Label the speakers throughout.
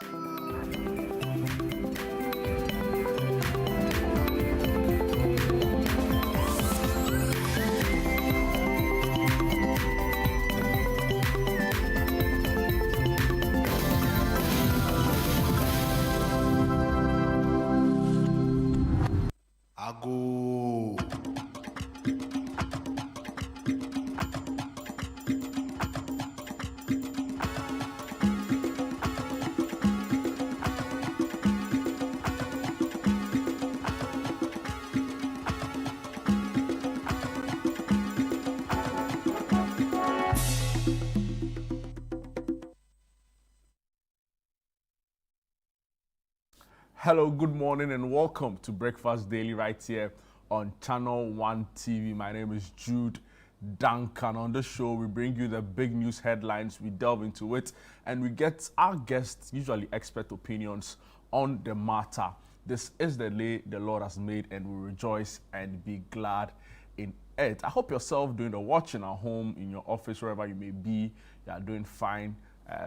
Speaker 1: Ago.
Speaker 2: Hello, good morning, and welcome to Breakfast Daily right here on Channel One TV. My name is Jude Duncan. On the show, we bring you the big news headlines, we delve into it, and we get our guests, usually expert opinions on the matter. This is the day the Lord has made, and we rejoice and be glad in it. I hope yourself doing the watching at home, in your office, wherever you may be, you are doing fine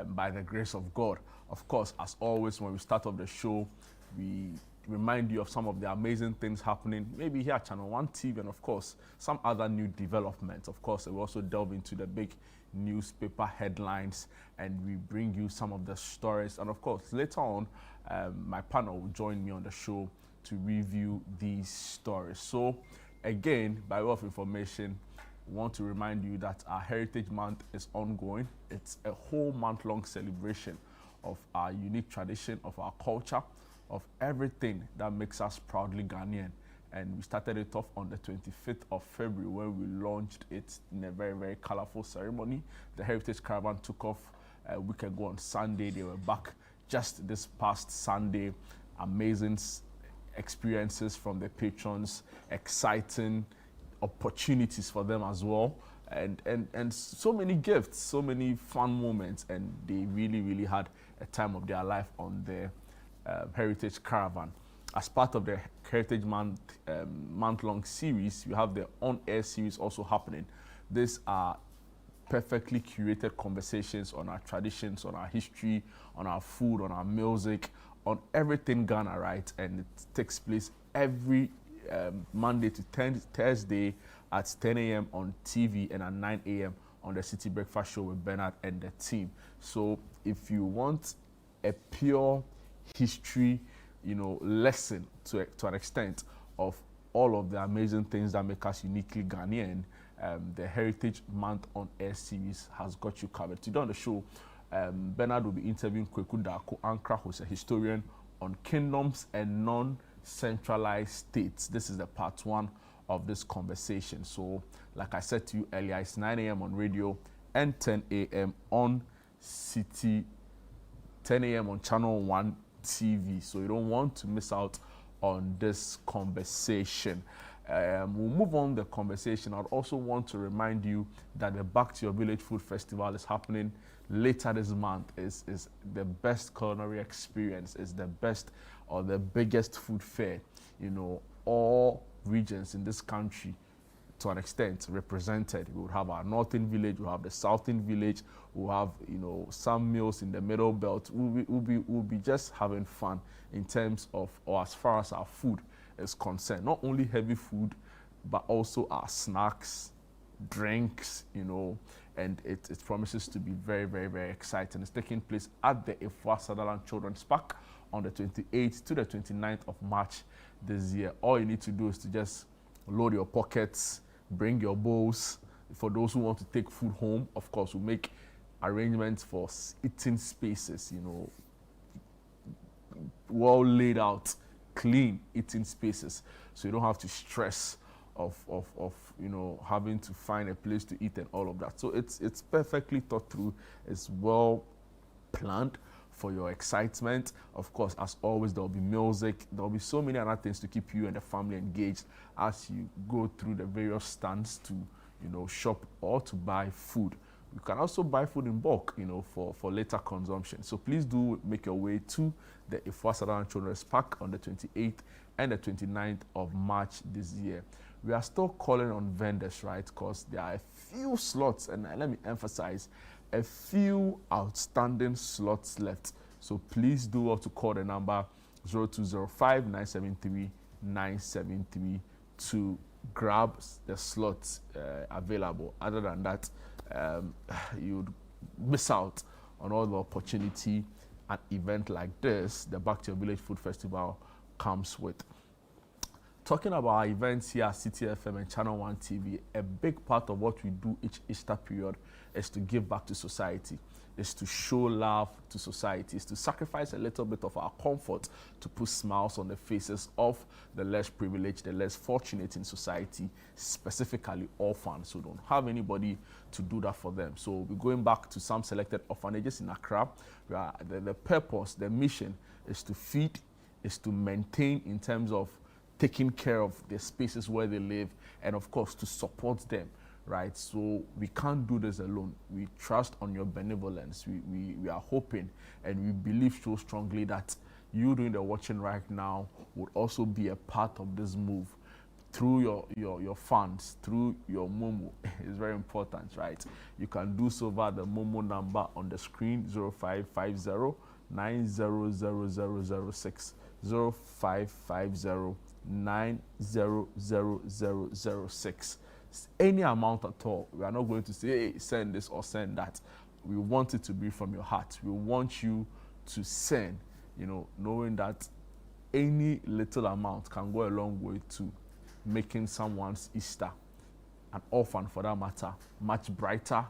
Speaker 2: by the grace of God. Of course, as always, when we start off the show, we remind you of some of the amazing things happening, maybe here at Channel One TV, and of course, some other new developments. Of course, we also delve into the big newspaper headlines, and we bring you some of the stories. And of course, later on, my partner will join me on the show to review these stories. So, again, by way of information, we want to remind you that our Heritage Month is ongoing. It's a whole month-long celebration of our unique tradition, of our culture, of everything that makes us proudly Ghanaian. And we started it off on the 25th of February when we launched it in a very, very colorful ceremony. The Heritage Caravan took off a week ago on Sunday. They were back just this past Sunday. Amazing experiences from the patrons, exciting opportunities for them as well. And so many gifts, so many fun moments, and they really, really had a time of their life on the Heritage Caravan. As part of the Heritage Month month-long series, we have the on-air series also happening. These are perfectly curated conversations on our traditions, on our history, on our food, on our music, on everything Ghana, right? And it takes place every Monday to Thursday at 10 a.m. on TV and at 9 a.m. on the City Breakfast Show with Bernard and the team. So if you want a pure history, lesson to an extent of all of the amazing things that make us uniquely Ghanaian, the Heritage Month on Air series has got you covered. Today on the show, Bernard will be interviewing Kweku Darko Ankra, who's a historian on kingdoms and non-centralized states. This is the part one of this conversation. So, like I said to you earlier, it's 9 a.m. on radio and 10 a.m. on City, 10 a.m. on Channel 1 TV. So you don't want to miss out on this conversation. We'll move on the conversation. I'd also want to remind you that the Back to Your Village Food Festival is happening later this month. Is the best culinary experience, is the best or the biggest food fair. All regions in this country to an extent represented. We would have our northern village, we'll have the southern village, we'll have some meals in the middle belt. We'll be just having fun in terms of, or as far as our food is concerned. Not only heavy food, but also our snacks, drinks, and it promises to be very, very, very exciting. It's taking place at the Ifwa Sutherland Children's Park on the 28th to the 29th of March this year. All you need to do is to just load your pockets, bring your bowls. For those who want to take food home, of course, we'll make arrangements for eating spaces, well laid out, clean eating spaces, so you don't have to stress of having to find a place to eat and all of that. So it's perfectly thought through. It's well planned for your excitement. Of course, as always, there'll be music. There'll be so many other things to keep you and the family engaged as you go through the various stands to, shop or to buy food. You can also buy food in bulk, for later consumption. So please do make your way to the Ifwa Sutherland Children's Park on the 28th and the 29th of March this year. We are still calling on vendors, right? Because there are a few slots, and let me emphasize, a few outstanding slots left So please do also call the number 0205 973 973 to grab the slots available. Other than that, you'd miss out on all the opportunity an event like this, the Back to Your Village Food Festival, comes with. Talking about our events here at City FM and Channel 1 TV, a big part of what we do each Easter period is to give back to society, is to show love to society, is to sacrifice a little bit of our comfort to put smiles on the faces of the less privileged, the less fortunate in society, specifically orphans who don't have anybody to do that for them. So we're going back to some selected orphanages in Accra. The purpose, the mission is to feed, is to maintain in terms of taking care of the spaces where they live, and of course to support them, right? So we can't do this alone. We trust on your benevolence. We are hoping and we believe so strongly that you doing the watching right now would also be a part of this move through your funds, through your Momo. It's very important, right? You can do so via the Momo number on the screen, 0550 900006, 0550 900006. Any amount at all. We are not going to say, hey, send this or send that. We want it to be from your heart. We want you to send, knowing that any little amount can go a long way to making someone's Easter, an orphan for that matter, much brighter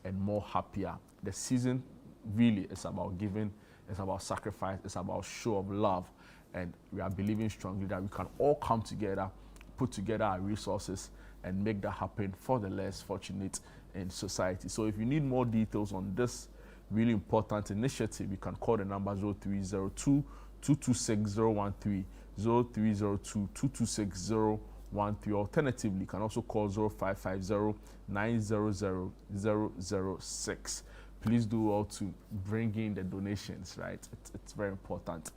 Speaker 2: and more happier. The season really is about giving, it's about sacrifice, it's about show of love. And we are believing strongly that we can all come together, put together our resources, and make that happen for the less fortunate in society. So if you need more details on this really important initiative, you can call the number 0302 226 013, 0302 226 013. Alternatively, you can also call 0550 900 006. Please do all to bring in the donations, right? It's very important.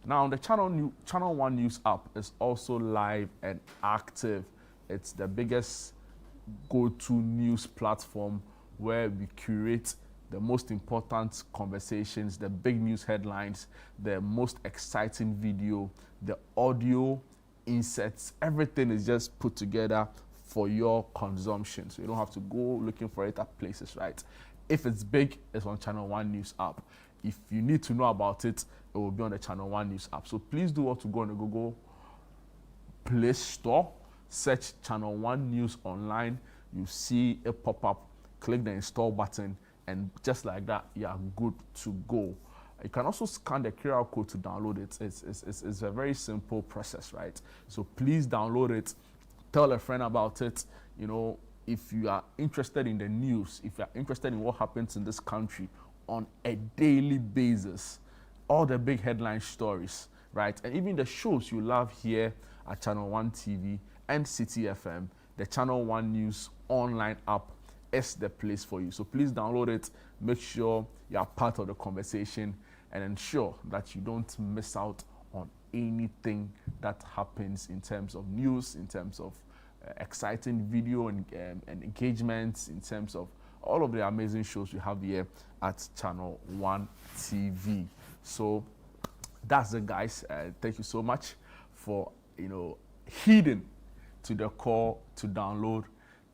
Speaker 2: Now, the Channel 1 News app is also live and active. It's the biggest go-to news platform where we curate the most important conversations, the big news headlines, the most exciting video, the audio inserts. Everything is just put together for your consumption. So you don't have to go looking for it at places, right? If it's big, it's on Channel 1 News app. If you need to know about it, it will be on the Channel 1 News app. So please do want to go on the Google Play Store, search Channel 1 News online. You see a pop-up, click the install button, and just like that, you are good to go. You can also scan the QR code to download it. It's a very simple process, right? So please download it, tell a friend about it. If you are interested in the news, if you are interested in what happens in this country on a daily basis, all the big headline stories, right? And even the shows you love here at Channel 1 TV and City FM, the Channel 1 News online app is the place for you. So please download it, make sure you are part of the conversation, and ensure that you don't miss out on anything that happens in terms of news, in terms of exciting video and engagements, in terms of all of the amazing shows we have here at Channel 1 TV. So that's it, guys. Thank you so much for heeding to the call to download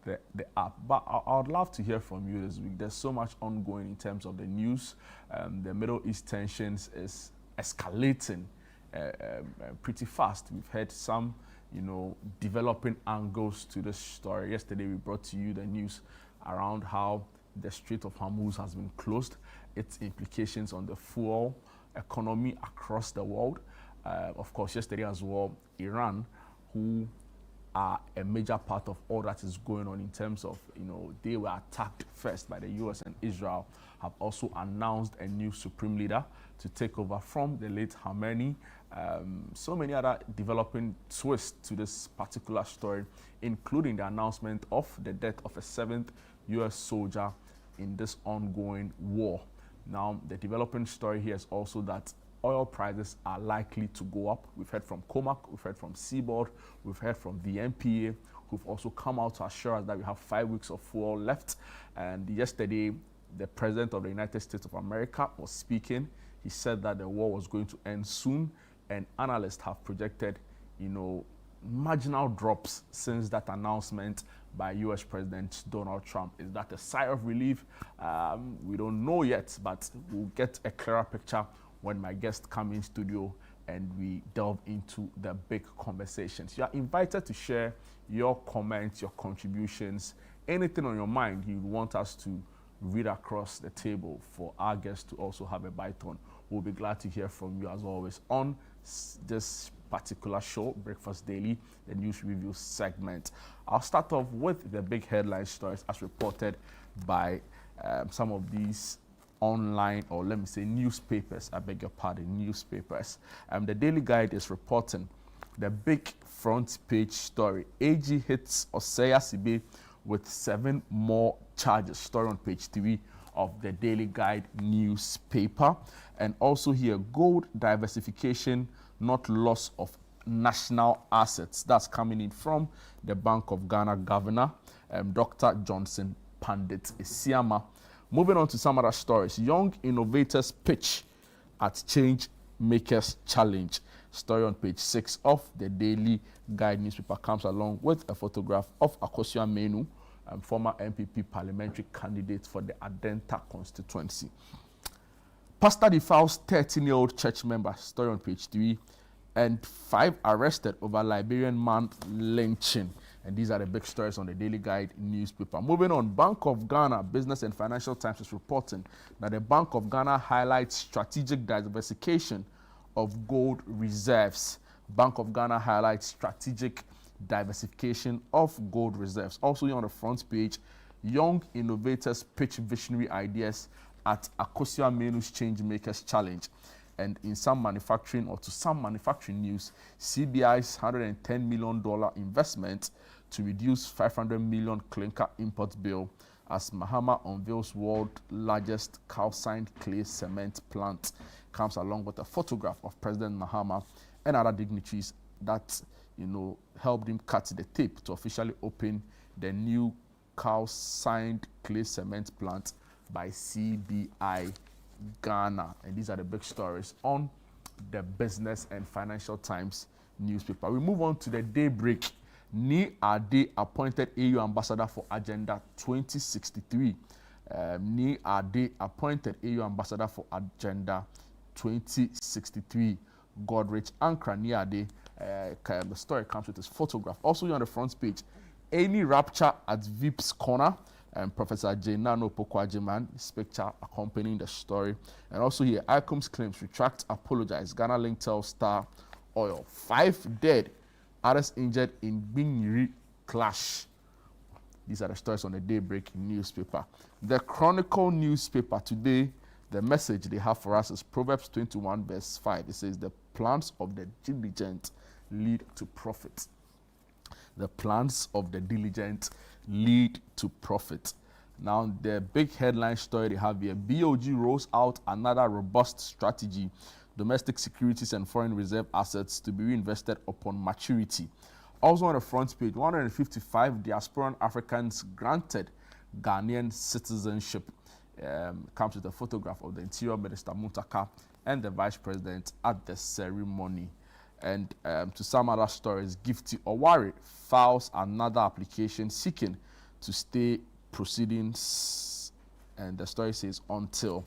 Speaker 2: the app. But I would love to hear from you this week. There's so much ongoing in terms of the news. The Middle East tensions is escalating pretty fast. We've had some developing angles to this story. Yesterday we brought to you the news around how the Strait of Hormuz has been closed, its implications on the fuel economy across the world. Of course, yesterday as well, Iran, who are a major part of all that is going on in terms of, they were attacked first by the US and Israel, have also announced a new supreme leader to take over from the late Khamenei. So many other developing twists to this particular story, including the announcement of the death of a 7th US soldier in this ongoing war. Now, the developing story here is also that oil prices are likely to go up. We've heard from COMAC, we've heard from Seaboard, we've heard from the NPA, who've also come out to assure us that we have 5 weeks of fuel left. And yesterday, the President of the United States of America was speaking. he said that the war was going to end soon, and analysts have projected, marginal drops since that announcement by US President Donald Trump. Is that a sigh of relief? We don't know yet, but we'll get a clearer picture when my guests come in studio and we delve into the big conversations. You are invited to share your comments, your contributions, anything on your mind you want us to read across the table for our guests to also have a bite on. We'll be glad to hear from you as always on this particular show, Breakfast Daily, the news review segment. I'll start off with the big headline stories as reported by some of these online, or let me say newspapers, I beg your pardon, newspapers. The Daily Guide is reporting the big front page story. AG hits Osei Asibe with 7 more charges. Story on page 3 of the Daily Guide newspaper. And also here, gold diversification, not loss of national assets. That's coming in from the Bank of Ghana governor, Dr. Johnson Pandit Isiama. Moving on to some other stories. Young innovators pitch at Change Makers Challenge. Story on page 6 of the Daily Guide newspaper comes along with a photograph of Akosua Menu, former MPP parliamentary candidate for the Adenta constituency. Pastor defiles 13-year-old church member. Story on page 3. And 5 arrested over Liberian man lynching. And these are the big stories on the Daily Guide newspaper. Moving on, Bank of Ghana Business and Financial Times is reporting that the Bank of Ghana highlights strategic diversification of gold reserves. Bank of Ghana highlights strategic diversification of gold reserves. Also here on the front page, young innovators pitch visionary ideas at Akosua Menu's Change Makers Challenge. And in some manufacturing news, CBI's $110 million investment to reduce 500 million clinker import bill as Mahama unveils world's largest calcined clay cement plant comes along with a photograph of President Mahama and other dignitaries that, helped him cut the tape to officially open the new calcined clay cement plant by CBI Ghana. And these are the big stories on the Business and Financial Times newspaper. We move on to the Daybreak. Ni Ade appointed AU ambassador for Agenda 2063. Ni Ade appointed AU ambassador for Agenda 2063. Godrich Ankra Ni Ade. The story comes with his photograph. Also here on the front page, any rapture at Vip's Corner. Professor Jenano Pokwajiman is picture accompanying the story. And also here, ICOM's claims retract, apologize. Ghana Link tells Star Oil. 5 dead, others injured in Binyiri clash. These are the stories on the Daybreak newspaper. The Chronicle newspaper today, the message they have for us is Proverbs 21 verse 5. It says, the plans of the diligent lead to profit. The plans of the diligent lead to profit. Now, the big headline story they have here, BOG rolls out another robust strategy, domestic securities and foreign reserve assets to be reinvested upon maturity. Also on the front page, 155 diasporan Africans granted Ghanaian citizenship. Comes with a photograph of the Interior Minister Muntaka and the Vice President at the ceremony. And to some other stories, Gifty Owari files another application seeking to stay proceedings, and the story says until.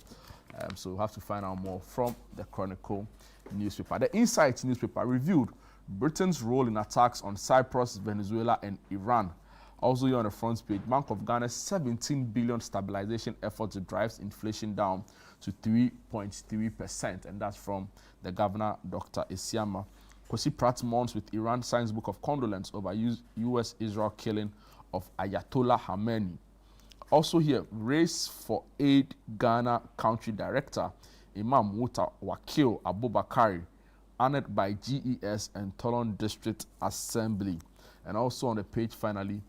Speaker 2: So we'll have to find out more from the Chronicle newspaper. The Insight newspaper reviewed Britain's role in attacks on Cyprus, Venezuela, and Iran. Also here on the front page, Bank of Ghana's 17 billion stabilization effort drives inflation down to 3.3%, and that's from the governor, Dr. Isiama. Kwesi Pratt mourns with Iran signs book of condolence over U.S.-Israel killing of Ayatollah Khamenei. Also here, race for aid Ghana country director, Imam Muta Wakil Abubakari, honored by GES and Tolon District Assembly. And also on the page finally,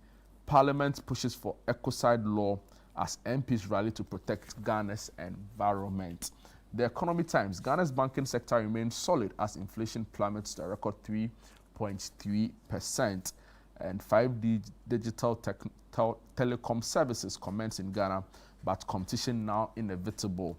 Speaker 2: Parliament pushes for ecocide law as MPs rally to protect Ghana's environment. The Economy Times, Ghana's banking sector remains solid as inflation plummets to a record 3.3%. And 5G digital telecom services commence in Ghana, but competition now inevitable.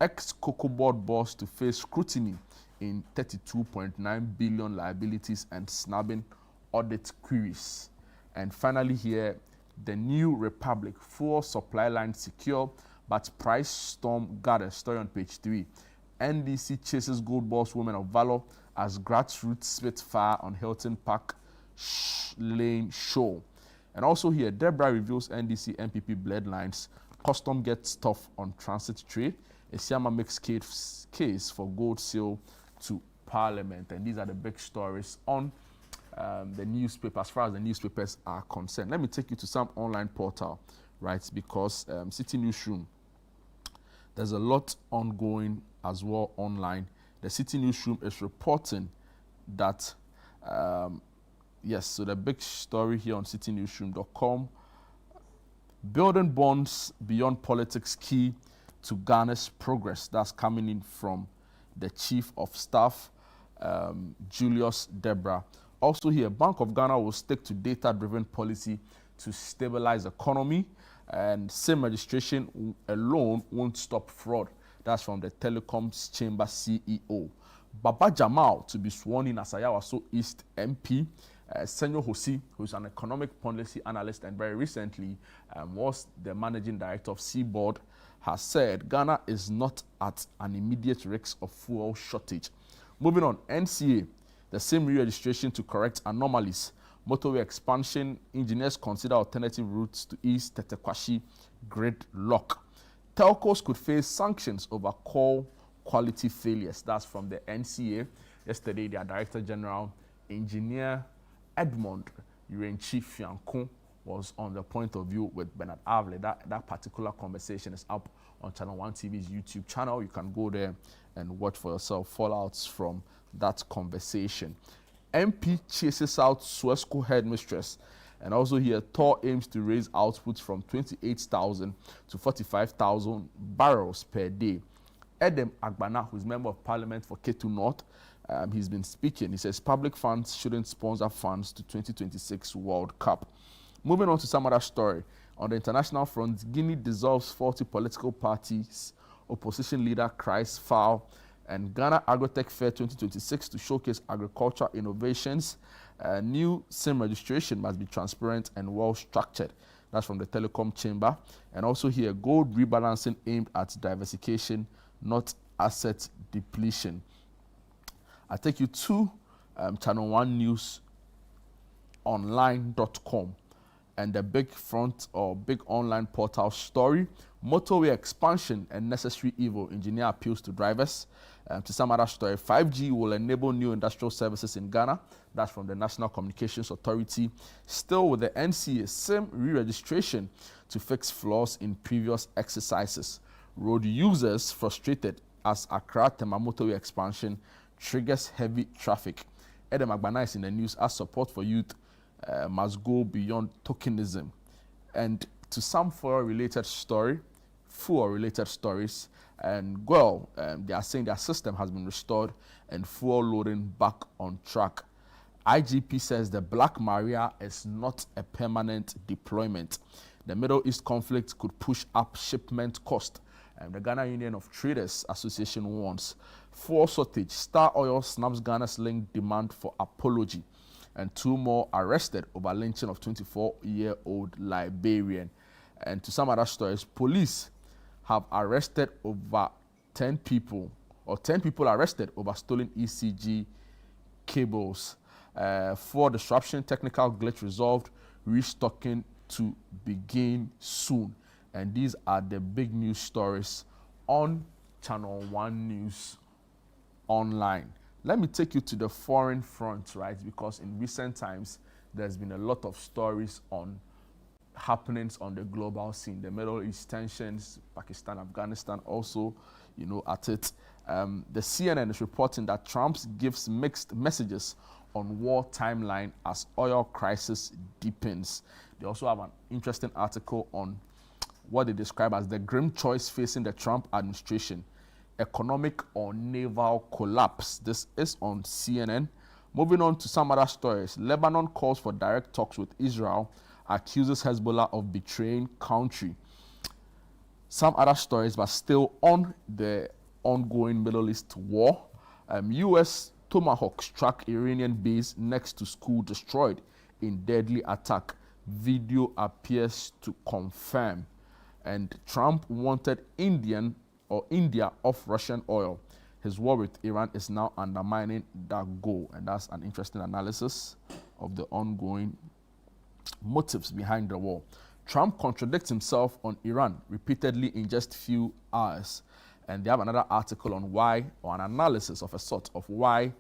Speaker 2: Ex-Cocoa Board boss to face scrutiny in 32.9 billion liabilities and snapping audit queries. And finally here, the New Republic, fuel supply line secure, but price storm gathers. Story on page 3. NDC chases gold boss women of valor as grassroots spits fire on Hilton Park Lane show. And also here, Deborah reveals NDC MPP bloodlines. Custom gets tough on transit trade. Esiama makes case for gold sale to Parliament. And these are the big stories on the newspaper, as far as the newspapers are concerned. Let me take you to some online portal, right? Because City Newsroom, there's a lot ongoing as well online. The City Newsroom is reporting that, yes, so the big story here on citynewsroom.com, building bonds beyond politics key to Ghana's progress. That's coming in from the Chief of Staff, Julius Deborah. Also here, Bank of Ghana will stick to data-driven policy to stabilize economy, and SIM registration alone won't stop fraud. That's from the Telecoms Chamber CEO. Baba Jamal to be sworn in as Ayawaso East MP. Senyo Hosi, who's an economic policy analyst and very recently was the managing director of Seaboard, has said Ghana is not at an immediate risk of fuel shortage. Moving on, NCA, the same re-registration to correct anomalies. Motorway expansion, engineers consider alternative routes to ease Tetekwashi gridlock. Telcos could face sanctions over call quality failures. That's from the NCA. Yesterday, their Director General, Engineer Edmond Urenchi Fiankun, was on the point of view with Bernard Avle. That particular conversation is up on Channel 1 TV's YouTube channel. You can go there and watch for yourself fallouts from that conversation. MP chases out Suesco headmistress. And also here, Tor aims to raise output from 28,000 to 45,000 barrels per day. Edem Agbana, who is member of parliament for Ketu North, he's been speaking. He says public funds shouldn't sponsor funds to 2026 World Cup. Moving on to some other story. On the international front, Guinea dissolves 40 political parties. Opposition leader cries foul. And Ghana Agrotech Fair 2026 to showcase agriculture innovations. New SIM registration must be transparent and well structured. That's from the Telecom Chamber. And also here, gold rebalancing aimed at diversification, not asset depletion. I take you to Channel 1 News online.com and the big front or big online portal story. Motorway expansion and necessary evil. Engineer appeals to drivers. To some other story, 5G will enable new industrial services in Ghana. That's from the National Communications Authority. Still with the NCA, SIM re-registration to fix flaws in previous exercises. Road users frustrated as Accra Tema motorway expansion triggers heavy traffic. Edem Agbana is in the news as support for youth must go beyond tokenism. And to some fuel-related stories, and well, they are saying their system has been restored and fuel loading back on track. IGP says the Black Maria is not a permanent deployment. The Middle East conflict could push up shipment cost. The Ghana Union of Traders Association warns. Fuel shortage, Star Oil snaps Ghana's linked demand for apology. And 2 more arrested over lynching of 24-year-old Liberian. And to some other stories, police have arrested over 10 people, or 10 people arrested over stolen ECG cables. For disruption, technical glitch resolved, restocking to begin soon. And these are the big news stories on Channel 1 News online. Let me take you to the foreign front, right? Because in recent times, there's been a lot of stories on happenings on the global scene. The Middle East tensions, Pakistan, Afghanistan also, at it. The CNN is reporting that Trump gives mixed messages on war timeline as oil crisis deepens. They also have an interesting article on what they describe as the grim choice facing the Trump administration, economic or naval collapse. This is on CNN. Moving on to some other stories. Lebanon calls for direct talks with Israel, accuses Hezbollah of betraying country. Some other stories, but still on the ongoing Middle East war. U.S. Tomahawk struck Iranian base next to school, destroyed in deadly attack. Video appears to confirm. And Trump wanted India off Russian oil. His war with Iran is now undermining that goal. And that's an interesting analysis of the ongoing motives behind the war. Trump contradicts himself on Iran repeatedly in just few hours. And they have another article on why, or an analysis of a sort of why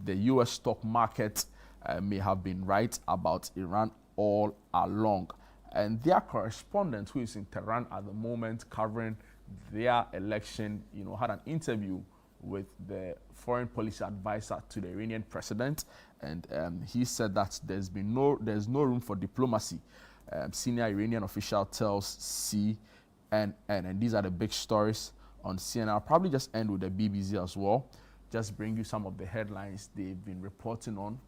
Speaker 2: the US stock market may have been right about Iran all along. And their correspondent, who is in Tehran at the moment covering their election, had an interview with the foreign policy advisor to the Iranian president. And he said that there's no room for diplomacy. Senior Iranian official tells CNN, and these are the big stories on CNN. I'll probably just end with the BBC as well. Just bring you some of the headlines they've been reporting on,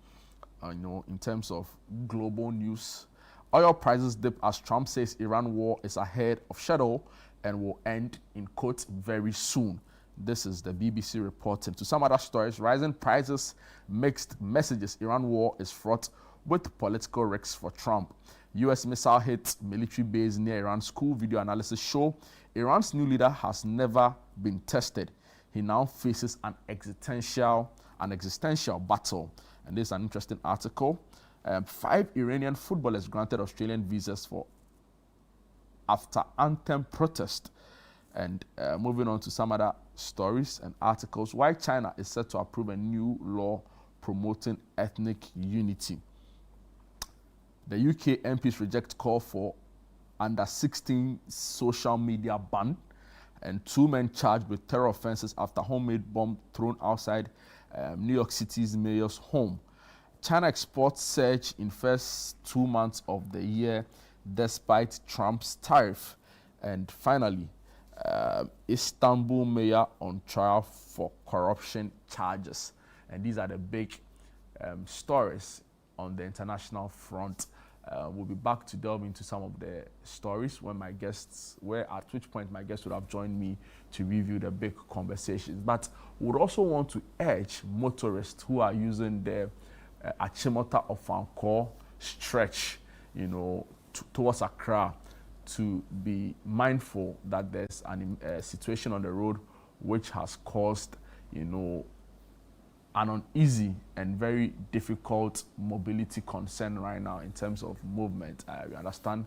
Speaker 2: in terms of global news. Oil prices dip as Trump says Iran war is ahead of schedule and will end, in quotes, very soon. This is the BBC reporting. To some other stories, rising prices, mixed messages. Iran war is fraught with political risks for Trump. U.S. missile hit military base near Iran. School video analysis show Iran's new leader has never been tested. He now faces an existential battle. And this is an interesting article. 5 Iranian footballers granted Australian visas after anthem protest. And moving on to some other stories and articles. Why China is set to approve a new law promoting ethnic unity. The UK MPs reject call for under 16 social media ban, and 2 men charged with terror offenses after homemade bomb thrown outside New York City's mayor's home. China exports surge in first 2 months of the year despite Trump's tariff. And finally, Istanbul mayor on trial for corruption charges. And these are the big stories on the international front. We'll be back to delve into some of the stories at which point my guests would have joined me to review the big conversations. But we would also want to urge motorists who are using the Achimota of Anchor stretch, towards Accra, to be mindful that there's a situation on the road which has caused, an uneasy and very difficult mobility concern right now in terms of movement. We understand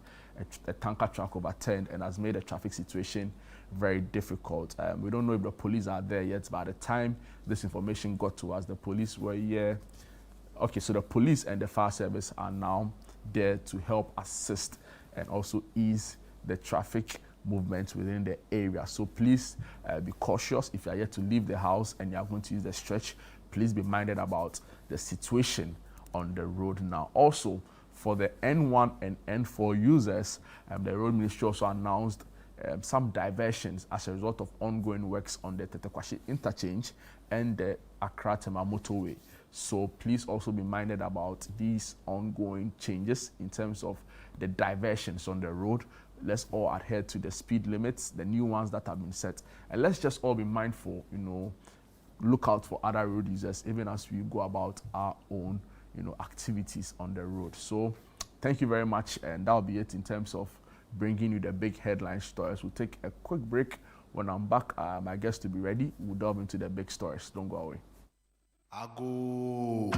Speaker 2: a tanker truck overturned and has made the traffic situation very difficult. We don't know if the police are there yet, but at the time this information got to us, the police were here. Okay, so the police and the fire service are now there to help assist and also ease the traffic movement within the area. So please be cautious if you are yet to leave the house and you are going to use the stretch. Please be minded about the situation on the road now. Also, for the N1 and N4 users, the Road Ministry also announced some diversions as a result of ongoing works on the Tetekwashi interchange and the Accra-Tema motorway. So please also be minded about these ongoing changes in terms of the diversions on the road. Let's all adhere to the speed limits, the new ones that have been set. And let's just all be mindful, look out for other road users, even as we go about our own, activities on the road. So thank you very much. And that'll be it in terms of bringing you the big headline stories. We'll take a quick break. When I'm back, my guests will be ready. We'll delve into the big stories. Don't go away.
Speaker 1: Ago.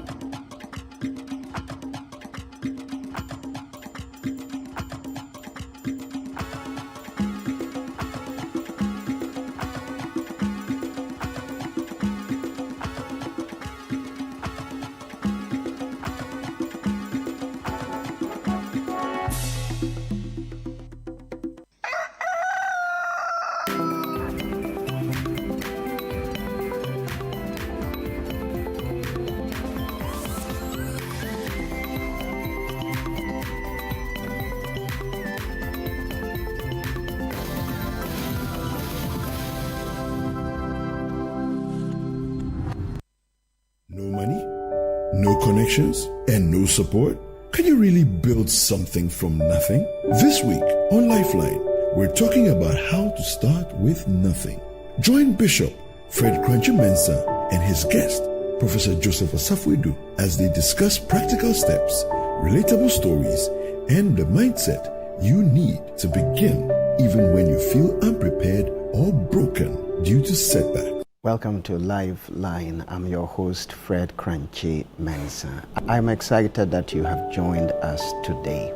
Speaker 3: No connections and no support? Can you really build something from nothing? This week on Lifeline, we're talking about how to start with nothing. Join Bishop Fred Kranche Mensah and his guest, Professor Joseph Asafo-Addo, as they discuss practical steps, relatable stories, and the mindset you need to begin even when you feel unprepared or broken due to setbacks.
Speaker 4: Welcome to Lifeline. I'm your host, Fred Kranche Mensah. I'm excited that you have joined us today.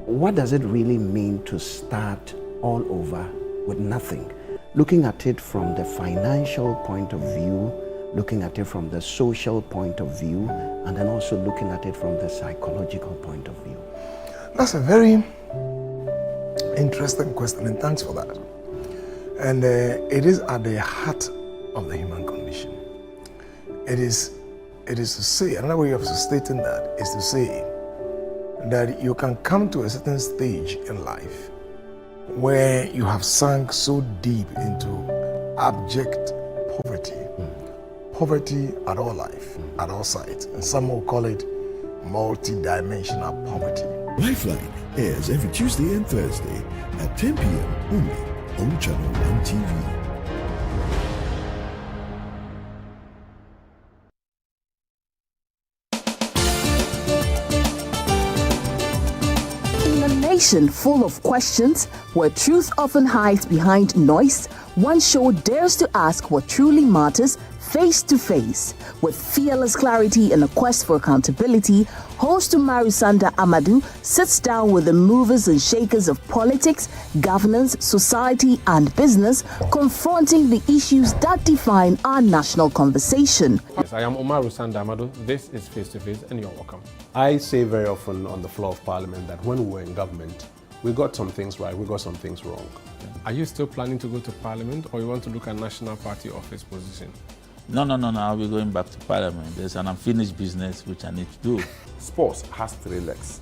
Speaker 4: What does it really mean to start all over with nothing? Looking at it from the financial point of view, looking at it from the social point of view, and then also looking at it from the psychological point of view.
Speaker 5: That's a very interesting question, and thanks for that. And it is at the heart of the human condition. It is to say, another way of stating that is to say that you can come to a certain stage in life where you have sunk so deep into abject poverty. Poverty at all life, at all sides. And some will call it multi-dimensional poverty.
Speaker 3: Lifeline airs every Tuesday and Thursday at 10 p.m. only on Channel 1 TV.
Speaker 6: Nation full of questions, where truth often hides behind noise, one show dares to ask what truly matters face to face. With fearless clarity and a quest for accountability, host Umaru Sanda Amadou sits down with the movers and shakers of politics, governance, society, and business, confronting the issues that define our national conversation.
Speaker 7: Yes, I am Umaru Sanda Amadou. This is Face to Face, and you're welcome.
Speaker 8: I say very often on the floor of Parliament that when we were in government, we got some things right, we got some things wrong.
Speaker 7: Are you still planning to go to Parliament, or you want to look at National Party office position?
Speaker 9: No, I'll be going back to Parliament. There's an unfinished business which I need to do.
Speaker 10: Sports has three legs: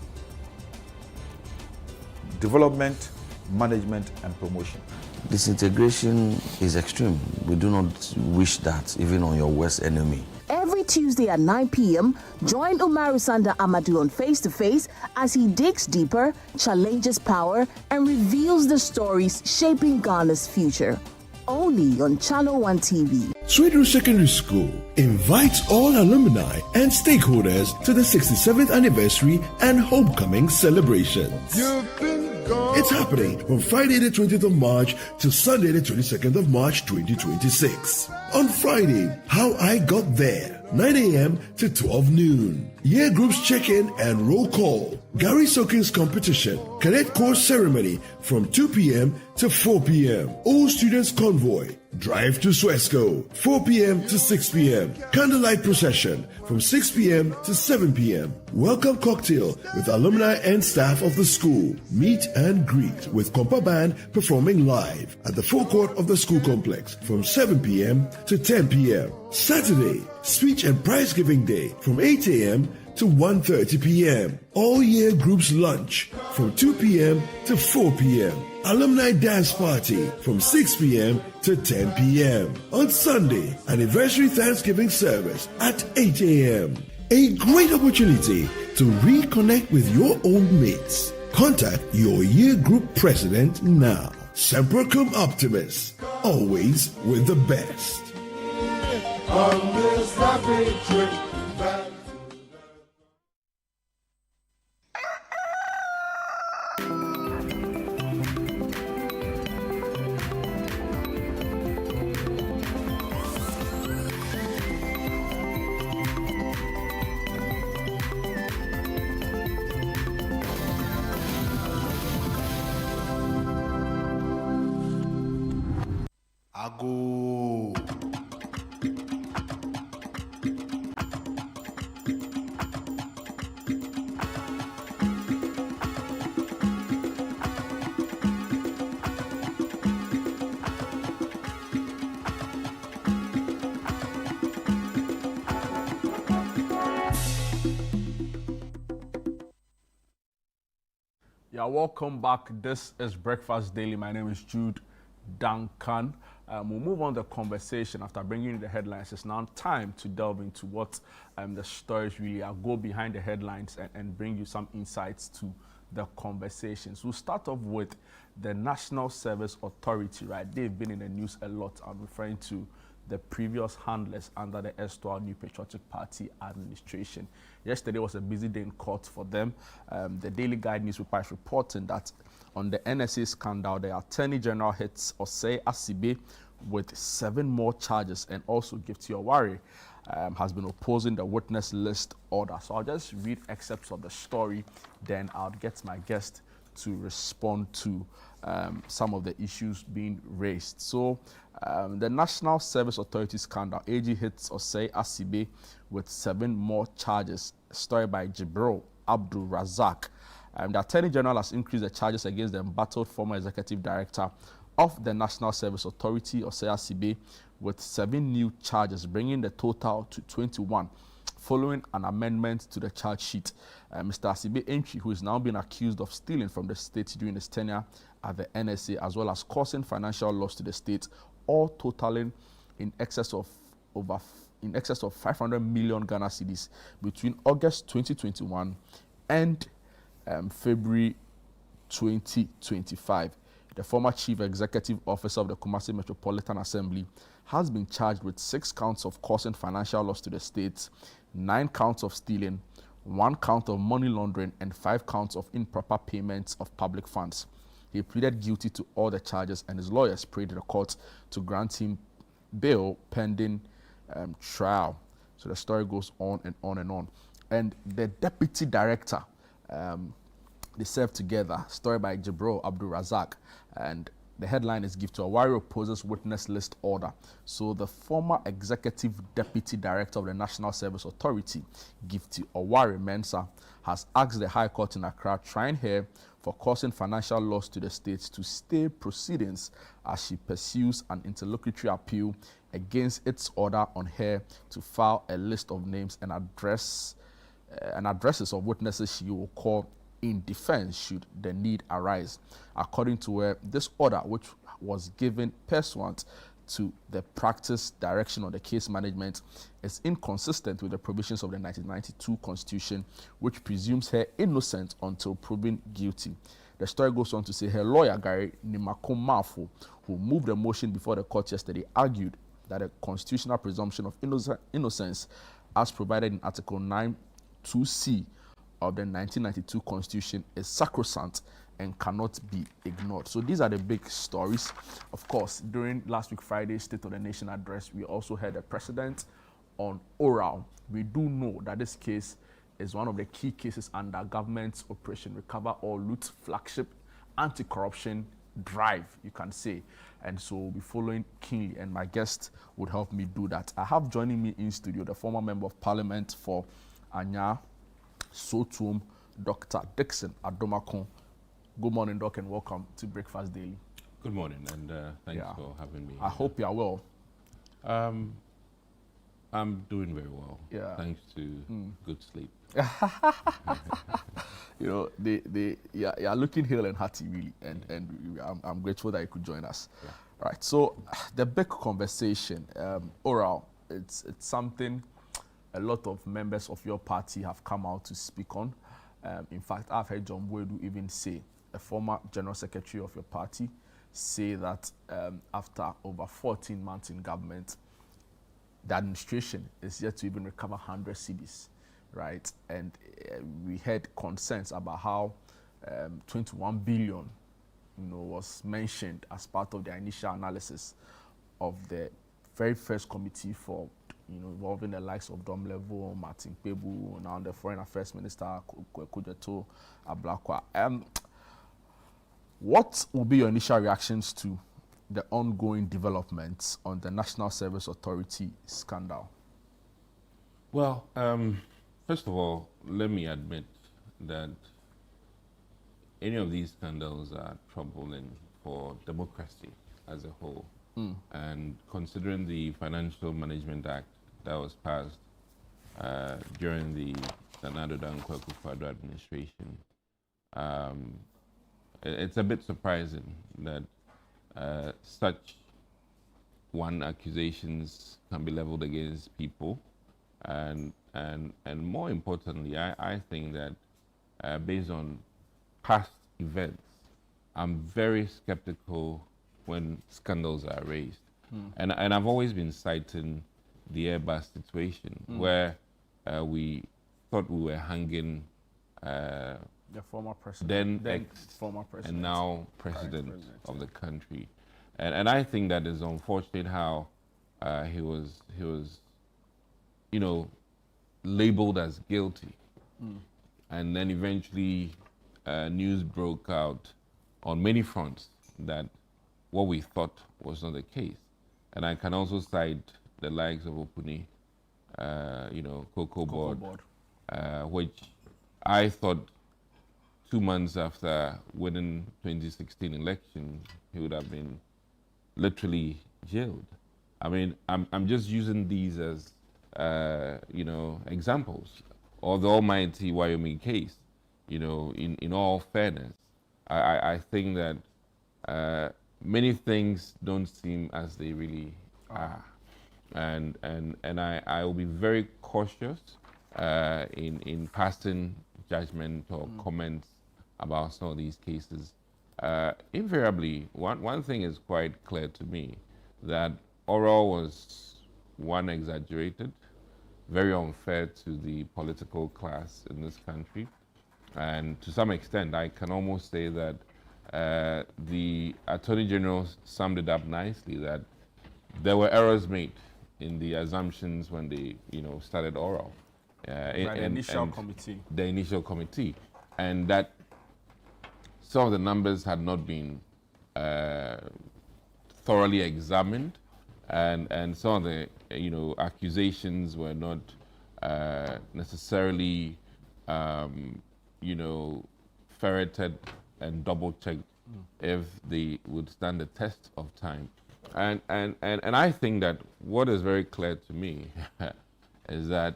Speaker 10: development, management, and promotion.
Speaker 11: Disintegration is extreme. We do not wish that even on your worst enemy.
Speaker 6: Every Tuesday at 9 p.m., join Umaru Sanda Amadou on Face to Face as he digs deeper, challenges power, and reveals the stories shaping Ghana's future. Only on Channel 1 TV.
Speaker 3: Sweden Secondary School invites all alumni and stakeholders to the 67th anniversary and homecoming celebrations. It's happening from Friday the 20th of March to Sunday the 22nd of March 2026. On Friday, How I Got There, 9 a.m. to 12 noon. Year groups check-in and roll call. Gary Sokins competition. Cadet course ceremony from 2 p.m. to 4 p.m. All students convoy. Drive to Swesco, 4 p.m. to 6 p.m. Candlelight procession from 6 p.m. to 7 p.m. Welcome cocktail with alumni and staff of the school. Meet and greet with Kompa Band performing live at the forecourt of the school complex from 7 p.m. to 10 p.m. Saturday, speech and prize giving day from 8 a.m. to 1:30 p.m. All year groups lunch from 2 p.m. to 4 p.m. Alumni dance party from 6 p.m. to 10 p.m. On Sunday, anniversary Thanksgiving service at 8 a.m. A great opportunity to reconnect with your old mates. Contact your year group president now. Semper Cum Optimus, always with the best.
Speaker 1: On this happy trip back. Ago.
Speaker 2: Yeah, welcome back. This is Breakfast Daily. My name is Jude Duncan. We'll move on the conversation after bringing you the headlines. It's now time to delve into what the stories really are. Go behind the headlines and bring you some insights to the conversations. We'll start off with the National Service Authority, right? They've been in the news a lot. I'm referring to the previous handlers under the erstwhile New Patriotic Party administration. Yesterday was a busy day in court for them. The Daily Guide newspaper is reporting that on the NSA scandal, the Attorney General hits Osei Asibe with 7 more charges, and also Gifty Owari has been opposing the witness list order. So I'll just read excerpts of the story, then I'll get my guest to respond to some of the issues being raised. So the National Service Authority scandal, AG hits Osei Asibe with 7 more charges. Story by Jibril Abdul Razak. The Attorney General has increased the charges against the embattled former Executive Director of the National Service Authority, Osei Asibe, with 7 new charges, bringing the total to 21, following an amendment to the charge sheet. Mr. Asibe Entry, who is now being accused of stealing from the state during his tenure at the NSA, as well as causing financial loss to the state, all totaling in excess of 500 million Ghana cedis between August 2021 and February 2025. The former Chief Executive Officer of the Kumasi Metropolitan Assembly has been charged with 6 counts of causing financial loss to the state, 9 counts of stealing, 1 count of money laundering, and 5 counts of improper payments of public funds. He pleaded guilty to all the charges, and his lawyers prayed the court to grant him bail pending trial. So the story goes on and on and on. And the deputy director, they serve together. Story by Jibril Abdul Razak, and the headline is Gifty Owari opposes witness list order. So the former executive deputy director of the National Service Authority, Gifty Owari Mensah, has asked the High Court in Accra, trying her for causing financial loss to the state, to stay proceedings as she pursues an interlocutory appeal against its order on her to file a list of names and addresses of witnesses she will call in defense should the need arise. According to her, this order, which was given pursuant to the practice direction on the case management, is inconsistent with the provisions of the 1992 Constitution, which presumes her innocent until proven guilty. The story goes on to say her lawyer, Gary Nimakom Mafo, who moved the motion before the court yesterday, argued that a constitutional presumption of innocence, as provided in Article 9(2)(c) of the 1992 Constitution, is sacrosanct and cannot be ignored. So these are the big stories. Of course, during last week Friday's State of the Nation address, we also heard the president on oral. We do know that this case is one of the key cases under government's Operation Recover or Loot flagship anti-corruption drive, you can say. And so we'll be following keenly, and my guest would help me do that. I have joining me in studio the former Member of Parliament for Anya Sotum, Dr. Dixon Adomakon. Good morning, Doc, and welcome to Breakfast Daily.
Speaker 12: Good morning, and thanks for having me.
Speaker 2: I hope you are well.
Speaker 12: I'm doing very well, thanks to good sleep.
Speaker 2: You know, you're looking hale and hearty, really, and I'm grateful that you could join us. Yeah. Right, so the big conversation, oral, it's something a lot of members of your party have come out to speak on. In fact, I've heard John Boydu even say, a former general secretary of your party, say that after over 14 months in government, the administration is yet to even recover 100 cedis, right? And we had concerns about how 21 billion, was mentioned as part of the initial analysis of the very first committee for, involving the likes of Dom Levo, Martin Pebu, now the Foreign Affairs Minister, Kujeto Ablakwa. What will be your initial reactions to the ongoing developments on the National Service Authority scandal?
Speaker 12: Well, first of all, let me admit that any of these scandals are troubling for democracy as a whole. And considering the Financial Management Act that was passed during the Nana Addo Dankwa Akufo-Addo administration, it's a bit surprising that such accusations can be leveled against people, and more importantly, I think that based on past events, I'm very skeptical when scandals are raised. And I've always been citing the Airbus situation where we thought we were hanging
Speaker 2: the former president,
Speaker 12: then
Speaker 2: former president,
Speaker 12: and now president of the country. And I think that is unfortunate how he was, you know, labeled as guilty. And then eventually news broke out on many fronts that what we thought was not the case. And I can also cite the likes of Opuni, you know, Cocoa Board, which I thought 2 months after winning 2016 election, he would have been literally jailed. I mean, I'm just using these as, you know, examples. Or the almighty Wyoming case, you know, in all fairness, I think that many things don't seem as they really are. And I will be very cautious in passing judgment or comments about some of these cases. Invariably, one thing is quite clear to me, that Oral was, one, exaggerated, very unfair to the political class in this country. And to some extent, I can almost say that the Attorney General summed it up nicely, that there were errors made in the assumptions when they, you know, started Oral.
Speaker 2: The initial committee.
Speaker 12: The initial committee. And that some of the numbers had not been thoroughly examined, and some of the, you know, accusations were not necessarily, you know, ferreted and double-checked if they would stand the test of time. And I think that what is very clear to me is that,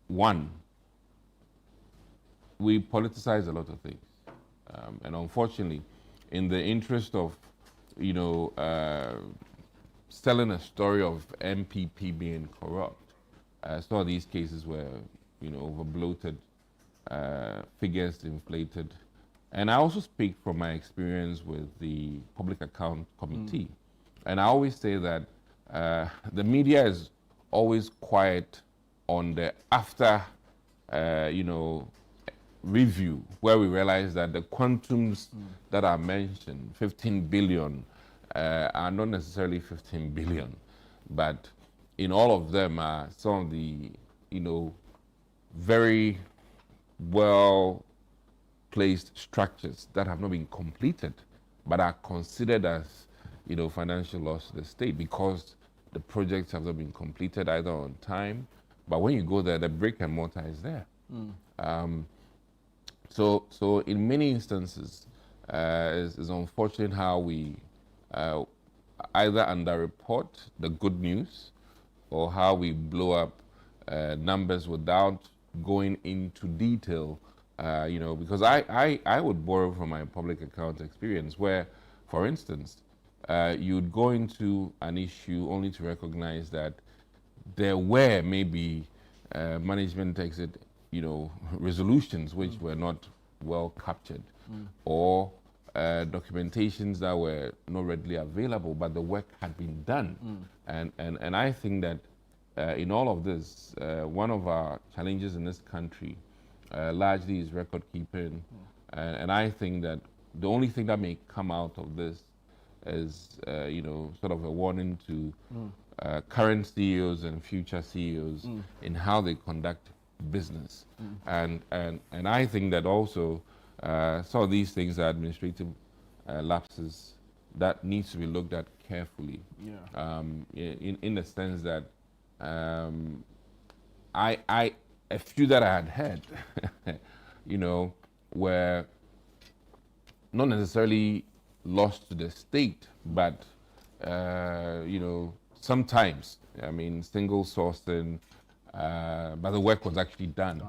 Speaker 12: one, we politicize a lot of things. And unfortunately, in the interest of, you know, selling a story of MPP being corrupt, some of these cases were, you know, over-bloated, figures inflated. And I also speak from my experience with the Public Account Committee. And I always say that the media is always quiet on the after, you know, review, where we realize that the quantums that are mentioned, 15 billion, are not necessarily 15 billion, but in all of them are some of the, you know, very well placed structures that have not been completed, but are considered as, you know, financial loss to the state because the projects have not been completed either on time. But when you go there, the brick and mortar is there. So in many instances, it's unfortunate how we either underreport the good news or how we blow up numbers without going into detail. You know, because I would borrow from my public account experience where, for instance, you'd go into an issue only to recognize that there were maybe management exit, you know, resolutions which were not well captured, or documentations that were not readily available, but the work had been done. And I think that in all of this, one of our challenges in this country largely is record keeping. And I think that the only thing that may come out of this is, you know, sort of a warning to current CEOs and future CEOs in how they conduct business. And I think that also some of these things are administrative lapses that needs to be looked at carefully. In the sense that a few that I had heard, you know, were not necessarily lost to the state, but, you know, sometimes, I mean, single sourcing, but the work was actually done.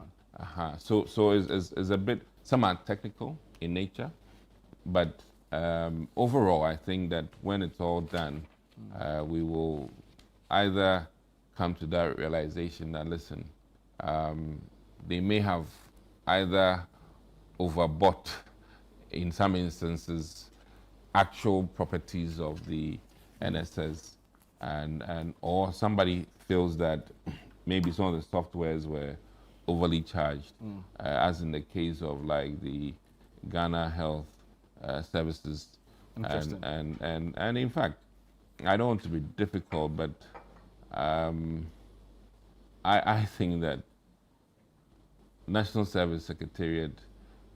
Speaker 12: So it's a bit, some are technical in nature, but overall, I think that when it's all done, we will either come to that realization that, listen, they may have either overbought, in some instances, actual properties of the NSS, or somebody feels that maybe some of the softwares were overly charged, as in the case of like the Ghana Health Services, and in fact, I don't want to be difficult, but I think that National Service Secretariat,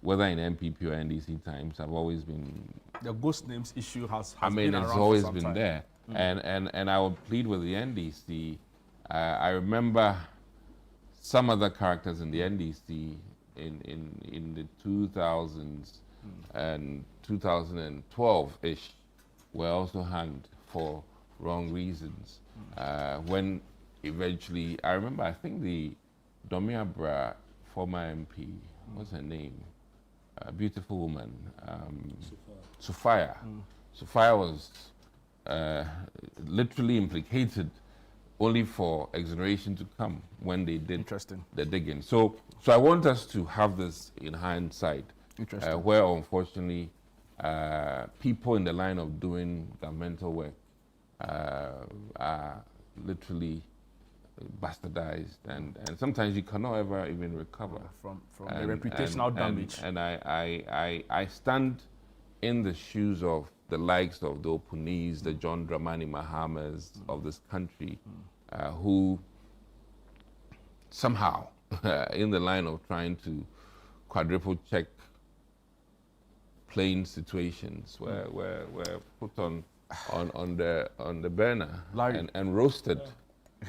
Speaker 12: whether in NPP or NDC times, have always been.
Speaker 2: The ghost names issue has
Speaker 12: I mean,
Speaker 2: been
Speaker 12: it's
Speaker 2: around
Speaker 12: always
Speaker 2: for some
Speaker 12: been
Speaker 2: time.
Speaker 12: there, and I would plead with the NDC. I remember some other characters in the NDC in the 2000s and 2012-ish were also hanged for wrong reasons. When eventually, I remember, I think the Domiabra former MP, what's her name? A beautiful woman, Sufaya. Sufaya was literally implicated only for exoneration to come when they did the digging. So I want us to have this in hindsight, where unfortunately people in the line of doing governmental work are literally bastardized, and sometimes you cannot ever even recover
Speaker 2: from the reputational damage.
Speaker 12: And I stand in the shoes of the likes of the Opunis, the John Dramani Mahamas of this country, who somehow, in the line of trying to quadruple check plain situations, were put on the burner and roasted.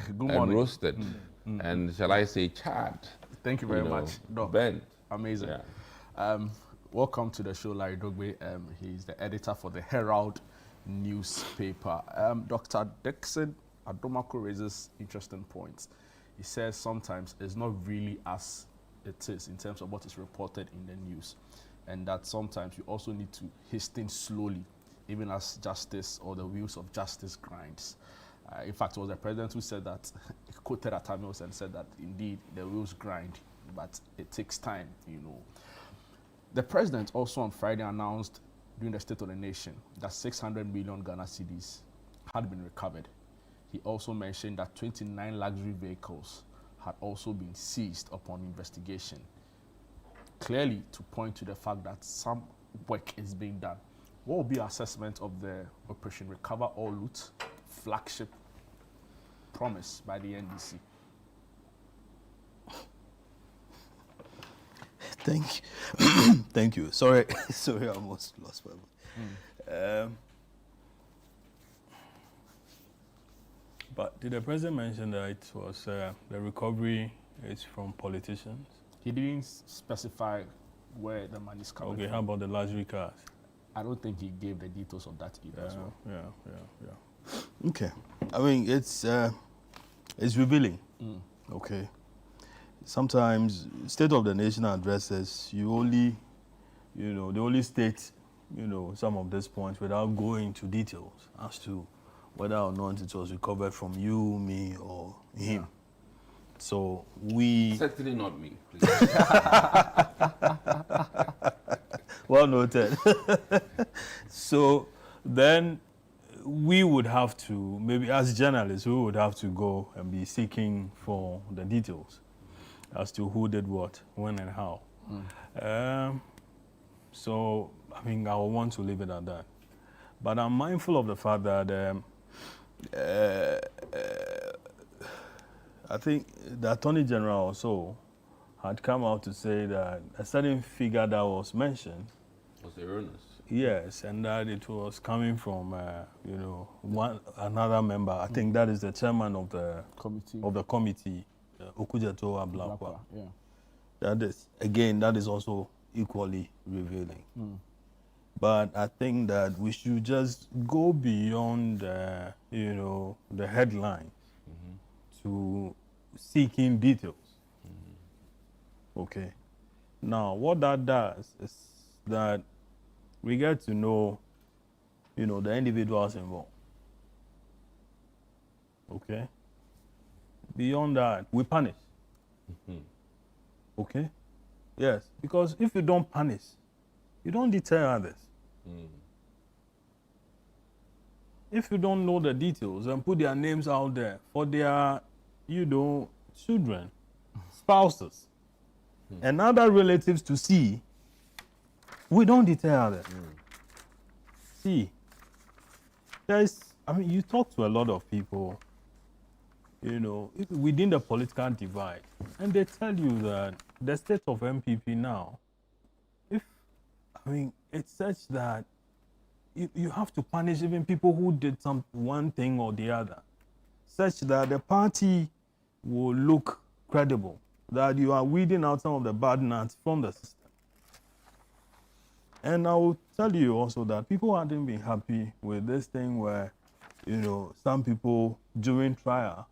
Speaker 2: Good morning.
Speaker 12: Roasted, and shall I say, charred.
Speaker 2: Thank you very much, Doc.
Speaker 12: Burnt.
Speaker 2: Amazing.
Speaker 12: Yeah.
Speaker 2: Welcome to the show, Larry Dogbe. He's the editor for the Herald newspaper. Dr. Dixon Adomako raises interesting points. He says sometimes it's not really as it is in terms of what is reported in the news, and that sometimes you also need to hasten slowly, even as justice or the wheels of justice grinds. In fact, it was the president who said that, he quoted Atamios and said that indeed the wheels grind, but it takes time, you know. The president also on Friday announced during the State of the Nation that 600 million Ghana cedis had been recovered. He also mentioned that 29 luxury vehicles had also been seized upon investigation, clearly to point to the fact that some work is being done. What will be your assessment of the Operation Recover All Loot flagship promise by the NDC?
Speaker 13: Thank you. Sorry, I almost lost my voice. But did the president mention that it was the recovery is from politicians?
Speaker 2: He didn't specify where the money is coming from.
Speaker 13: Okay, how about the luxury cars?
Speaker 2: I don't think he gave the details of that either as well.
Speaker 13: Yeah. Okay. I mean, it's revealing. Okay. Sometimes State of the Nation addresses, they only state, some of these points without going into details as to whether or not it was recovered from you, me, or him. So we...
Speaker 12: Certainly not me, please.
Speaker 13: Well noted. So then we would have to, maybe as journalists, we would have to go and be seeking for the details as to who did what, when and how. So, I mean, I will want to leave it at that. But I'm mindful of the fact that I think the Attorney General also had come out to say that a certain figure that was mentioned
Speaker 12: was erroneous.
Speaker 13: Yes, and that it was coming from, another member. I think that is the chairman of the committee, Okujeto Ablakwa.
Speaker 2: Yeah.
Speaker 13: That is also equally revealing. But I think that we should just go beyond, the headlines to seeking details. Okay. Now, what that does is that we get to know, the individuals involved. Okay? Beyond that, we punish. Okay? Yes, because if you don't punish, you don't deter others. If you don't know the details and put their names out there for their, children, spouses, and other relatives to see, we don't deter others. See, you talk to a lot of people, within the political divide, and they tell you that the state of MPP now, it's such that you have to punish even people who did one thing or the other, such that the party will look credible, that you are weeding out some of the bad nuts from the system. And I will tell you also that people hadn't been happy with this thing where, some people during trial,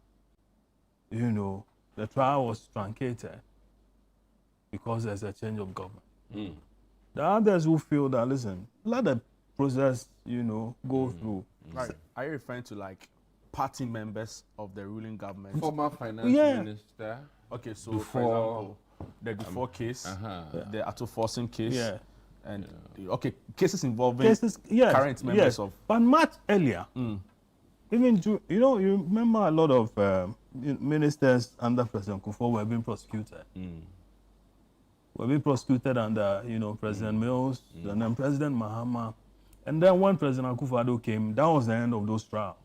Speaker 13: the trial was truncated because there's a change of government. The others who feel that, listen, let the process, go through.
Speaker 2: Right. Are you referring to like party members of the ruling government?
Speaker 12: Former finance minister.
Speaker 2: Okay, so for example, the Dufour case, the Ato Forson case, and cases involving current members of.
Speaker 13: But much earlier, even you remember a lot of ministers under President Kufuor were being prosecuted. Were being prosecuted under President Mills and then President Mahama, and then when President Akufo-Addo came, that was the end of those trials.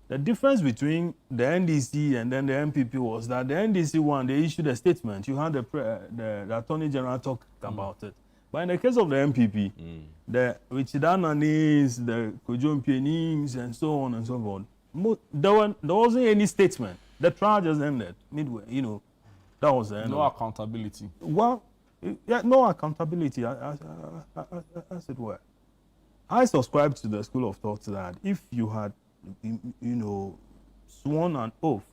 Speaker 13: The difference between the NDC and then the MPP was that the NDC one, they issued a statement. You had the Attorney General talk about it. But in the case of the MPP, the Richard Ananis, the Kojo Mpienims, and so on and so forth, there wasn't any statement. The trial just ended midway, that was the end.
Speaker 2: No accountability.
Speaker 13: Well, yeah, no accountability, as it were. I subscribe to the school of thought that if you had, sworn an oath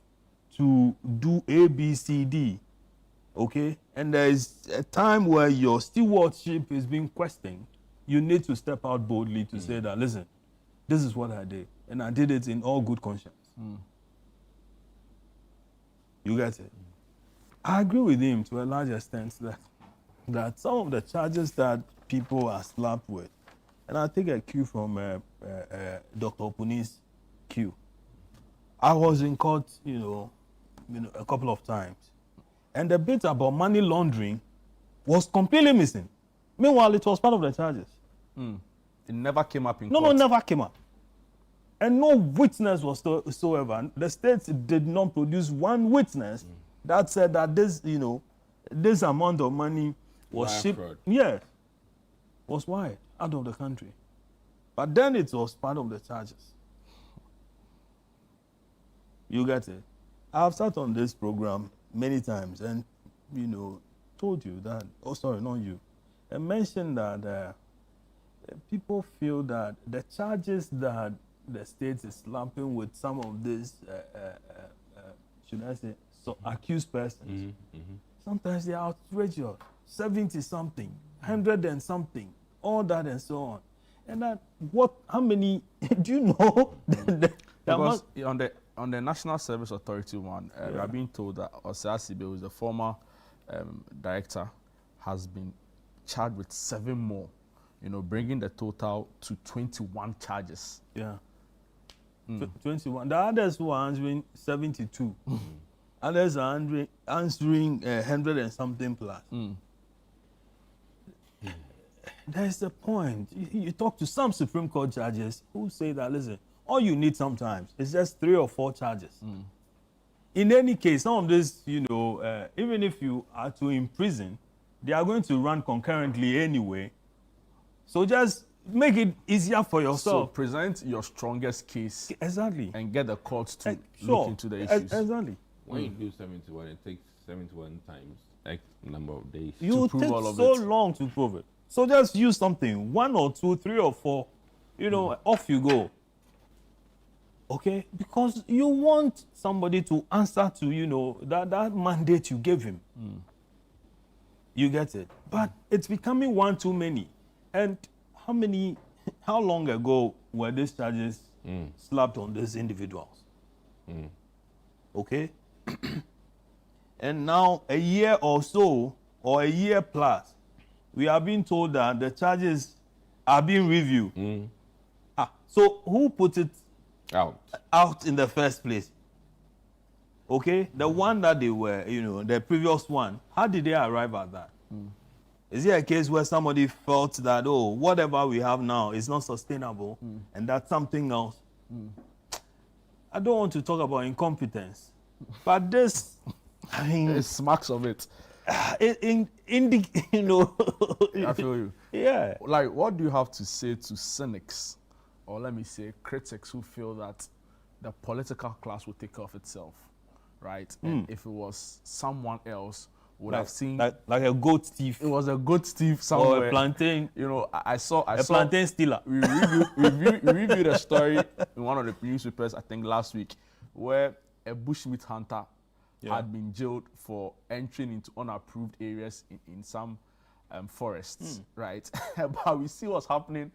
Speaker 13: to do A, B, C, D, okay, and there is a time where your stewardship is being questioned, you need to step out boldly to say that, listen, this is what I did, and I did it in all good conscience. You get it? I agree with him to a large extent that some of the charges that people are slapped with, and I take a cue from Dr. Opuni's cue. I was in court, a couple of times, and the bit about money laundering was completely missing. Meanwhile, it was part of the charges.
Speaker 2: It never came up in
Speaker 13: court. No, never came up. And no witness whatsoever. The state did not produce one witness that said that this amount of money was shipped. Yes, was wired out of the country. But then it was part of the charges. You get it? I've sat on this program many times and, told you that, oh, sorry, not you, and mentioned that people feel that the charges that the state is slapping with some of these, should I say, accused persons, sometimes they are outrageous, 70-something, 100 and something, all that and so on. And that, how many, do you know?
Speaker 2: Because on the National Service Authority one, we are being told that Osei Asibe, who is the former director, has been charged with 7 more, bringing the total to 21 charges.
Speaker 13: Yeah. 21. The others who are answering 72. Others are answering 100 and something plus. There's a point. You talk to some Supreme Court judges who say that, listen, all you need sometimes is just 3 or 4 charges. In any case, some of this, even if you are to imprison, they are going to run concurrently anyway. So just make it easier for yourself.
Speaker 2: So present your strongest case.
Speaker 13: Exactly.
Speaker 2: And get the courts to look into the issues.
Speaker 13: Exactly.
Speaker 12: When you do 71, it takes 71 times X number of days
Speaker 13: to prove all of it. You take so long to prove it. So just use something, 1 or 2, 3 or 4, off you go. Okay? Because you want somebody to answer to, that mandate you gave him. You get it? But it's becoming one too many. And how long ago were these charges slapped on these individuals? Okay? And now, a year or so, or a year plus, we are being told that the charges are being reviewed. So who put it out in the first place? Okay, the one that they were, the previous one, how did they arrive at that? Is it a case where somebody felt that, oh, whatever we have now is not sustainable and that's something else? I don't want to talk about incompetence, but this, I mean,
Speaker 2: it smacks of it.
Speaker 13: I
Speaker 2: feel you.
Speaker 13: Yeah.
Speaker 2: Like, what do you have to say to cynics, or let me say critics, who feel that the political class will take care of itself, right? And if it was someone else, would have seen
Speaker 13: like a goat thief.
Speaker 2: It was a goat thief somewhere.
Speaker 13: Or a plantain.
Speaker 2: I saw
Speaker 13: plantain stealer.
Speaker 2: We reviewed a story in one of the newspapers, I think last week, where a bushmeat hunter had been jailed for entering into unapproved areas in some forests, right? But we see what's happening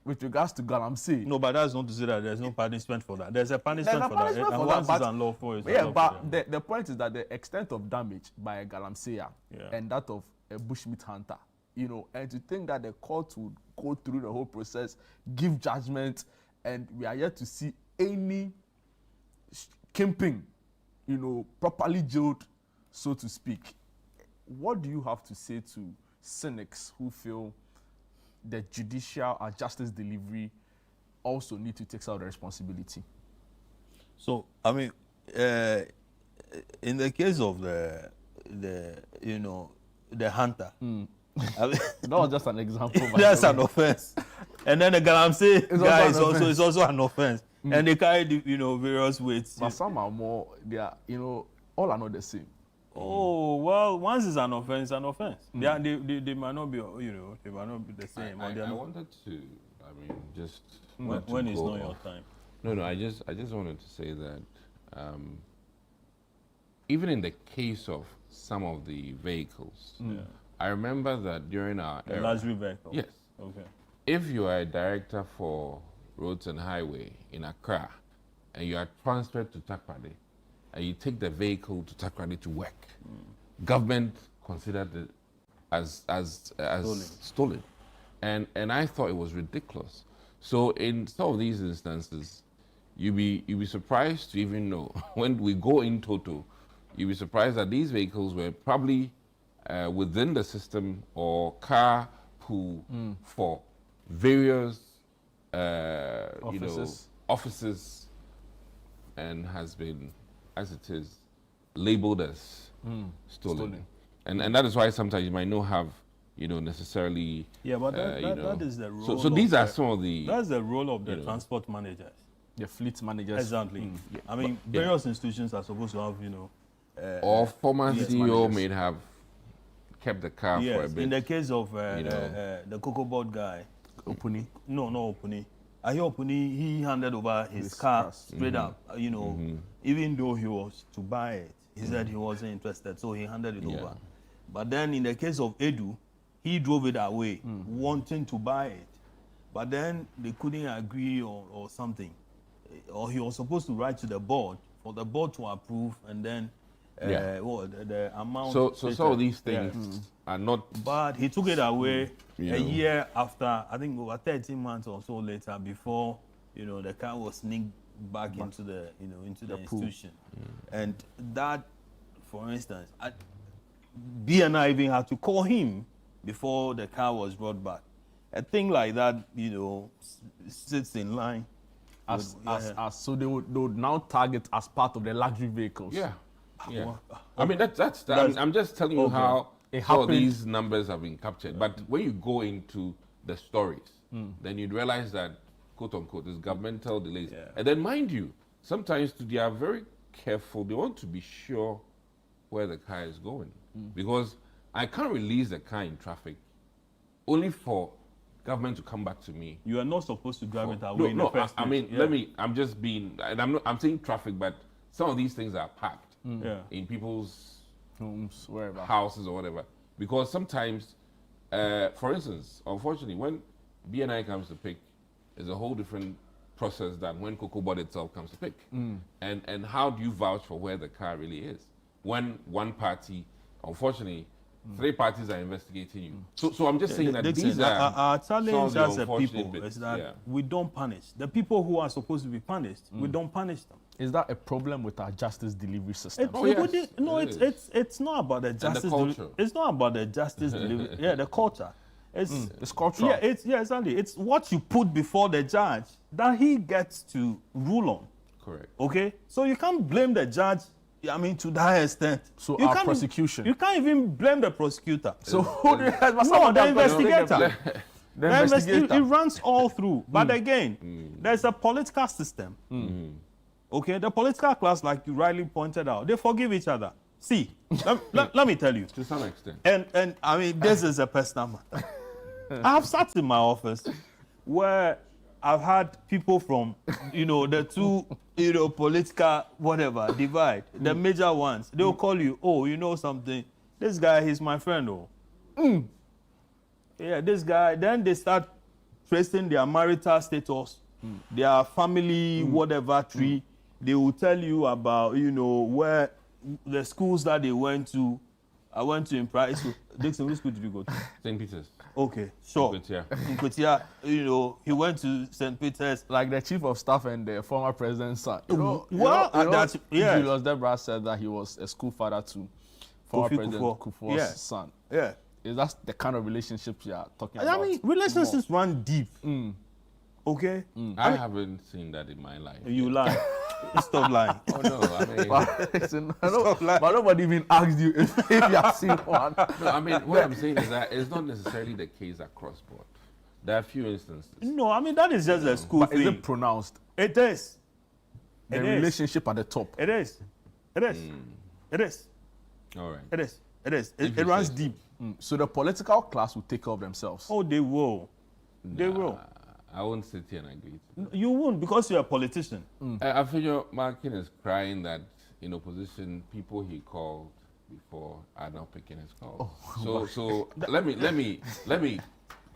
Speaker 2: with regards to Galamsey.
Speaker 13: No, but that's not to say that there's no punishment for that. There's a punishment for that. And once it's unlawful, it's unlawful.
Speaker 2: But the point is that the extent of damage by a Galamsey and that of a bushmeat hunter, and to think that the court would go through the whole process, give judgment, and we are yet to see any kingpin, properly jailed, so to speak. What do you have to say to cynics who feel the judicial or justice delivery also need to take out the responsibility?
Speaker 13: So, I mean, in the case of the hunter, I mean,
Speaker 2: that was just an example.
Speaker 13: That's an offense. And then the Galamsey guy is also an offense. And they carry various weights.
Speaker 2: But some are more, they are, all are not the same.
Speaker 13: Oh, well, once it's an offense, it's an offense. They might not be, they might not be the same.
Speaker 12: I wanted to, just...
Speaker 13: When is not your time?
Speaker 12: No, I just wanted to say that even in the case of some of the vehicles, I remember that during our era...
Speaker 13: luxury vehicle?
Speaker 12: Yes.
Speaker 13: Okay.
Speaker 12: If you are a director for Roads and Highway in Accra, and you are transferred to Takoradi, and you take the vehicle to Takoradi to work, government considered it as stolen. And I thought it was ridiculous. So in some of these instances, you'd be surprised to even know, when we go in total, you'd be surprised that these vehicles were probably within the system or car pool for various offices, and has been, as it is, labeled as stolen. And that is why sometimes you might not have, necessarily...
Speaker 13: Yeah, but that is the role.
Speaker 12: So these are some of the...
Speaker 13: That's the role of the transport managers.
Speaker 2: The fleet managers.
Speaker 13: Exactly. I mean, various institutions are supposed to have,
Speaker 12: or former CEO may have kept the car for a bit.
Speaker 13: In the case of the Cocoa Board guy...
Speaker 2: Opuni?
Speaker 13: No, not Opuni. I hear Opuni, he handed over his car straight up, even though he was to buy it. He said he wasn't interested, so he handed it over. But then in the case of Edu, he drove it away, wanting to buy it. But then they couldn't agree or something. Or he was supposed to write to the board for the board to approve, and then the amount.
Speaker 12: So some of these things are not.
Speaker 13: But he took it away a year after, I think over 13 months or so later, before the car was sneaked back into the institution. And that, for instance, BNI even had to call him before the car was brought back. A thing like that, sits in line.
Speaker 2: So they would now target as part of the luxury vehicles.
Speaker 12: Yeah. I mean, that's I'm just telling you how all these numbers have been captured. But when you go into the stories, then you'd realize that, quote unquote, is governmental delays. And then, mind you, sometimes they are very careful. They want to be sure where the car is going. Because I can't release the car in traffic only for government to come back to me.
Speaker 13: You are not supposed to drive it away in the first place.
Speaker 12: I'm just being, and I'm saying traffic, but some of these things are packed in people's
Speaker 2: homes, wherever,
Speaker 12: houses or whatever. Because sometimes, for instance, unfortunately, when BNI comes to pick, it's a whole different process than when Cocoa Board itself comes to pick. And how do you vouch for where the car really is? When one party, unfortunately, 3 parties are investigating you. So I'm just saying that
Speaker 13: Dixon,
Speaker 12: these are
Speaker 13: our
Speaker 12: some
Speaker 13: challenge
Speaker 12: of the
Speaker 13: as a
Speaker 12: unfortunate
Speaker 13: people
Speaker 12: bits.
Speaker 13: is that
Speaker 12: Yeah.
Speaker 13: we don't punish. The people who are supposed to be punished, we don't punish them.
Speaker 2: Is that a problem with our justice delivery system?
Speaker 13: It's not about the justice.
Speaker 12: culture.
Speaker 13: It's not about the justice delivery. Yeah, the culture.
Speaker 2: It's cultural.
Speaker 13: Yeah, exactly. It's what you put before the judge that he gets to rule on.
Speaker 12: Correct.
Speaker 13: Okay, so you can't blame the judge. I mean, to that extent.
Speaker 2: So
Speaker 13: you
Speaker 2: our
Speaker 13: can't-
Speaker 2: prosecution.
Speaker 13: You can't even blame the prosecutor.
Speaker 2: So who do you have?
Speaker 13: No, the investigator.
Speaker 2: The investigator.
Speaker 13: It runs all through. But again, there's a political system. Okay, the political class, like you rightly pointed out, they forgive each other. See, let me tell you.
Speaker 12: To some extent.
Speaker 13: And I mean, this is a personal matter. I have sat in my office where I've had people from, the two, political whatever divide, the major ones. They'll call you, oh, you know something? This guy, he's my friend, oh. Yeah, this guy. Then they start tracing their marital status, their family, whatever tree. They will tell you about, where the schools that they went to. I went to in private school. Dixon, which school did you go to?
Speaker 12: St. Peter's.
Speaker 13: Okay, sure. In Kotia, he went to St. Peter's.
Speaker 2: Like the chief of staff and the former president's son.
Speaker 13: Julius
Speaker 2: Deborah said that he was a school father to former
Speaker 13: Kofi
Speaker 2: President
Speaker 13: Kufuor.
Speaker 2: Kufuor's son.
Speaker 13: Yeah.
Speaker 2: Is that the kind of relationships you are talking
Speaker 13: I
Speaker 2: about?
Speaker 13: mean, relationships run deep. Okay?
Speaker 12: I haven't seen that in my life.
Speaker 13: You lie. Stop lying.
Speaker 12: Oh no, I mean,
Speaker 2: but nobody even asked you if you have seen one.
Speaker 12: no, I mean, what I'm saying is that it's not necessarily the case across board. There are a few instances.
Speaker 13: No, I mean, that is just a school
Speaker 2: But
Speaker 13: thing.
Speaker 2: is it pronounced?
Speaker 13: It is.
Speaker 2: The
Speaker 13: It is.
Speaker 2: relationship at the top.
Speaker 13: It is. It is. It is.
Speaker 12: All right.
Speaker 13: It is. It is.
Speaker 12: If
Speaker 13: It
Speaker 12: you
Speaker 13: runs
Speaker 12: say so.
Speaker 13: deep.
Speaker 2: So the political class will take care of themselves.
Speaker 13: Oh, they will. They will.
Speaker 12: I won't sit here and agree to that.
Speaker 13: You won't because you're a politician.
Speaker 12: I feel Markin is crying that in opposition, people he called before are not picking his calls. So let me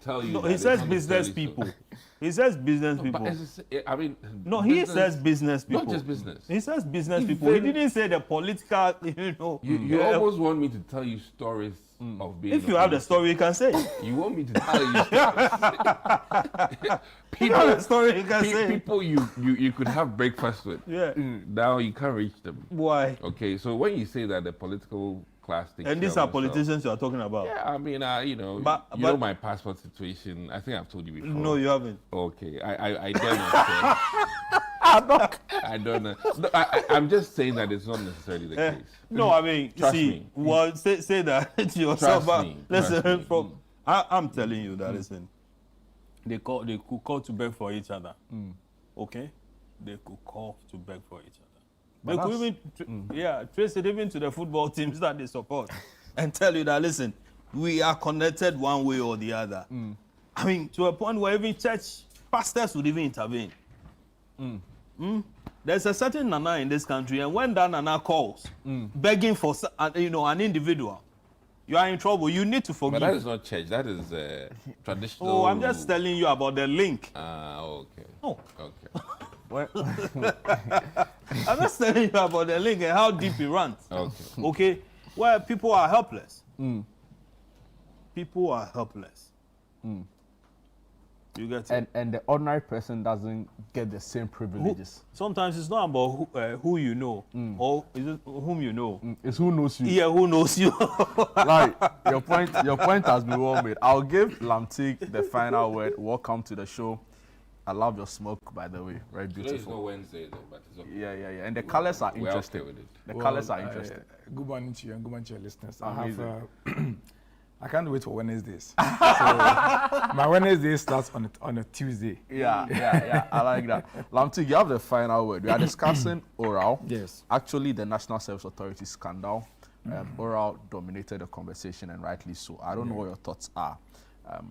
Speaker 12: tell you.
Speaker 13: No,
Speaker 12: that
Speaker 13: he
Speaker 12: it's
Speaker 13: says
Speaker 12: not
Speaker 13: business
Speaker 12: necessarily so.
Speaker 13: people. He says business
Speaker 12: But
Speaker 13: people.
Speaker 12: I mean,
Speaker 13: No, he says business people.
Speaker 12: Not just business.
Speaker 13: He says business people. He didn't say the political,
Speaker 12: You almost want me to tell you stories of being.
Speaker 13: If you have the story, you can say.
Speaker 12: You want me to tell you stories.
Speaker 13: People, the story, you can say.
Speaker 12: People you could have breakfast with.
Speaker 13: Yeah.
Speaker 12: Now you can't reach them.
Speaker 13: Why?
Speaker 12: Okay, so when you say that the political class takes
Speaker 13: And these
Speaker 12: care
Speaker 13: are
Speaker 12: of themselves-
Speaker 13: politicians you are talking about.
Speaker 12: Yeah, I mean, you know
Speaker 13: But-
Speaker 12: my passport situation. I think I've told you before.
Speaker 13: No, you haven't.
Speaker 12: Okay, I don't know. I don't know. No, I'm just saying that it's not necessarily the case.
Speaker 13: No, I mean,
Speaker 12: Trust
Speaker 13: see,
Speaker 12: me.
Speaker 13: well, say that to yourself.
Speaker 12: Trust
Speaker 13: But
Speaker 12: me.
Speaker 13: listen,
Speaker 12: Trust me.
Speaker 13: from I'm telling you that listen, they could call to beg for each other. Okay, they could call to beg for each other.
Speaker 2: But
Speaker 13: They could even, trace it even to the football teams that they support, and tell you that listen, we are connected one way or the other. I mean, to a point where even church pastors would even intervene. There's a certain nana in this country, and when that nana calls, begging for an individual, you are in trouble. You need to forgive.
Speaker 12: But that is not church. That is traditional.
Speaker 13: Oh, I'm just telling you about the link.
Speaker 12: Okay.
Speaker 13: Oh.
Speaker 12: Okay.
Speaker 13: I'm just telling you about the link and how deep it runs.
Speaker 12: Okay.
Speaker 13: Okay, where people are helpless. People are helpless. You get it?
Speaker 2: And the ordinary person doesn't get the same privileges.
Speaker 13: Sometimes it's not about who you know or is it whom you know.
Speaker 2: It's who knows you.
Speaker 13: Yeah, who knows you.
Speaker 2: Like your point has been well made. I'll give Lamtic the final word. Welcome to the show. I love your smoke, by the way. Very beautiful.
Speaker 12: It's not Wednesday though, but it's okay.
Speaker 2: Yeah. And the colors are
Speaker 12: We're
Speaker 2: interesting.
Speaker 12: okay with it.
Speaker 2: The colors are interesting.
Speaker 14: Good morning to you and good morning to your listeners.
Speaker 2: Amazing.
Speaker 14: I can't wait for Wednesdays. So my Wednesday starts on a Tuesday.
Speaker 2: Yeah. I like that. Lamtic, you have the final word. We are discussing oral.
Speaker 14: Yes.
Speaker 2: Actually, the National Service Authority scandal. Oral dominated the conversation, and rightly so. I don't know what your thoughts are.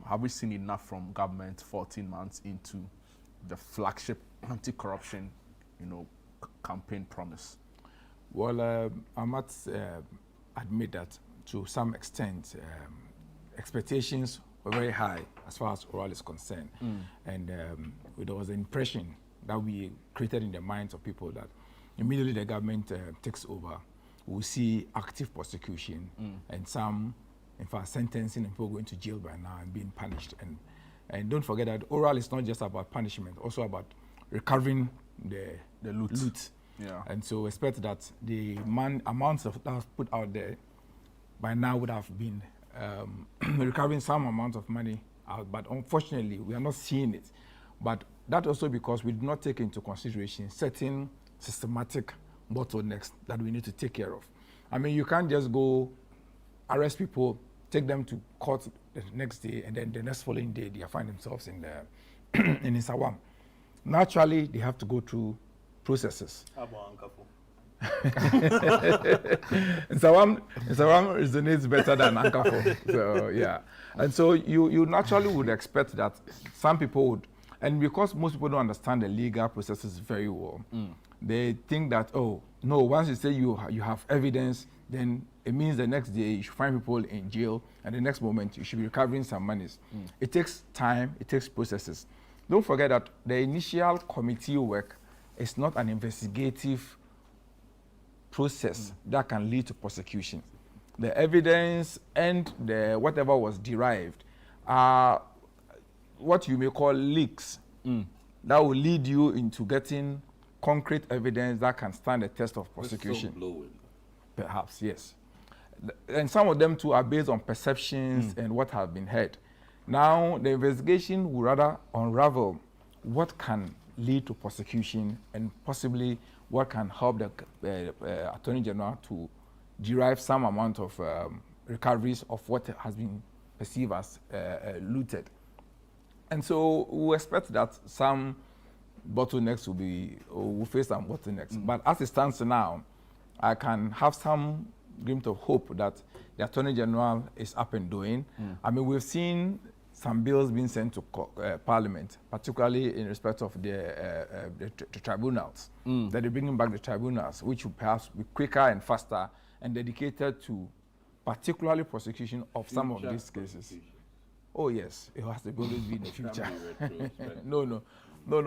Speaker 2: Have we seen enough from government 14 months into the flagship anti-corruption, campaign promise?
Speaker 14: Well, I must admit that to some extent, expectations were very high as far as oral is concerned. And there was an impression that we created in the minds of people that immediately the government takes over, we'll see active prosecution and some in fact, sentencing and people going to jail by now and being punished. And don't forget that oral is not just about punishment, also about recovering the loot.
Speaker 2: Yeah.
Speaker 14: And so expect that the amounts of that was put out there by now would have been recovering some amount of money out, but unfortunately we are not seeing it. But that also because we do not take into consideration certain systematic bottlenecks that we need to take care of. I mean, you can't just go arrest people, take them to court the next day, and then the next following day they find themselves in in Nsawam. Naturally, they have to go through processes. Nsawam resonates better than Ankafo. So yeah, and so you naturally would expect that some people would, and because most people don't understand the legal processes very well, they think that, oh no, once you say you have evidence, then it means the next day you should find people in jail, and the next moment you should be recovering some monies. It takes time, it takes processes. Don't forget that the initial committee work is not an investigative process that can lead to prosecution. The evidence and the whatever was derived are what you may call leaks that will lead you into getting concrete evidence that can stand the test of prosecution. Perhaps, yes. And some of them too are based on perceptions and what have been heard. Now, the investigation will rather unravel what can lead to prosecution and possibly what can help the Attorney General to derive some amount of recoveries of what has been perceived as looted. And so we expect that some bottlenecks will face some bottlenecks. But as it stands now, I can have some glimpse of hope that the Attorney General is up and doing. I mean, we've seen some bills being sent to Parliament, particularly in respect of the tribunals, that they're bringing back the tribunals, which will perhaps be quicker and faster and dedicated to particularly prosecution of some of these cases. Oh yes, it has to always be in the future. No,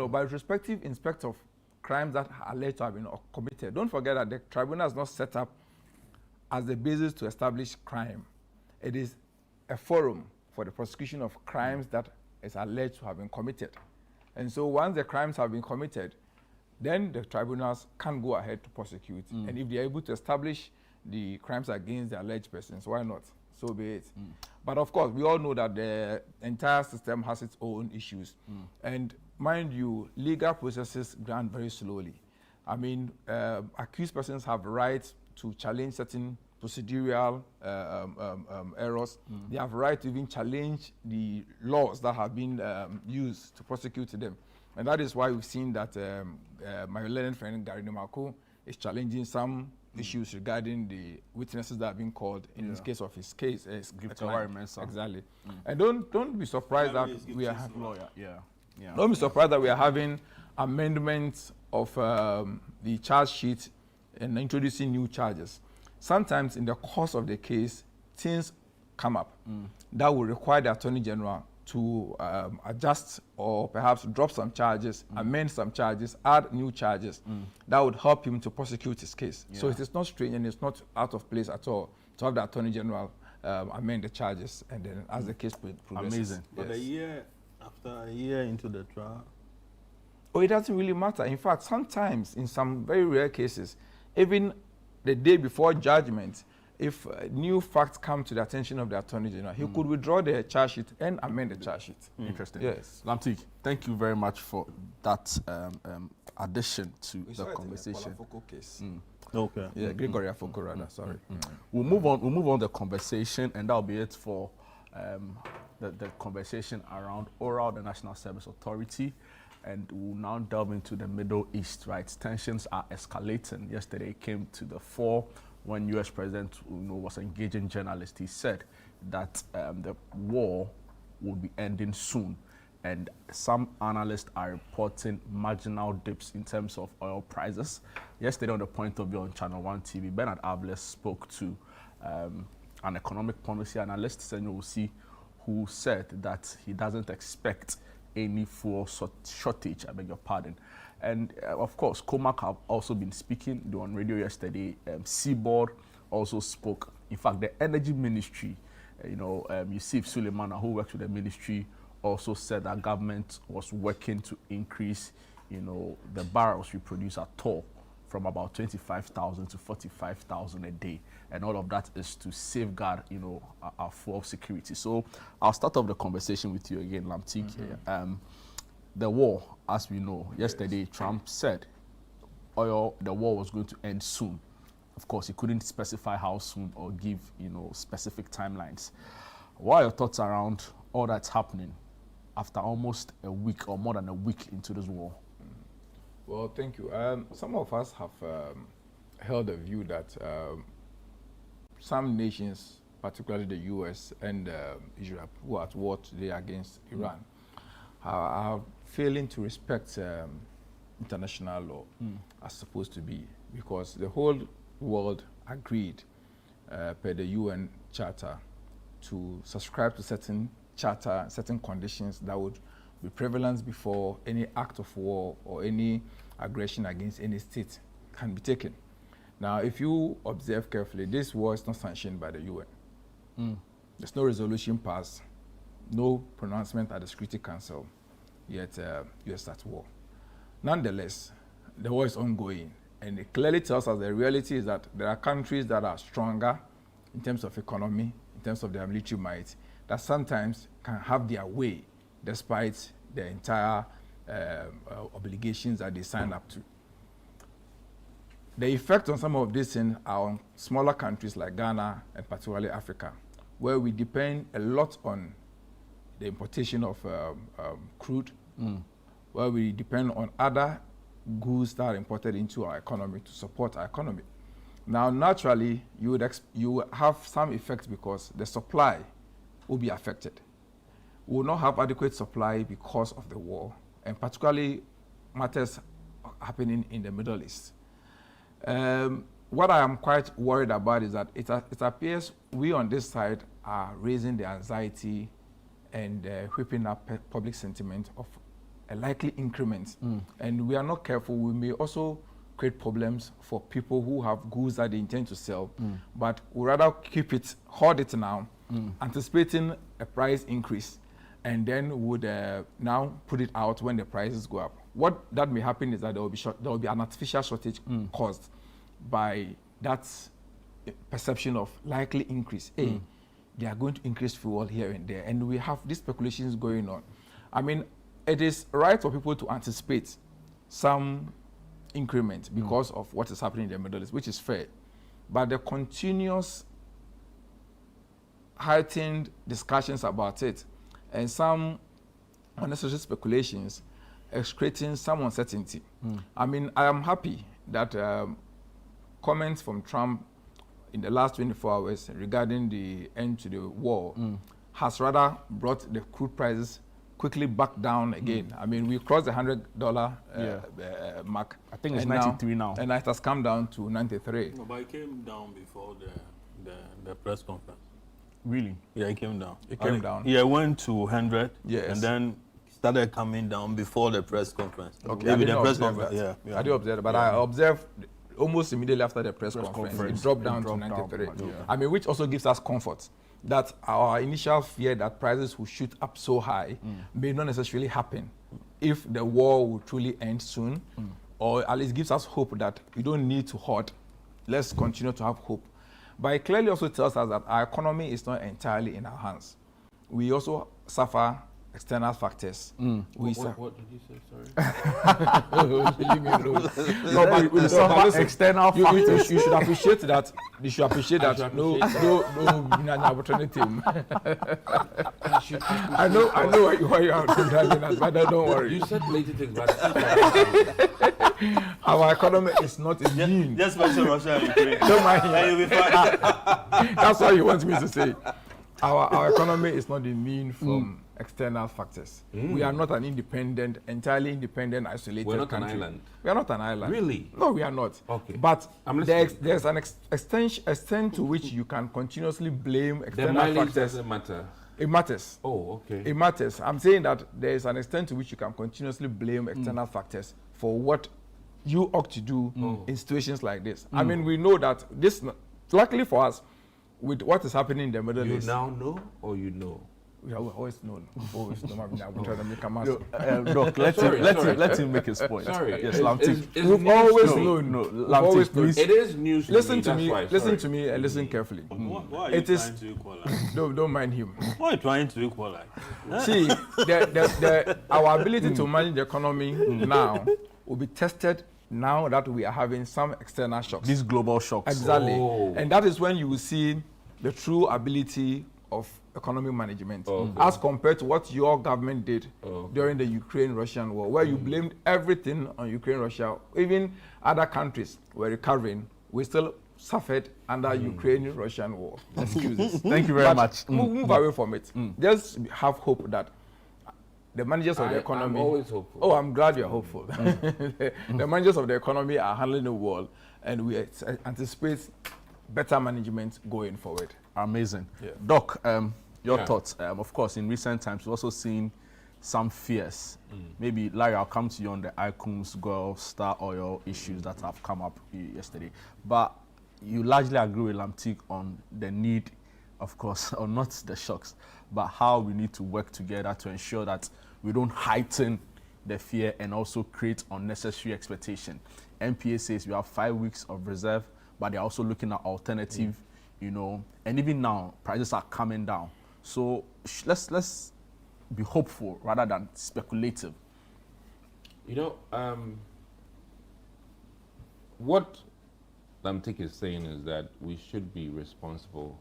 Speaker 14: but respective inspect of crimes that are alleged to have been committed. Don't forget that the tribunal is not set up as the basis to establish crime. It is a forum for the prosecution of crimes that is alleged to have been committed. And so once the crimes have been committed, then the tribunals can go ahead to prosecute. And if they are able to establish the crimes against the alleged persons, why not? So be it. But of course, we all know that the entire system has its own issues. And mind you, legal processes run very slowly. I mean, accused persons have the right to challenge certain procedural errors. They have the right to even challenge the laws that have been used to prosecute them. And that is why we've seen that my learned friend Gary Nemako is challenging some issues regarding the witnesses that have been called in this case of his case. Exactly. And don't be surprised that we are don't be surprised that we are having amendments of the charge sheet and introducing new charges. Sometimes in the course of the case, things come up that will require the Attorney General to adjust or perhaps drop some charges, amend some charges, add new charges that would help him to prosecute his case. So it is not strange and it's not out of place at all to have the Attorney General amend the charges and then as the case progresses.
Speaker 13: Amazing. But after a year into the trial?
Speaker 14: Oh, it doesn't really matter. In fact, sometimes in some very rare cases, even the day before judgment, if new facts come to the attention of the Attorney General, he could withdraw the charge sheet and amend the charge sheet.
Speaker 2: Interesting.
Speaker 14: Yes.
Speaker 2: Lamtik, thank you very much for that addition to the conversation.
Speaker 14: Case.
Speaker 13: Okay.
Speaker 14: Yeah, Gregory Afoko rather, sorry.
Speaker 2: We'll move on the conversation, and that'll be it for the conversation around ORAL, the National Service Authority. And we'll now delve into the Middle East, right? Tensions are escalating. Yesterday it came to the fore when U.S. President was engaging journalists. He said that the war will be ending soon. And some analysts are reporting marginal dips in terms of oil prices. Yesterday on the Point of View on Channel 1 TV, Bernard Avles spoke to an economic policy analyst, Senyo Usi, who said that he doesn't expect any fuel shortage, I beg your pardon. And of course, COMAC have also been speaking. They were on radio yesterday. Seaboard also spoke. In fact, the Energy Ministry Yusuf Suleimana, who works with the ministry, also said that government was working to increase, the barrels we produce at Tor from about 25,000 to 45,000 a day. And all of that is to safeguard, our fuel security. So I'll start off the conversation with you again, Lamtik. The war, as we know, yesterday Trump said the war was going to end soon. Of course, he couldn't specify how soon or give, specific timelines. What are your thoughts around all that's happening after almost a week or more than a week into this war?
Speaker 14: Well, thank you. Some of us have held a view that some nations, particularly the U.S. and Israel, who are at war today against Iran, are failing to respect international law as supposed to be, because the whole world agreed per the UN Charter to subscribe to certain conditions that would be prevalent before any act of war or any aggression against any state can be taken. Now, if you observe carefully, this war is not sanctioned by the UN. There's no resolution passed, no pronouncement at the Security Council, yet US at war. Nonetheless, the war is ongoing, and it clearly tells us the reality is that there are countries that are stronger in terms of economy, in terms of their military might, that sometimes can have their way despite the entire obligations that they sign up to. The effect on some of these things are on smaller countries like Ghana and particularly Africa, where we depend a lot on the importation of crude, where we depend on other goods that are imported into our economy to support our economy. Now, naturally, you would have some effects because the supply will be affected. We will not have adequate supply because of the war, and particularly matters happening in the Middle East. What I am quite worried about is that it appears we on this side are raising the anxiety and whipping up public sentiment of a likely increment. And we are not careful, we may also create problems for people who have goods that they intend to sell, but we rather hoard it now, anticipating a price increase, and then would now put it out when the prices go up. What that may happen is that there will be an artificial shortage caused by that perception of likely increase. They are going to increase fuel here and there, and we have these speculations going on. I mean, it is right for people to anticipate some increment because of what is happening in the Middle East, which is fair. But the continuous heightened discussions about it and some unnecessary speculations is creating some uncertainty. I mean, I am happy that comments from Trump in the last 24 hours regarding the end to the war has rather brought the crude prices quickly back down again. I mean, we crossed the $100 mark.
Speaker 2: I think it's 93 now.
Speaker 14: And it has come down to 93.
Speaker 13: No, but it came down before the press conference.
Speaker 2: Really?
Speaker 13: Yeah, it came down.
Speaker 14: It came down.
Speaker 13: Yeah, it went to 100.
Speaker 14: Yes.
Speaker 13: And then started coming down before the press conference.
Speaker 14: Okay.
Speaker 13: Maybe the press
Speaker 14: conference.
Speaker 13: Yeah.
Speaker 14: I did observe, but I observed almost immediately after the press conference, it dropped down to 93. I mean, which also gives us comfort that our initial fear that prices will shoot up so high may not necessarily happen if the war will truly end soon, or at least gives us hope that we don't need to hoard. Let's continue to have hope. But it clearly also tells us that our economy is not entirely in our hands. We also suffer external factors.
Speaker 12: What did you say? Sorry.
Speaker 14: Leave me alone. No, but we suffer external factors. You should appreciate that. You should appreciate that. No opportunity. I know why you are driving us, but don't worry.
Speaker 12: You said plenty things, but
Speaker 14: our economy is not immune.
Speaker 13: Just mention Russia and Ukraine.
Speaker 14: Don't mind
Speaker 13: And you'll be fine.
Speaker 14: That's what you want me to say. Our economy is not immune from external factors. We are not an entirely independent, isolated
Speaker 12: We're not
Speaker 14: country.
Speaker 12: an island.
Speaker 14: We are not an island.
Speaker 12: Really?
Speaker 14: No, we are not.
Speaker 12: Okay.
Speaker 14: But
Speaker 12: I'm listening.
Speaker 14: there's an extent to which you can continuously blame
Speaker 12: the
Speaker 14: external
Speaker 12: mileage
Speaker 14: factors.
Speaker 12: doesn't matter.
Speaker 14: It matters.
Speaker 12: Oh, okay.
Speaker 14: It matters. I'm saying that there is an extent to which you can continuously blame external factors for what you ought to do in situations like this. I mean, we know that this, luckily for us, with what is happening in the Middle
Speaker 12: You
Speaker 14: East.
Speaker 12: now know or you know?
Speaker 14: We have always known. Always known. I'm trying to make a mass.
Speaker 2: Doc, let him make his point.
Speaker 12: Sorry.
Speaker 2: Yes, Lamtic.
Speaker 14: We've always known.
Speaker 2: No,
Speaker 14: We've always
Speaker 2: Lamtic,
Speaker 14: known.
Speaker 2: please.
Speaker 12: It is news.
Speaker 14: Listen to
Speaker 12: that's
Speaker 14: me.
Speaker 12: why,
Speaker 14: Listen
Speaker 12: sorry.
Speaker 14: to me and listen carefully.
Speaker 15: Why are you
Speaker 14: It is.
Speaker 15: trying to equalize?
Speaker 14: Don't mind him.
Speaker 15: Why are you trying to equalize?
Speaker 14: See, our ability to manage the economy now will be tested now that we are having some external shocks.
Speaker 2: These global shocks.
Speaker 14: Exactly.
Speaker 12: Oh.
Speaker 14: And that is when you will see the true ability of economic management as compared to what your government did during the Ukraine-Russian war, where you blamed everything on Ukraine-Russia. Even other countries were recovering. We still suffered under Ukraine-Russian war. Excuses.
Speaker 2: Thank you very much.
Speaker 14: Move away from it. Just have hope that the managers of the economy...
Speaker 12: I'm always hopeful.
Speaker 14: Oh, I'm glad you're hopeful. The managers of the economy are handling the world, and we anticipate better management going forward.
Speaker 2: Amazing.
Speaker 14: Yeah.
Speaker 2: Doc, your thoughts. Of course, in recent times, we've also seen some fears. Maybe, Larry, I'll come to you on the ICUMS, Gulf, Star Oil issues that have come up yesterday. But you largely agree with Lamtic on the need, of course, or not the shocks, but how we need to work together to ensure that we don't heighten the fear and also create unnecessary expectation. NPA says we have 5 weeks of reserve, but they're also looking at alternative, you know, and even now prices are coming down. So let's be hopeful rather than speculative.
Speaker 12: You know, what Lamtic is saying is that we should be responsible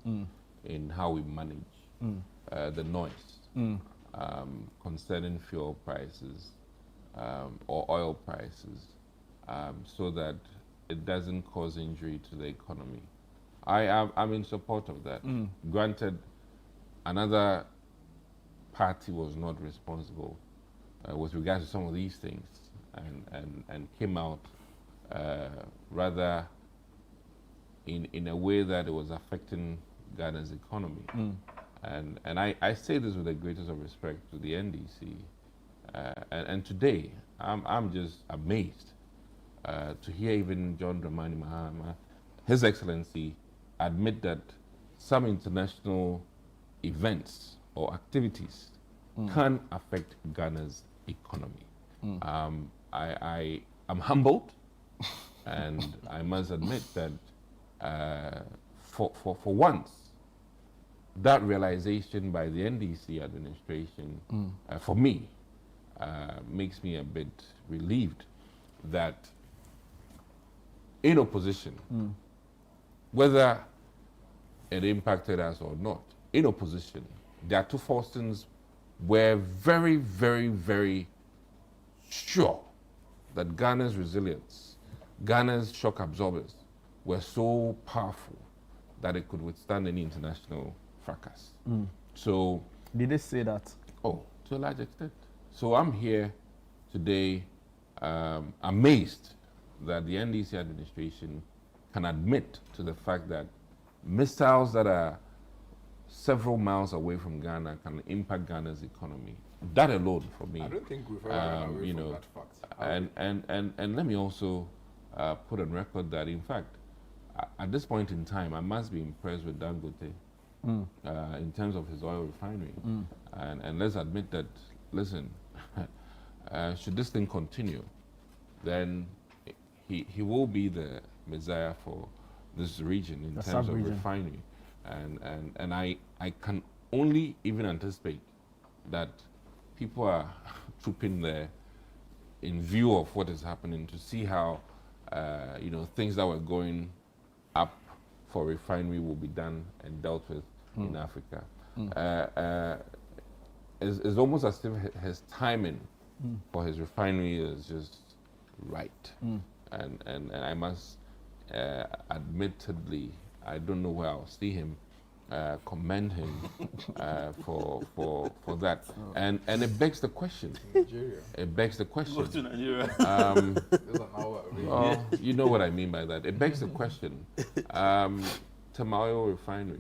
Speaker 12: in how we manage the noise concerning fuel prices or oil prices so that it doesn't cause injury to the economy. I'm in support of that. Granted, another party was not responsible with regard to some of these things and came out rather in a way that it was affecting Ghana's economy. And I say this with the greatest of respect to the NDC. And today, I'm just amazed to hear even John Dramani Mahama, His Excellency, admit that some international events or activities can affect Ghana's economy. I'm humbled, and I must admit that for once, that realization by the NDC administration, for me, makes me a bit relieved that in opposition, whether it impacted us or not, in opposition, there are two forces were very, very, very sure that Ghana's resilience, Ghana's shock absorbers were so powerful that it could withstand any international fracas. So,
Speaker 2: did they say that?
Speaker 12: Oh, to a large extent. So I'm here today amazed that the NDC administration can admit to the fact that missiles that are several miles away from Ghana can impact Ghana's economy. That alone, for me,
Speaker 14: I don't think we've ever run away from that fact.
Speaker 12: And let me also put on record that, in fact, at this point in time, I must be impressed with Dangote in terms of his oil refinery. And let's admit that, listen, should this thing continue, then he will be the messiah for this region in terms of refinery. And I can only even anticipate that people are trooping there in view of what is happening to see how things that were going up for refinery will be done and dealt with in Africa. It's almost as if his timing for his refinery is just right. And I must admittedly, I don't know where I'll see him, commend him for that. And it begs the question.
Speaker 14: Nigeria.
Speaker 12: It begs the question.
Speaker 15: Go to Nigeria.
Speaker 12: You know what I mean by that. It begs the question. Tamayo refinery.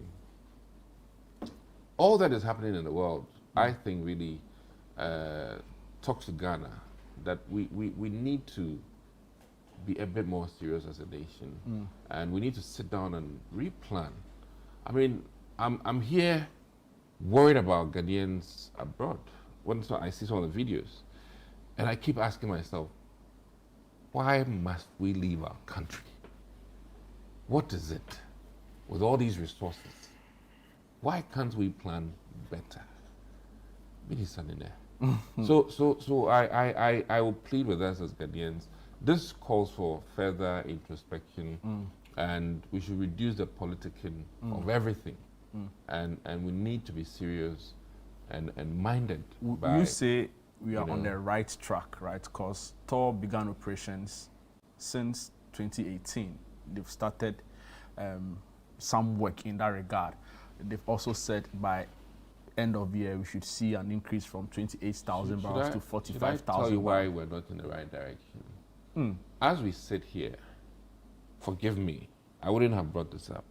Speaker 12: All that is happening in the world, I think, really talks to Ghana that we need to be a bit more serious as a nation, and we need to sit down and replan I mean, I'm here worried about Ghanaians abroad. Once I see some of the videos, and I keep asking myself, why must we leave our country? What is it with all these resources? Why can't we plan better? So I will plead with us as Ghanaians. This calls for further introspection, and we should reduce the politicking of everything, and we need to be serious and minded.
Speaker 2: You say we are on the right track, right? Because TOR began operations since 2018. They've started some work in that regard. They've also said by end of year we should see an increase from 28,000 barrels to 45,000.
Speaker 12: Should I tell you why we're not in the right direction? As we sit here, forgive me, I wouldn't have brought this up.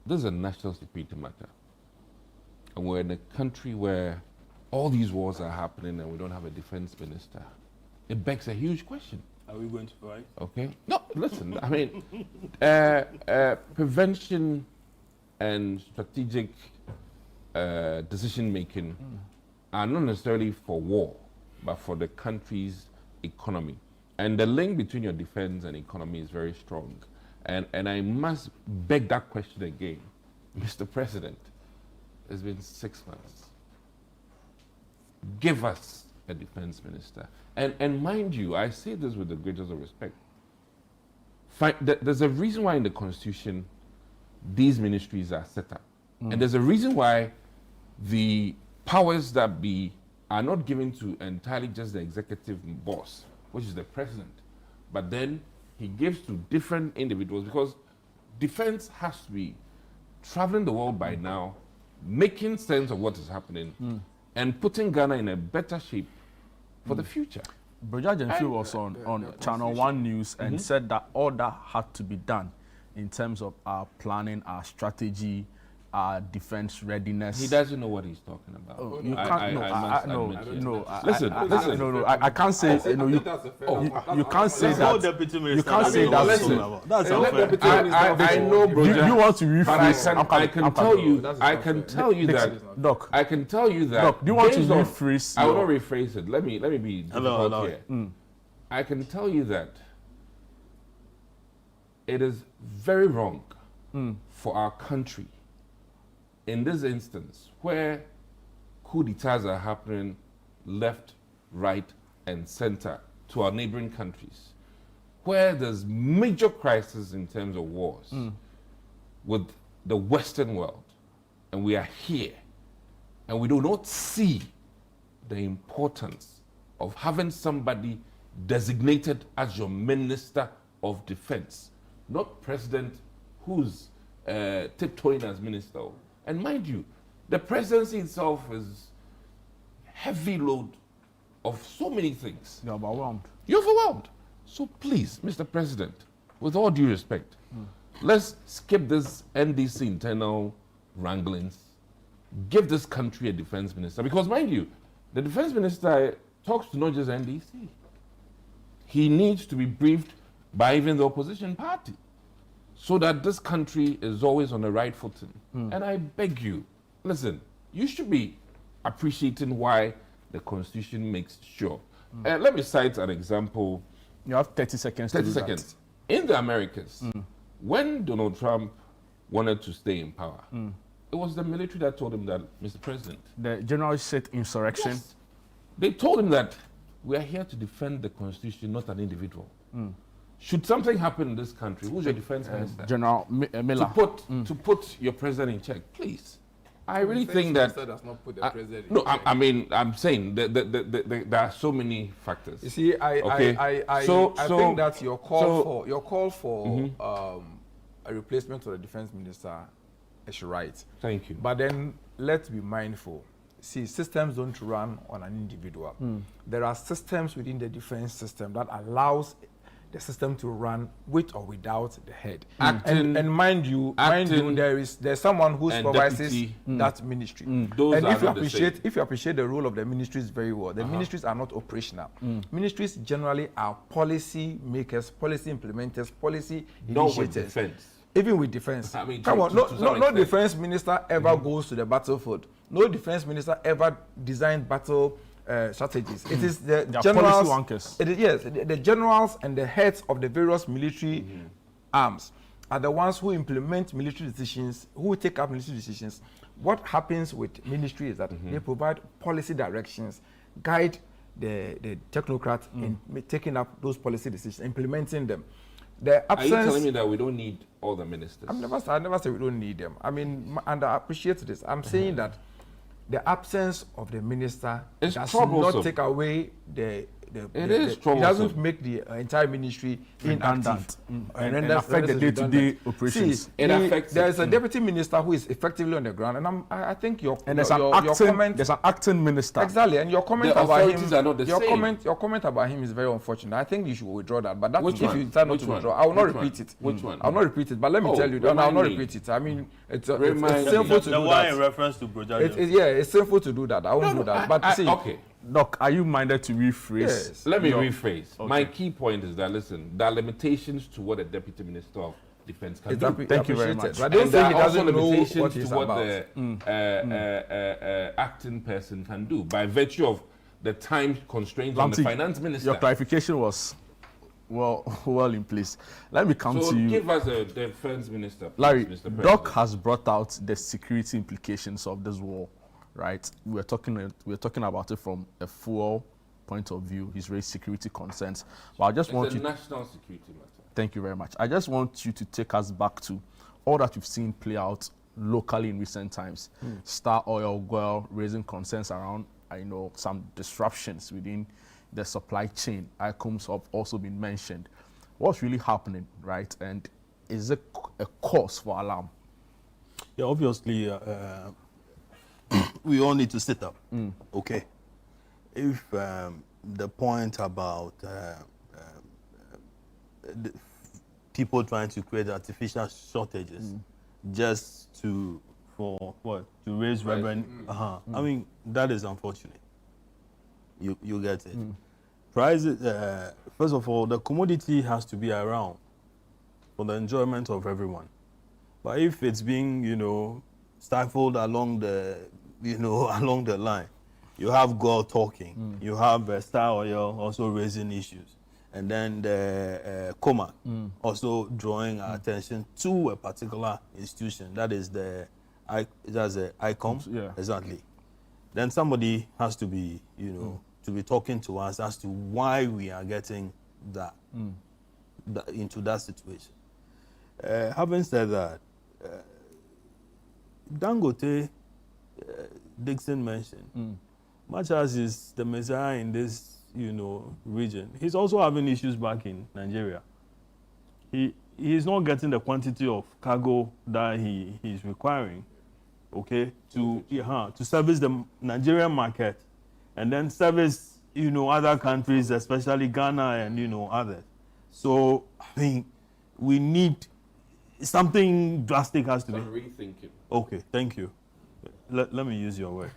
Speaker 12: This is a national security matter. And we're in a country where all these wars are happening and we don't have a defense minister. It begs a huge question.
Speaker 15: Are we going to fight?
Speaker 12: Okay. No, listen, I mean, prevention and strategic decision making are not necessarily for war, but for the country's economy. And the link between your defense and economy is very strong. And I must beg that question again. Mr. President, it's been 6 months. Give us a defense minister. And mind you, I say this with the greatest of respect. There's a reason why in the Constitution these ministries are set up. And there's a reason why the powers that be are not given to entirely just the executive boss, which is the president, but then he gives to different individuals, because defense has to be traveling the world by now, making sense of what is happening, and putting Ghana in a better shape for the future.
Speaker 2: Broja Jemfi was on Channel 1 News and said that all that had to be done in terms of our planning, our strategy, our defense readiness.
Speaker 12: He doesn't know what he's talking about.
Speaker 2: Oh, you can't.
Speaker 12: Listen.
Speaker 2: I can't say. You can't say that. You can't say that.
Speaker 12: Listen,
Speaker 2: that's unfair.
Speaker 12: I know, Broja.
Speaker 2: You want to rephrase?
Speaker 12: I can tell you that.
Speaker 2: Doc.
Speaker 12: I can tell you that.
Speaker 2: Doc, do you want to rephrase?
Speaker 12: I will not rephrase it. Let me be difficult here. I can tell you that it is very wrong for our country, in this instance, where coup d'etats are happening left, right, and center to our neighboring countries, where there's major crisis in terms of wars with the Western world, and we are here, and we do not see the importance of having somebody designated as your Minister of Defense, not President who's tiptoeing as minister. And mind you, the presidency itself is heavy load of so many things.
Speaker 2: You're overwhelmed.
Speaker 12: You're overwhelmed. So please, Mr. President, with all due respect, let's skip this NDC internal wranglings. Give this country a defense minister. Because mind you, the defense minister talks to not just NDC. He needs to be briefed by even the opposition party, so that this country is always on the right footing. And I beg you, listen, you should be appreciating why the Constitution makes sure. Let me cite an example.
Speaker 2: You have 30 seconds
Speaker 12: 30
Speaker 2: to do
Speaker 12: seconds. In the Americas, when Donald Trump wanted to stay in power, it was the military that told him that, Mr. President.
Speaker 2: The January 6th insurrection.
Speaker 12: Yes. They told him that we are here to defend the Constitution, not an individual. Should something happen in this country, who's your defense minister?
Speaker 2: General Miller.
Speaker 12: To put your president in check, please. I really think that.
Speaker 14: Does not put the president
Speaker 12: no,
Speaker 14: in check.
Speaker 12: I mean, I'm saying that there are so many factors.
Speaker 14: You see, I think that your call for a replacement of the defense minister is right.
Speaker 12: Thank you.
Speaker 14: But then let's be mindful. See, systems don't run on an individual. There are systems within the defense system that allows the system to run with or without the head. And mind you, there's someone who supervises that ministry. And if you appreciate the role of the ministries very well, the ministries are not operational. Ministries generally are policy makers, policy implementers, policy initiators. even with defense.
Speaker 12: I mean,
Speaker 14: come on,
Speaker 12: to some
Speaker 14: no
Speaker 12: extent.
Speaker 14: defense minister ever goes to the battlefield. No defense minister ever designed battle strategies. It is the generals. It is, yes, the generals and the heads of the various military arms are the ones who implement military decisions, who take up military decisions. What happens with ministry is that they provide policy directions, guide the technocrats in taking up those policy decisions, implementing them. The absence,
Speaker 12: Are you telling me that we don't need all the ministers?
Speaker 14: I never say we don't need them. I mean, and I appreciate this. I'm saying that the absence of the minister
Speaker 12: It's
Speaker 14: does
Speaker 12: troublesome.
Speaker 14: not take away
Speaker 12: It is
Speaker 14: it
Speaker 12: troublesome.
Speaker 14: doesn't make the entire ministry inactive
Speaker 2: and affect the day-to-day operations.
Speaker 14: See,
Speaker 12: It affects
Speaker 14: there
Speaker 12: it.
Speaker 14: is a deputy minister who is effectively on the ground, and I think your
Speaker 2: And
Speaker 14: your comment,
Speaker 2: there's an acting minister.
Speaker 14: exactly, and your comment
Speaker 12: The
Speaker 14: about him,
Speaker 12: authorities are not the same.
Speaker 14: your comment about him is very unfortunate. I think you should withdraw that. But that
Speaker 12: Which
Speaker 14: if
Speaker 12: one?
Speaker 14: you decide not
Speaker 12: Which
Speaker 14: to
Speaker 12: one?
Speaker 14: withdraw, I will not
Speaker 12: Which one?
Speaker 14: repeat it.
Speaker 12: Which one?
Speaker 14: I will not repeat it. But let me
Speaker 12: Oh,
Speaker 14: tell you, and I will not
Speaker 12: remind me.
Speaker 14: repeat it. I mean, it's
Speaker 12: Remind me.
Speaker 14: sinful to
Speaker 15: The
Speaker 14: do
Speaker 15: one in
Speaker 14: that.
Speaker 15: reference to Brojajo.
Speaker 14: Yeah, it's sinful to do that. I won't do that. But see,
Speaker 12: okay.
Speaker 2: Doc, are you minded to rephrase?
Speaker 14: Yes.
Speaker 12: Let me
Speaker 2: your-
Speaker 12: rephrase.
Speaker 2: Okay.
Speaker 12: My key point is that, listen, there are limitations to what a deputy minister of defense can do.
Speaker 2: Thank you very much.
Speaker 14: But I don't
Speaker 12: And there
Speaker 14: think he
Speaker 12: are also
Speaker 14: doesn't know
Speaker 12: limitations
Speaker 14: what he's
Speaker 12: to what
Speaker 14: about.
Speaker 12: the acting person can do by virtue of the time constraints on the
Speaker 2: Lamti,
Speaker 12: finance minister.
Speaker 2: Your clarification was well in place. Let me come
Speaker 12: So
Speaker 2: to you.
Speaker 12: give us a defense minister, please,
Speaker 2: Larry,
Speaker 12: Mr. President.
Speaker 2: Doc has brought out the security implications of this war, right? We're talking about it from a full point of view. He's raised security concerns. But I just want
Speaker 12: It's a
Speaker 2: you.
Speaker 12: national security matter.
Speaker 2: Thank you very much. I just want you to take us back to all that you've seen play out locally in recent times. Star Oil, Goil raising concerns around, some disruptions within the supply chain. ICOMs have also been mentioned. What's really happening, right? And is it a cause for alarm?
Speaker 13: Yeah, obviously, we all need to sit up. Okay. If the point about the people trying to create artificial shortages just to raise revenue, I mean, that is unfortunate. You get it. Prices. First of all, the commodity has to be around for the enjoyment of everyone. But if it's being, stifled along the, along the line, you have Goil talking, you have Star Oil also raising issues, and then the Comac also drawing our attention to a particular institution. That is the ICOM.
Speaker 2: Yeah.
Speaker 13: Exactly. Then somebody has to be, to be talking to us as to why we are getting that into that situation. Having said that, Dangote, Dixon mentioned, much as is the messiah in this, region, he's also having issues back in Nigeria. He's not getting the quantity of cargo that he's requiring, okay, to service the Nigerian market, and then service, other countries, especially Ghana and others. So I mean, we need something drastic has to be.
Speaker 12: Some rethinking.
Speaker 13: Okay, thank you. Let me use your word.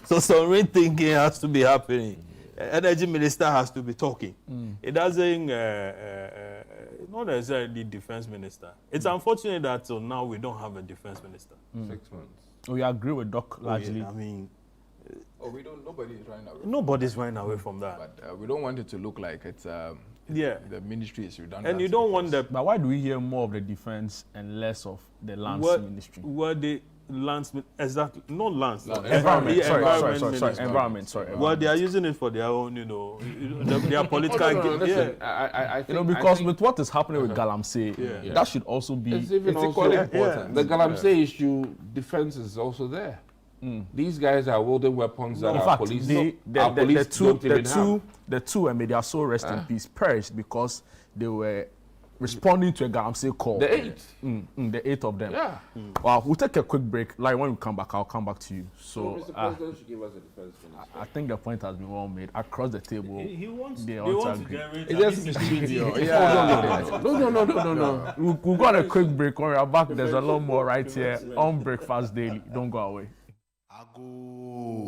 Speaker 13: So some rethinking has to be happening. Energy minister has to be talking. It doesn't, not necessarily defense minister. It's unfortunate that till now we don't have a defense minister.
Speaker 12: 6 months.
Speaker 2: We agree with Doc largely.
Speaker 13: I mean,
Speaker 14: Nobody is running away.
Speaker 13: nobody's running away from that.
Speaker 14: But we don't want it to look like it's
Speaker 13: Yeah.
Speaker 14: the ministry is redundant.
Speaker 13: And you don't want the
Speaker 2: But why do we hear more of the defense and less of the lands ministry?
Speaker 13: What the lands, exactly, not lands.
Speaker 2: Environment.
Speaker 13: Yeah,
Speaker 2: Sorry.
Speaker 13: ministry.
Speaker 2: Environment. Sorry.
Speaker 13: Well, they are using it for their own, their political.
Speaker 12: No, listen,
Speaker 13: yeah.
Speaker 12: I think,
Speaker 2: because with what is happening with Galamsey,
Speaker 13: Yeah.
Speaker 2: that should also be.
Speaker 12: it's even
Speaker 14: It's
Speaker 12: also
Speaker 14: equally important.
Speaker 12: The Galamsey issue, defense is also there. These guys are wielding weapons that
Speaker 2: In
Speaker 12: our
Speaker 2: fact,
Speaker 12: police,
Speaker 2: the
Speaker 12: police don't even have.
Speaker 2: the two, and may their soul rest in peace, perished because they were responding to a Galamsey call.
Speaker 12: The 8.
Speaker 2: The 8 of them.
Speaker 12: Yeah.
Speaker 2: Well, we'll take a quick break. Like when we come back, I'll come back to you.
Speaker 12: So,
Speaker 2: So
Speaker 12: Mr. President should give us a defense minister.
Speaker 2: I think the point has been well made. Across the table,
Speaker 15: He wants,
Speaker 2: they
Speaker 15: they
Speaker 2: want
Speaker 15: want
Speaker 2: to
Speaker 15: to
Speaker 2: agree.
Speaker 15: generate
Speaker 14: It's just mischievous. Yeah.
Speaker 12: No.
Speaker 2: We'll go on a quick break. When we're back, there's a lot more right here on Breakfast Daily. Don't go away.
Speaker 1: Ago.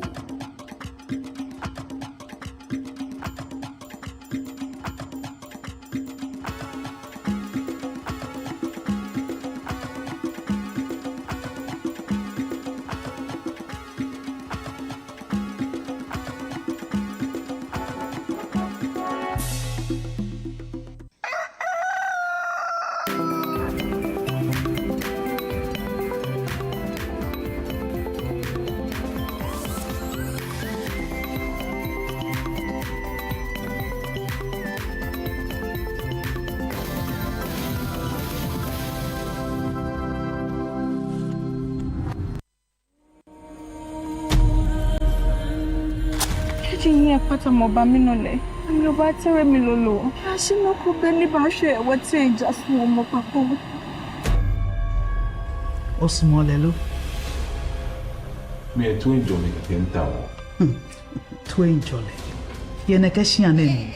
Speaker 16: me pata mobaminole. I'm no battery milolo. I should not could believe I share what's saying just one more papa.
Speaker 17: O smallelo.
Speaker 12: Me a twin jolly in town.
Speaker 17: Twin jolly. Yenekeshiane.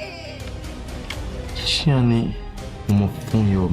Speaker 18: Shiane, Mofonyo.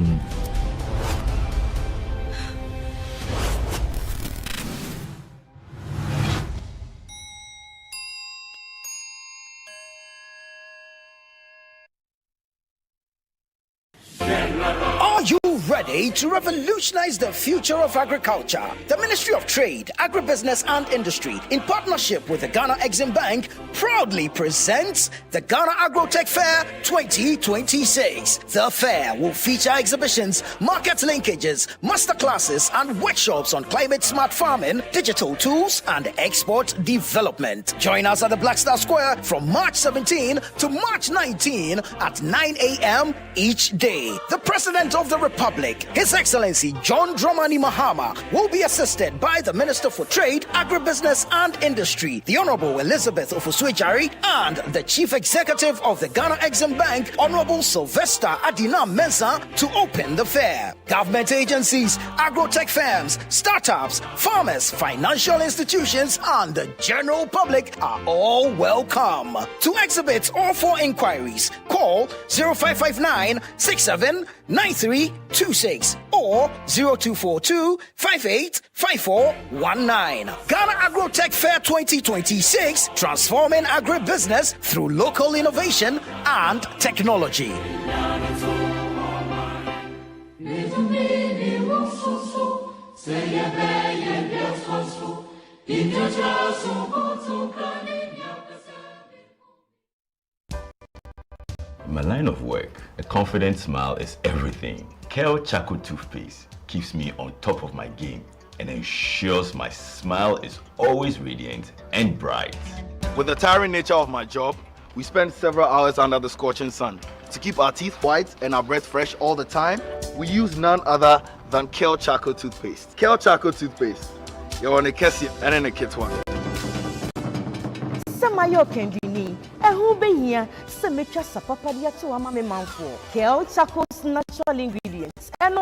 Speaker 19: Are you ready to revolutionize the future of agriculture? The Ministry of Trade, Agribusiness and Industry, in partnership with the Ghana Exim Bank, proudly presents the Ghana Agrotech Fair 2026. The fair will feature exhibitions, market linkages, masterclasses, and workshops on climate-smart farming, digital tools, and export development. Join us at the Black Star Square from March 17 to March 19 at 9 a.m. each day. The President of the Republic, His Excellency John Dramani Mahama, will be assisted by the Minister for Trade, Agribusiness and Industry, the Honorable Elizabeth Ofosu-Adjare, and the Chief Executive of the Ghana Exim Bank, Honorable Sylvester Adina Mensah, to open the fair. Government agencies, agrotech firms, startups, farmers, financial institutions, and the general public are all welcome. To exhibit or for inquiries, call 0559 679326 or 0242 585419. Ghana Agrotech Fair 2026, transforming agribusiness through local innovation and technology.
Speaker 20: In my line of work, a confident smile is everything. Kel Charcoal Toothpaste keeps me on top of my game and ensures my smile is always radiant and bright.
Speaker 21: With the tiring nature of my job, we spend several hours under the scorching sun. To keep our teeth white and our breath fresh all the time, we use none other than Kel Charcoal Toothpaste. Kel Charcoal Toothpaste. You're on a Kessie and in a kit one.
Speaker 22: Samayo Kendini, a who be here, Semetra Sapapadia to a mammy manful. Kel Charcoal's natural ingredients, and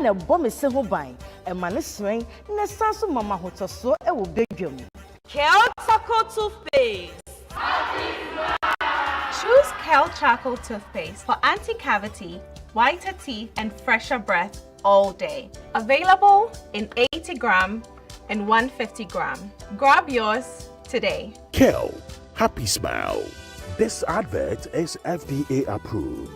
Speaker 22: a bomb is several buying, a man swing, Nesansu Mama Hoto so a will beg you.
Speaker 23: Kel Charcoal Toothpaste. Choose Kel Charcoal Toothpaste for anti-cavity, whiter teeth, and fresher breath all day. Available in 80 gram and 150 gram. Grab yours today.
Speaker 24: Kel, happy smile. This advert is FDA approved.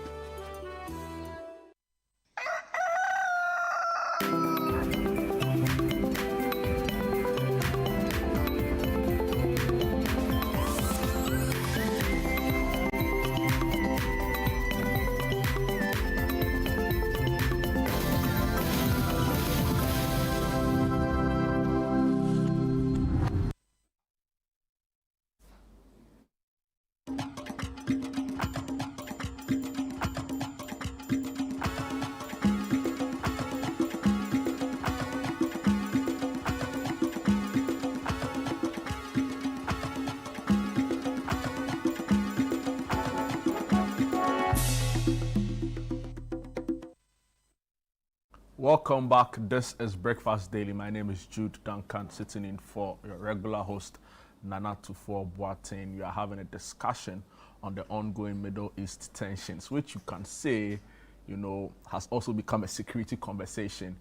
Speaker 2: Welcome back. This is Breakfast Daily. My name is Jude Duncan, sitting in for your regular host, Nana Tufo Boateng. We are having a discussion on the ongoing Middle East tensions, which you can say, you know, has also become a security conversation.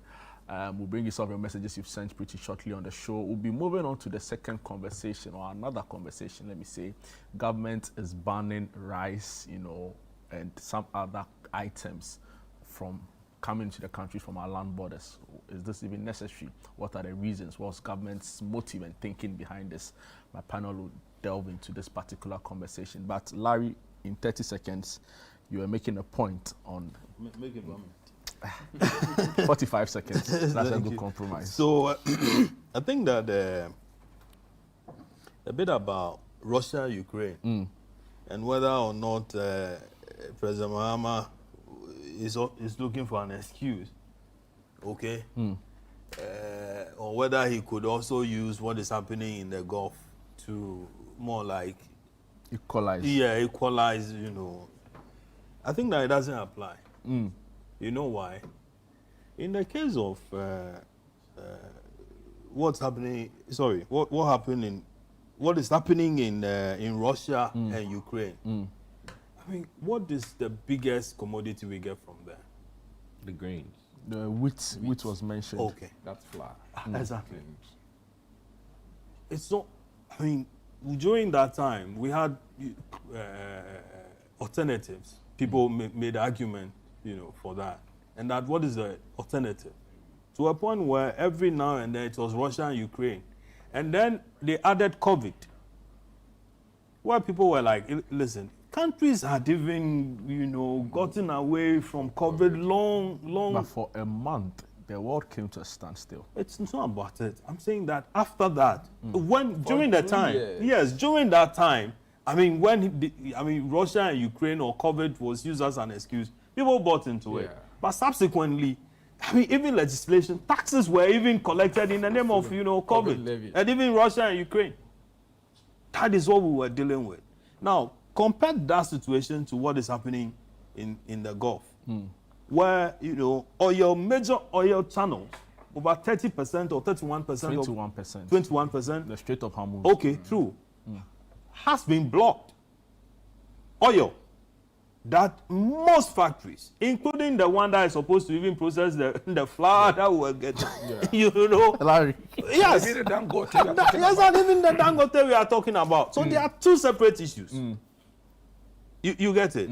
Speaker 2: We'll bring you some of your messages you've sent pretty shortly on the show. We'll be moving on to the second conversation, or another conversation, let me say. Government is banning rice, you know, and some other items from coming to the country from our land borders. Is this even necessary? What are the reasons? What's government's motive and thinking behind this? My panel will delve into this particular conversation. But Larry, in 30 seconds, you were making a point on...
Speaker 13: Make it
Speaker 2: 45 seconds. That's a good compromise.
Speaker 13: So I think that a bit about Russia, Ukraine, and whether or not President Mahama is looking for an excuse, okay, or whether he could also use what is happening in the Gulf to more like
Speaker 2: equalize.
Speaker 13: Yeah, equalize, you know. I think that it doesn't apply. You know why? In the case of what is happening in Russia and Ukraine. I mean, what is the biggest commodity we get from there?
Speaker 12: The grains.
Speaker 2: The wheat was mentioned.
Speaker 13: Okay.
Speaker 14: That's flour.
Speaker 13: Exactly. It's not, I mean, during that time, we had alternatives. People made argument, you know, for that. And that what is the alternative? To a point where every now and then it was Russia and Ukraine. And then they added COVID. Where people were like, listen, countries had even, you know, gotten away from COVID long.
Speaker 2: But for a month, the world came to a standstill.
Speaker 13: It's not about it. I'm saying that after that, during that time, I mean, Russia and Ukraine or COVID was used as an excuse, people bought into it. But subsequently, I mean, even legislation, taxes were even collected in the name of, you know, COVID. And even Russia and Ukraine. That is what we were dealing with. Now, compare that situation to what is happening in the Gulf, where, you know, major oil channels, over 30% or 31%. 21%.
Speaker 2: The Strait of Hormuz.
Speaker 13: Okay, true. Has been blocked. Oil. That most factories, including the one that is supposed to even process the flour that we were getting, you know.
Speaker 2: Larry.
Speaker 13: Yes. Yes, and even the Dangote we are talking about. So there are two separate issues. You get it?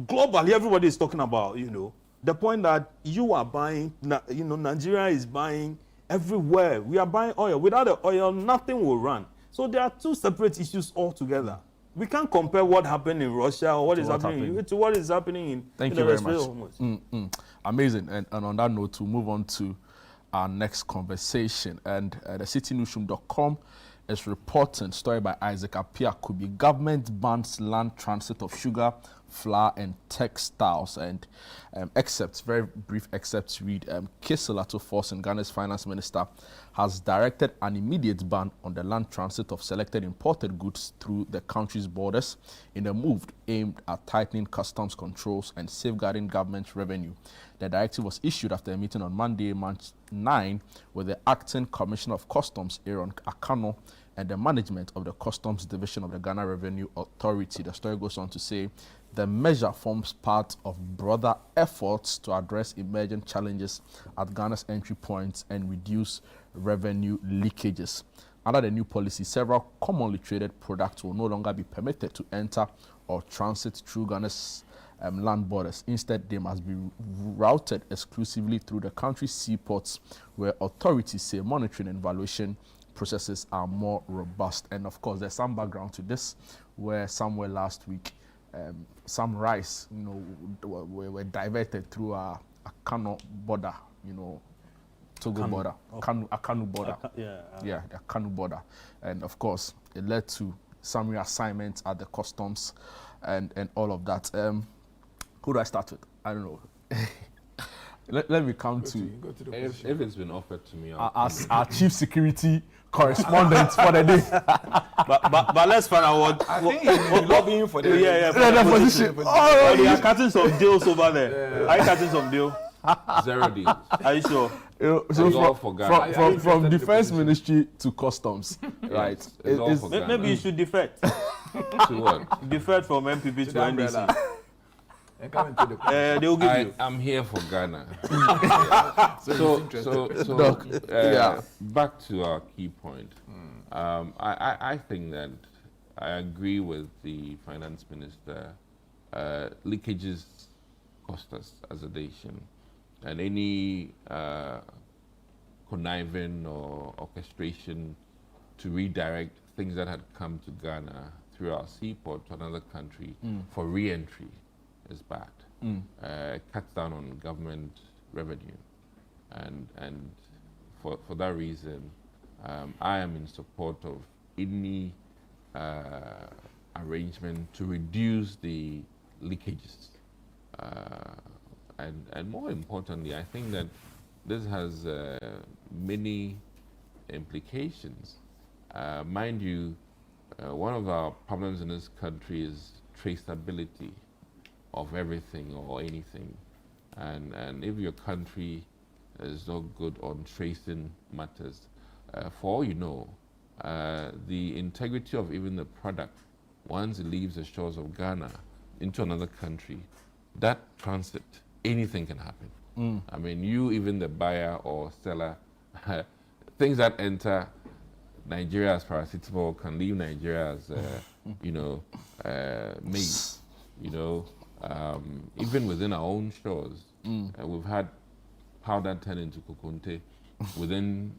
Speaker 13: Globally, everybody is talking about, you know, the point that you are buying, you know, Nigeria is buying everywhere. We are buying oil. Without the oil, nothing will run. So there are two separate issues altogether. We can't compare what happened in Russia or what is happening to what is happening in
Speaker 2: Thank you very much. Amazing. And on that note, we'll move on to our next conversation. And the citynewsroom.com is reporting, story by Isaac Apia Kubi, government bans land transit of sugar, flour and textiles. And very brief excerpts read, Keselato Force and Ghana's finance minister has directed an immediate ban on the land transit of selected imported goods through the country's borders in a move aimed at tightening customs controls and safeguarding government revenue. The directive was issued after a meeting on Monday, March 9, with the acting Commissioner of Customs, Aaron Akano, and the management of the Customs Division of the Ghana Revenue Authority. The story goes on to say the measure forms part of broader efforts to address emerging challenges at Ghana's entry points and reduce revenue leakages. Under the new policy, several commonly traded products will no longer be permitted to enter or transit through Ghana's land borders. Instead, they must be routed exclusively through the country's seaports, where authorities say monitoring and valuation processes are more robust. And of course, there's some background to this, where somewhere last week, some rice, you know, were diverted through a Kano border, you know, Togo border, Akanu border. The Akanu border. And of course, it led to some reassignments at the customs and all of that. Who do I start with? I don't know. Let me come to
Speaker 12: if it's been offered to me,
Speaker 2: as our chief security correspondent for the day.
Speaker 13: but let's find out what
Speaker 14: I think he's lobbying for the
Speaker 13: the position. Oh, they are cutting some deals over there. Are you cutting some deal?
Speaker 12: 0 deals.
Speaker 13: Are you sure?
Speaker 2: So from defense ministry to customs, right?
Speaker 13: Maybe you should defect.
Speaker 12: To what?
Speaker 13: Defect from MPP to NDC.
Speaker 12: They'll give you. I'm here for Ghana. Back to our key point. I think that I agree with the finance minister. Leakages cost us as a nation, and any conniving or orchestration to redirect things that had come to Ghana through our seaport to another country for re-entry is bad. Cuts down on government revenue, and for that reason, I am in support of any arrangement to reduce the leakages. And more importantly, I think that this has many implications. Mind you, one of our problems in this country is traceability of everything or anything. And if your country is not good on tracing matters, for all you know, the integrity of even the product, once it leaves the shores of Ghana into another country, that transit, anything can happen. I mean, even the buyer or seller, things that enter Nigeria as paracetamol can leave Nigeria as, maize. Even within our own shores, we've had powder turn into kokonte within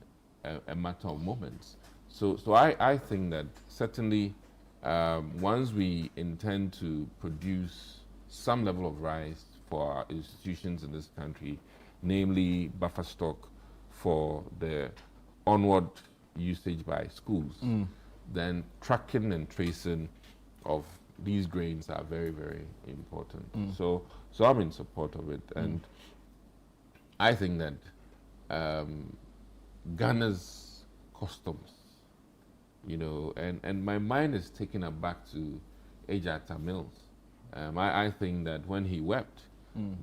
Speaker 12: a matter of moments. So I think that certainly once we intend to produce some level of rice for our institutions in this country, namely buffer stock for the onward usage by schools, then tracking and tracing of these grains are very, very important. So I'm in support of it, and I think that Ghana's customs, and my mind is taken aback to Ejata Mills. I think that when he wept,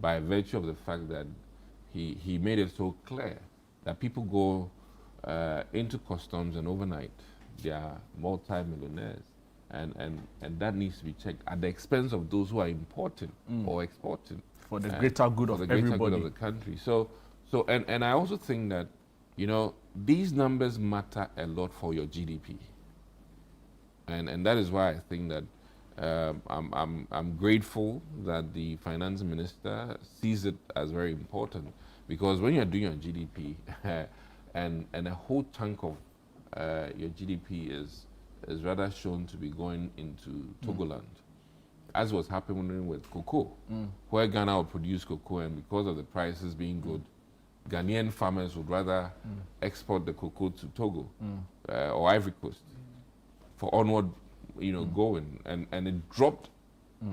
Speaker 12: by virtue of the fact that he made it so clear that people go into customs and overnight they are multi-millionaires, and that needs to be checked at the expense of those who are importing or exporting
Speaker 2: for the greater good of everybody,
Speaker 12: good of the country. So and I also think that these numbers matter a lot for your GDP, and that is why I think that I'm grateful that the finance minister sees it as very important, because when you're doing your GDP and a whole chunk of your GDP is rather shown to be going into Togoland, as was happening with cocoa, where Ghana will produce cocoa, and because of the prices being good, Ghanaian farmers would rather export the cocoa to Togo or Ivory Coast for onward, going, and it dropped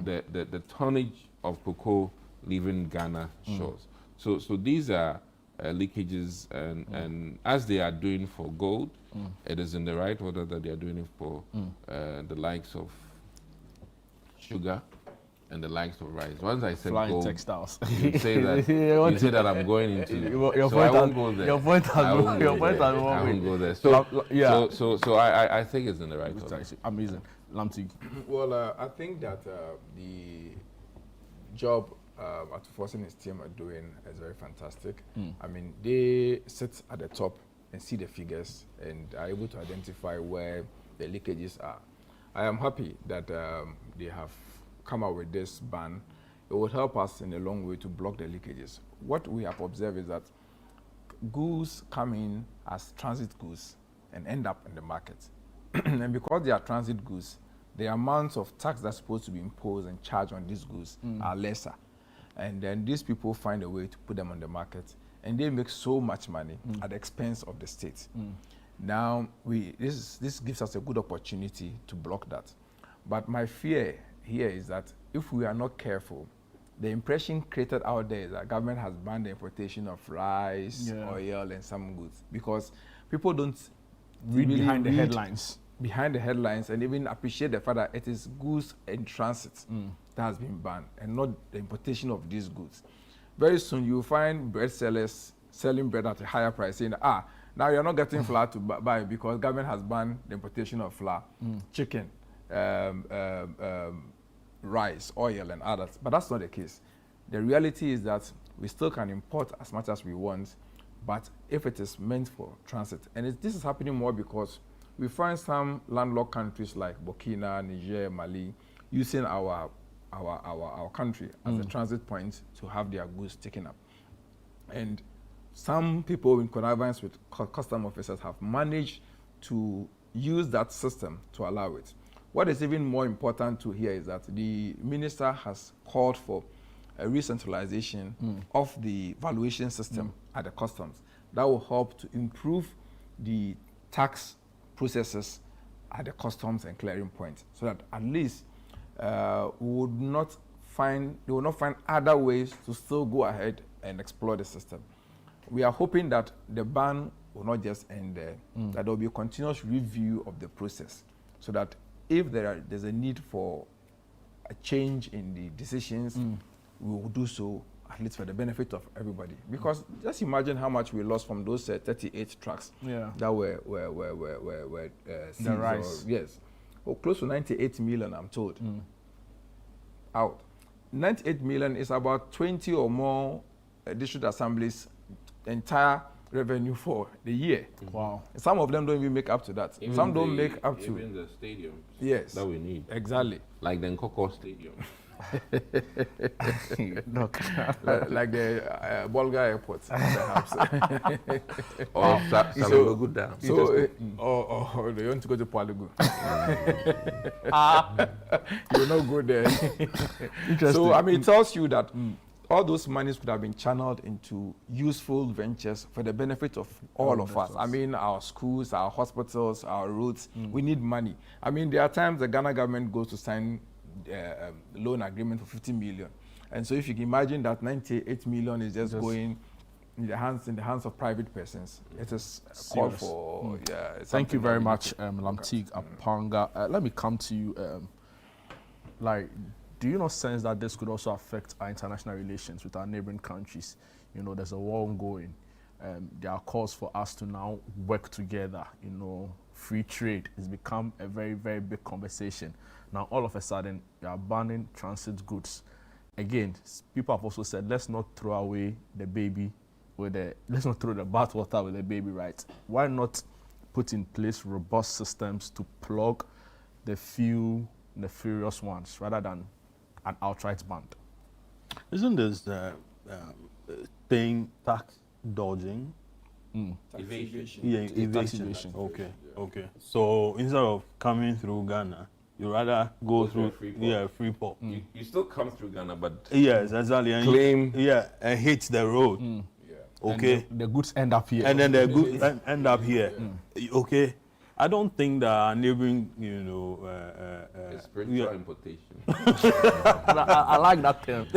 Speaker 12: the tonnage of cocoa leaving Ghana shores. So these are leakages, and as they are doing for gold, it is in the right order that they are doing it for the likes of sugar and the likes of rice. Once I said
Speaker 2: flying
Speaker 12: gold,
Speaker 2: textiles,
Speaker 12: you say that I'm going into.
Speaker 2: Your
Speaker 12: so I won't go there.
Speaker 2: Your point has
Speaker 12: I won't go there. So I think it's in the right order.
Speaker 2: Amazing. Lamti.
Speaker 14: Well, I think that the job Atufo and his team are doing is very fantastic. I mean, they sit at the top and see the figures and are able to identify where the leakages are. I am happy that they have come out with this ban. It will help us in a long way to block the leakages. What we have observed is that goods come in as transit goods and end up in the market. And because they are transit goods, the amounts of tax that's supposed to be imposed and charged on these goods are lesser. And then these people find a way to put them on the market, and they make so much money at the expense of the state. Now, this gives us a good opportunity to block that. But my fear here is that if we are not careful, the impression created out there is that government has banned the importation of rice, oil, and some goods, because people don't
Speaker 2: read behind the headlines.
Speaker 14: Behind the headlines, and even appreciate the fact that it is goods in transit that has been banned, and not the importation of these goods. Very soon you will find bread sellers selling bread at a higher price, saying, now you're not getting flour to buy because government has banned the importation of flour, chicken, rice, oil, and others. But that's not the case. The reality is that we still can import as much as we want, but if it is meant for transit, and this is happening more because we find some landlocked countries like Burkina, Niger, Mali, using our country as a transit point to have their goods taken up. And some people in connivance with custom officers have managed to use that system to allow it. What is even more important to hear is that the minister has called for a re-centralization of the valuation system at the customs. That will help to improve the tax processes at the customs and clearing point, so that at least they will not find other ways to still go ahead and exploit the system. We are hoping that the ban will not just end there, that there will be a continuous review of the process, so that if there's a need for a change in the decisions, we will do so at least for the benefit of everybody. Because just imagine how much we lost from those 38 trucks that were seized.
Speaker 2: The rice.
Speaker 14: Yes. Oh, close to 98 million, I'm told. Out. 98 million is about 20 or more district assemblies entire revenue for the year.
Speaker 2: Wow.
Speaker 14: Some of them don't even make up to that.
Speaker 12: Even
Speaker 14: Some don't make up to.
Speaker 12: Even the stadiums.
Speaker 14: Yes.
Speaker 12: That we need.
Speaker 14: Exactly.
Speaker 12: Like the Nkoko Stadium.
Speaker 14: like the Bolga Airport, perhaps.
Speaker 12: Or Saloguda.
Speaker 14: Or they want to go to Palugu. You'll not go there.
Speaker 2: Interesting.
Speaker 14: So, I mean, it tells you that all those monies could have been channeled into useful ventures for the benefit of all of us. I mean, our schools, our hospitals, our roads, we need money. I mean, there are times the Ghana government goes to sign loan agreement for 50 million. And so if you can imagine that 98 million is just going in the hands of private persons, it is a call for,
Speaker 2: Thank you very much, Lamtig Apanga. Let me come to you. Do you not sense that this could also affect our international relations with our neighboring countries? You know, there's a war ongoing. There are calls for us to now work together. You know, free trade has become a very, very big conversation. Now, all of a sudden, you are banning transit goods. Again, people have also said, let's not throw away the baby let's not throw the bathwater with the baby, right? Why not put in place robust systems to plug the few nefarious ones rather than an outright ban?
Speaker 13: Isn't this thing tax dodging?
Speaker 12: Evasion.
Speaker 13: Yeah, evasion. Okay. So instead of coming through Ghana, you rather go through free port.
Speaker 12: You still come through Ghana, but
Speaker 13: yes, exactly. And
Speaker 12: claim
Speaker 13: and hit the road. Okay.
Speaker 2: And the goods end up here.
Speaker 13: And then the goods end up here. Okay. I don't think that our neighboring,
Speaker 12: spiritual importation.
Speaker 2: I like that term.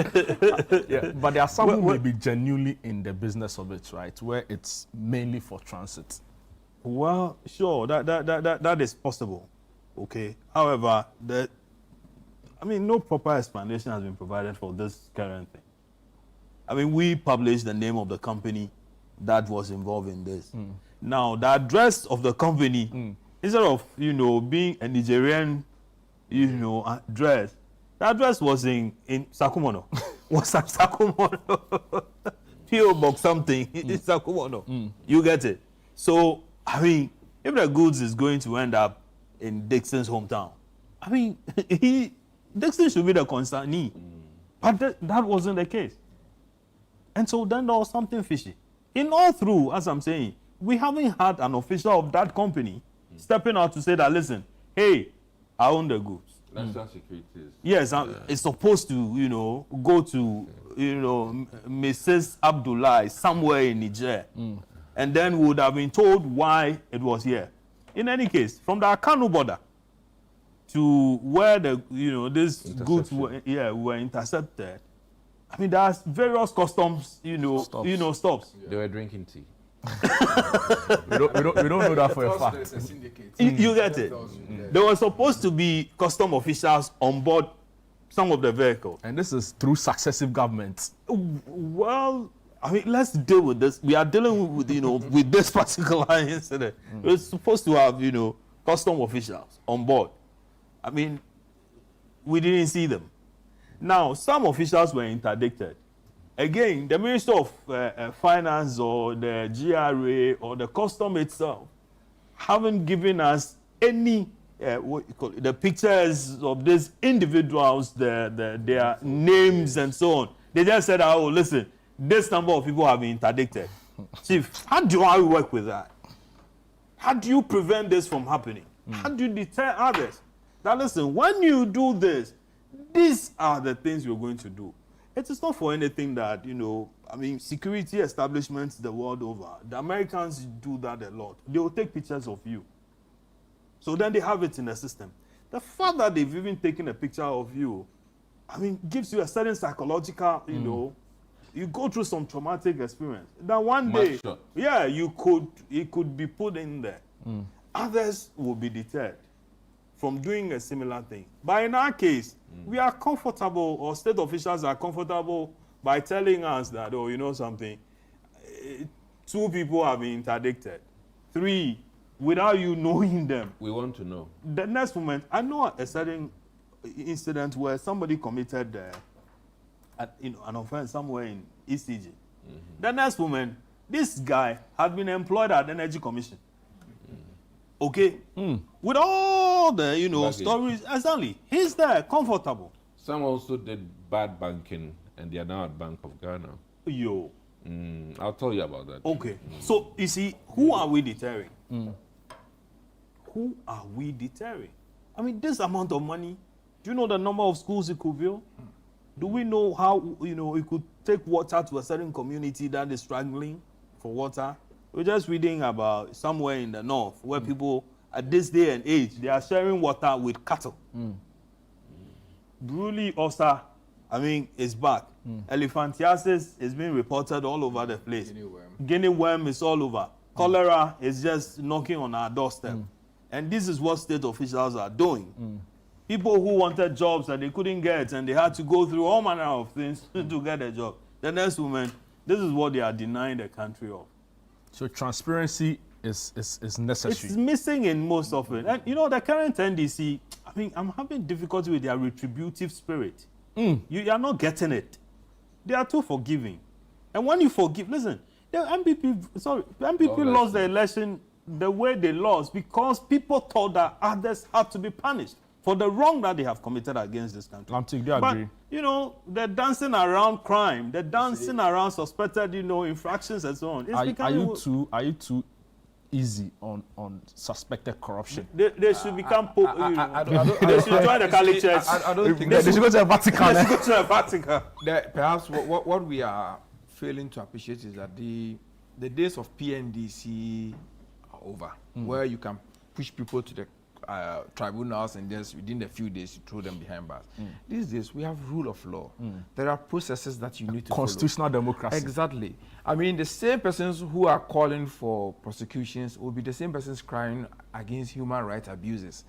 Speaker 2: But there are some who may be genuinely in the business of it, right? Where it's mainly for transit.
Speaker 13: Well, sure, that is possible. Okay. However, no proper explanation has been provided for this current thing. I mean, we published the name of the company that was involved in this. Now, the address of the company, instead of, being a Nigerian, address, the address was in Sakumono. Was at Sakumono. P.O. Box something in Sakumono. You get it? So, I mean, if the goods is going to end up in Dixon's hometown, I mean, Dixon should be the consignee. But that wasn't the case. And so then there was something fishy. In all through, as I'm saying, we haven't had an official of that company stepping out to say that, listen, hey, I own the goods.
Speaker 12: National security is...
Speaker 13: Yes, it's supposed to, go to, Mrs. Abdullah somewhere in Niger. And then we would have been told why it was here. In any case, from the Akanu border to where these goods were intercepted, I mean, there's various customs, stops.
Speaker 12: They were drinking tea.
Speaker 2: we don't know that for a fact.
Speaker 13: You get it? There were supposed to be custom officials on board some of the vehicles.
Speaker 2: And this is through successive governments.
Speaker 13: Well, I mean, let's deal with this. We are dealing with, with this particular incident. We're supposed to have, custom officials on board. I mean, we didn't see them. Now, some officials were interdicted. Again, the Minister of Finance or the GRA or the custom itself haven't given us any the pictures of these individuals, their names and so on. They just said, oh, listen, this number of people have been interdicted. Chief, how do I work with that? How do you prevent this from happening? How do you deter others? Now listen, when you do this, these are the things you're going to do. It is not for anything that, security establishments the world over, the Americans do that a lot. They will take pictures of you. So then they have it in the system. The fact that they've even taken a picture of you, gives you a certain psychological, you go through some traumatic experience. That one day, it could be put in there. Others will be deterred from doing a similar thing. But in our case, we are comfortable, or state officials are comfortable by telling us that, oh, you know something, 2 people have been interdicted, 3, without you knowing them.
Speaker 12: We want to know.
Speaker 13: The next moment, I know a certain incident where somebody committed an offense somewhere in ECG. The next moment, this guy had been employed at the Energy Commission. Okay? With all the, stories, exactly. He's there, comfortable.
Speaker 12: Some also did bad banking, and they are now at Bank of Ghana.
Speaker 13: Yo.
Speaker 12: I'll tell you about that.
Speaker 13: Okay. So, you see, who are we deterring? Who are we deterring? I mean, this amount of money, do you know the number of schools it could build? Do we know how, it could take water to a certain community that is struggling for water? We're just reading about somewhere in the north where people, at this day and age, they are sharing water with cattle. Bruley Osa, is back. Elephantiasis is being reported all over the place. Guinea worm is all over. Cholera is just knocking on our doorstep. And this is what state officials are doing. People who wanted jobs that they couldn't get, and they had to go through all manner of things to get a job. The next moment, this is what they are denying the country of.
Speaker 2: So transparency is necessary.
Speaker 13: It's missing in most of it. And the current NDC, I'm having difficulty with their retributive spirit. You are not getting it. They are too forgiving. And when you forgive, listen, the MPP lost the election the way they lost because people thought that others had to be punished for the wrong that they have committed against this country.
Speaker 2: Do you agree?
Speaker 13: But, they're dancing around crime. They're dancing around suspected, infractions and so on.
Speaker 2: Are you too easy on suspected corruption?
Speaker 13: They should become they should join the Catholic Church.
Speaker 14: I don't think
Speaker 2: they should go to the Vatican.
Speaker 13: They should go to the Vatican.
Speaker 14: Perhaps what we are failing to appreciate is that the days of PNDC are over, where you can push people to the tribunals and just within a few days you throw them behind bars. These days we have rule of law. There are processes that you need to
Speaker 2: constitutional
Speaker 14: follow.
Speaker 2: Democracy.
Speaker 14: Exactly. The same persons who are calling for prosecutions will be the same persons crying against human rights abuses.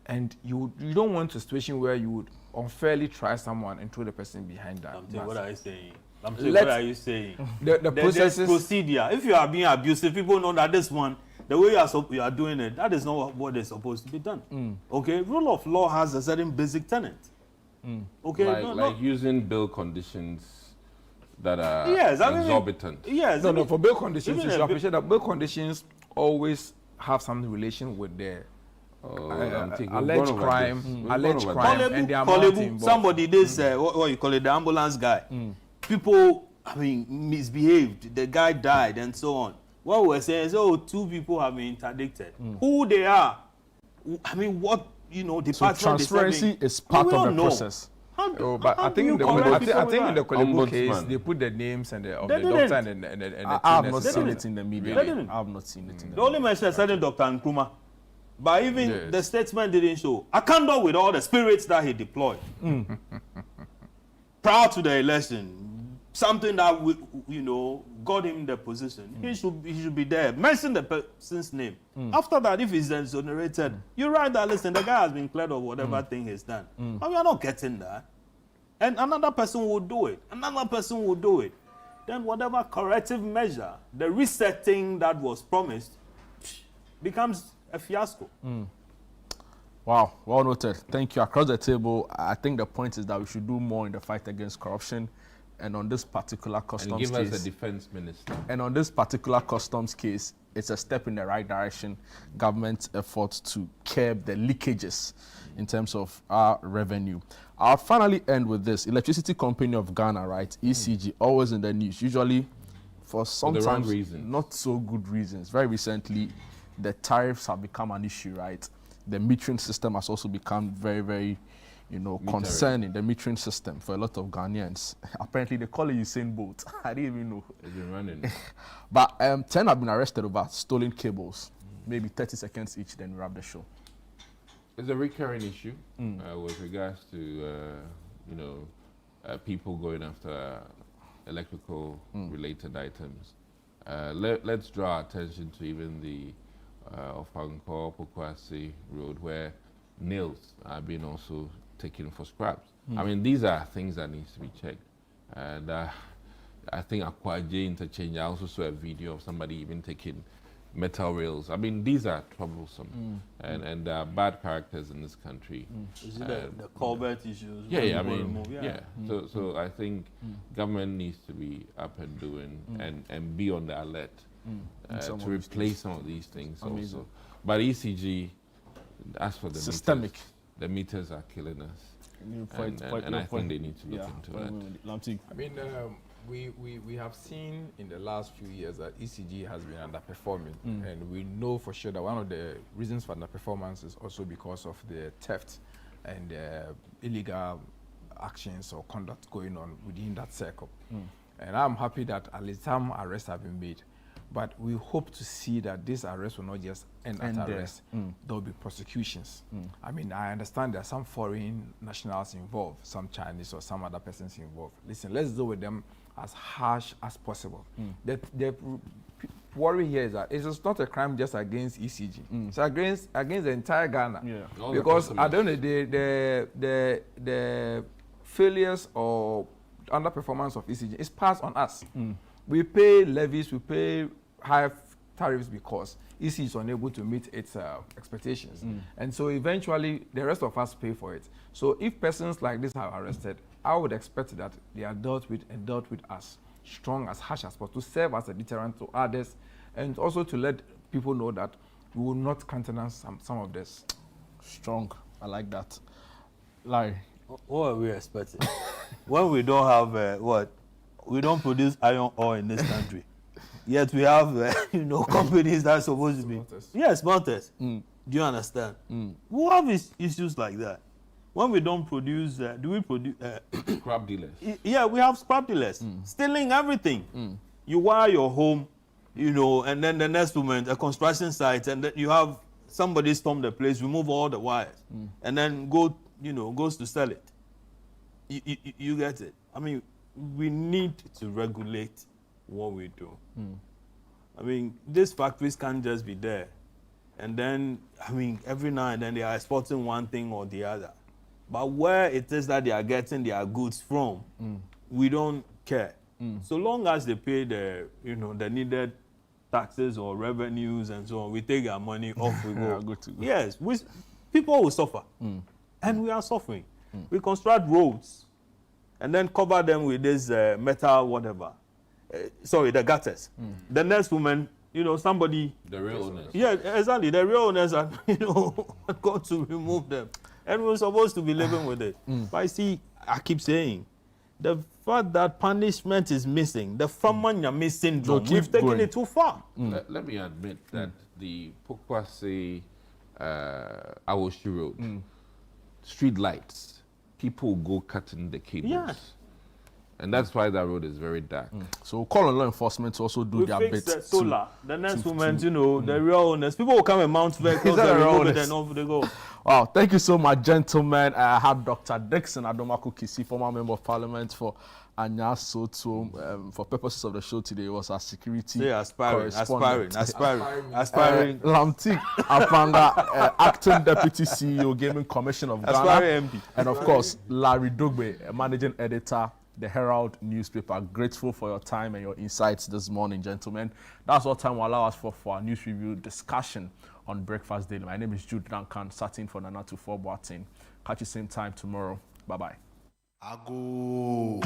Speaker 14: And you don't want a situation where you would unfairly try someone and throw the person behind that.
Speaker 13: What are you saying? What are you saying?
Speaker 14: The processes.
Speaker 13: Procedure. If you are being abusive, people know that this one, the way you are doing it, that is not what is supposed to be done. Okay, rule of law has a certain basic tenet. Okay,
Speaker 12: like using bail conditions that are exorbitant.
Speaker 13: Yes.
Speaker 14: No, for bail conditions, you should appreciate that bail conditions always have some relation with their alleged crime, and the amount involved.
Speaker 13: Somebody, what you call it, the ambulance guy. People, misbehaved. The guy died, and so on. What we're saying is, 2 people have been interdicted. Who they are? What department?
Speaker 2: So transparency is part of the process.
Speaker 14: But I think in the Kolebu case, they put the names and of the doctor and the
Speaker 2: I have not seen it in the media. I have not seen it in the media.
Speaker 13: They only mentioned a certain Dr. Nkrumah. But even the statement didn't show. I can't do with all the spirits that he deployed. Prior to the election, something that got him the position. He should be there. Mention the person's name. After that, if he's exonerated, you write that, listen, the guy has been cleared of whatever thing he's done. But we are not getting that. And another person will do it. Another person will do it. Then whatever corrective measure, the resetting that was promised, becomes a fiasco.
Speaker 2: Wow, well noted. Thank you. Across the table, I think the point is that we should do more in the fight against corruption. And on this particular customs case,
Speaker 12: and give us a defense minister.
Speaker 2: And on this particular customs case, it's a step in the right direction. Government's efforts to curb the leakages in terms of our revenue. I'll finally end with this. Electricity Company of Ghana, right? ECG, always in the news. Usually for sometimes not so good reasons. Very recently, the tariffs have become an issue, right? The metering system has also become very, very concerning, the metering system for a lot of Ghanaians. Apparently, they call it Usain Bolt. I didn't even know.
Speaker 12: It's been running.
Speaker 2: But 10 have been arrested over stolen cables. Maybe 30 seconds each, then we wrap the show.
Speaker 12: It's a recurring issue with regards to, people going after electrical related items. Let's draw attention to even the Ofankor Pokwasi Road, where nails are being also taken for scraps. I mean, these are things that needs to be checked. And I think Akwaje interchange, I also saw a video of somebody even taking metal rails. I mean, these are troublesome, and there are bad characters in this country.
Speaker 15: Is it the Colbert issues?
Speaker 12: Yeah, I mean, So I think government needs to be up and doing and be on the alert to replace some of these things also. But ECG, as for the
Speaker 2: systemic,
Speaker 12: the meters are killing us, and I think they need to look into that.
Speaker 14: I mean, we have seen in the last few years that ECG has been underperforming, and we know for sure that one of the reasons for underperformance is also because of the theft and illegal actions or conduct going on within that circle. And I'm happy that at least some arrests have been made. But we hope to see that this arrest will not just end at arrest. There will be prosecutions. I mean, I understand there are some foreign nationals involved, some Chinese or some other persons involved. Listen, let's deal with them as harsh as possible. The worry here is that it's not a crime just against ECG. It's against the entire Ghana. Because at the end of the day, the failures or underperformance of ECG is passed on us. We pay levies, we pay high tariffs because ECG is unable to meet its expectations. And so eventually the rest of us pay for it. So if persons like this are arrested, I would expect that they are dealt with and dealt with as strong, as harsh as possible, to serve as a deterrent to others, and also to let people know that we will not countenance some of this.
Speaker 2: Strong, I like that. Larry.
Speaker 15: What are we expecting? When we don't have, we don't produce iron ore in this country. Yet we have, companies that are supposed to be. Yes, smelters. Do you understand? We have issues like that. When we don't produce, do we produce?
Speaker 12: Scrap dealers.
Speaker 15: Yeah, we have scrap dealers stealing everything. You wire your home, and then the next moment, a construction site, and then you have somebody storm the place, remove all the wires, and then goes to sell it. You get it? I mean, we need to regulate what we do. I mean, these factories can't just be there. And then, I mean, every now and then they are exporting one thing or the other. But where it is that they are getting their goods from, we don't care. So long as they pay the needed taxes or revenues and so on, we take our money, off we go.
Speaker 2: Good to go.
Speaker 15: Yes, people will suffer. And we are suffering. We construct roads and then cover them with this metal whatever. The gutters. The next woman, somebody...
Speaker 12: The real owners.
Speaker 15: Yeah, exactly. The real owners are, got to remove them. And we're supposed to be living with it. But I keep saying, the fact that punishment is missing, the Famanyame syndrome, we've taken it too far.
Speaker 12: Let me admit that the Pokwase Awoshi Road, street lights, people go cutting the cables.
Speaker 15: Yes.
Speaker 12: And that's why that road is very dark.
Speaker 2: So we'll call on law enforcement to also do their bit.
Speaker 15: The solar. The next moment, the real owners. People will come and mount vehicles and remove it and off they go.
Speaker 2: Wow, thank you so much, gentlemen. I had Dr. Dixon Adomako Kisi, former member of parliament for Anya Soto. For purposes of the show today, it was our security
Speaker 15: aspiring.
Speaker 2: Lamtik Apanga, acting deputy CEO, Gaming Commission of Ghana.
Speaker 15: MP.
Speaker 2: And of course, Larry Dogbe, managing editor, the Herald newspaper. Grateful for your time and your insights this morning, gentlemen. That's all time will allow us for our news review discussion on Breakfast Daily. My name is Jude Duncan, sat in for Nana to 4 Boatin. Catch you same time tomorrow. Bye-bye.
Speaker 1: Ago.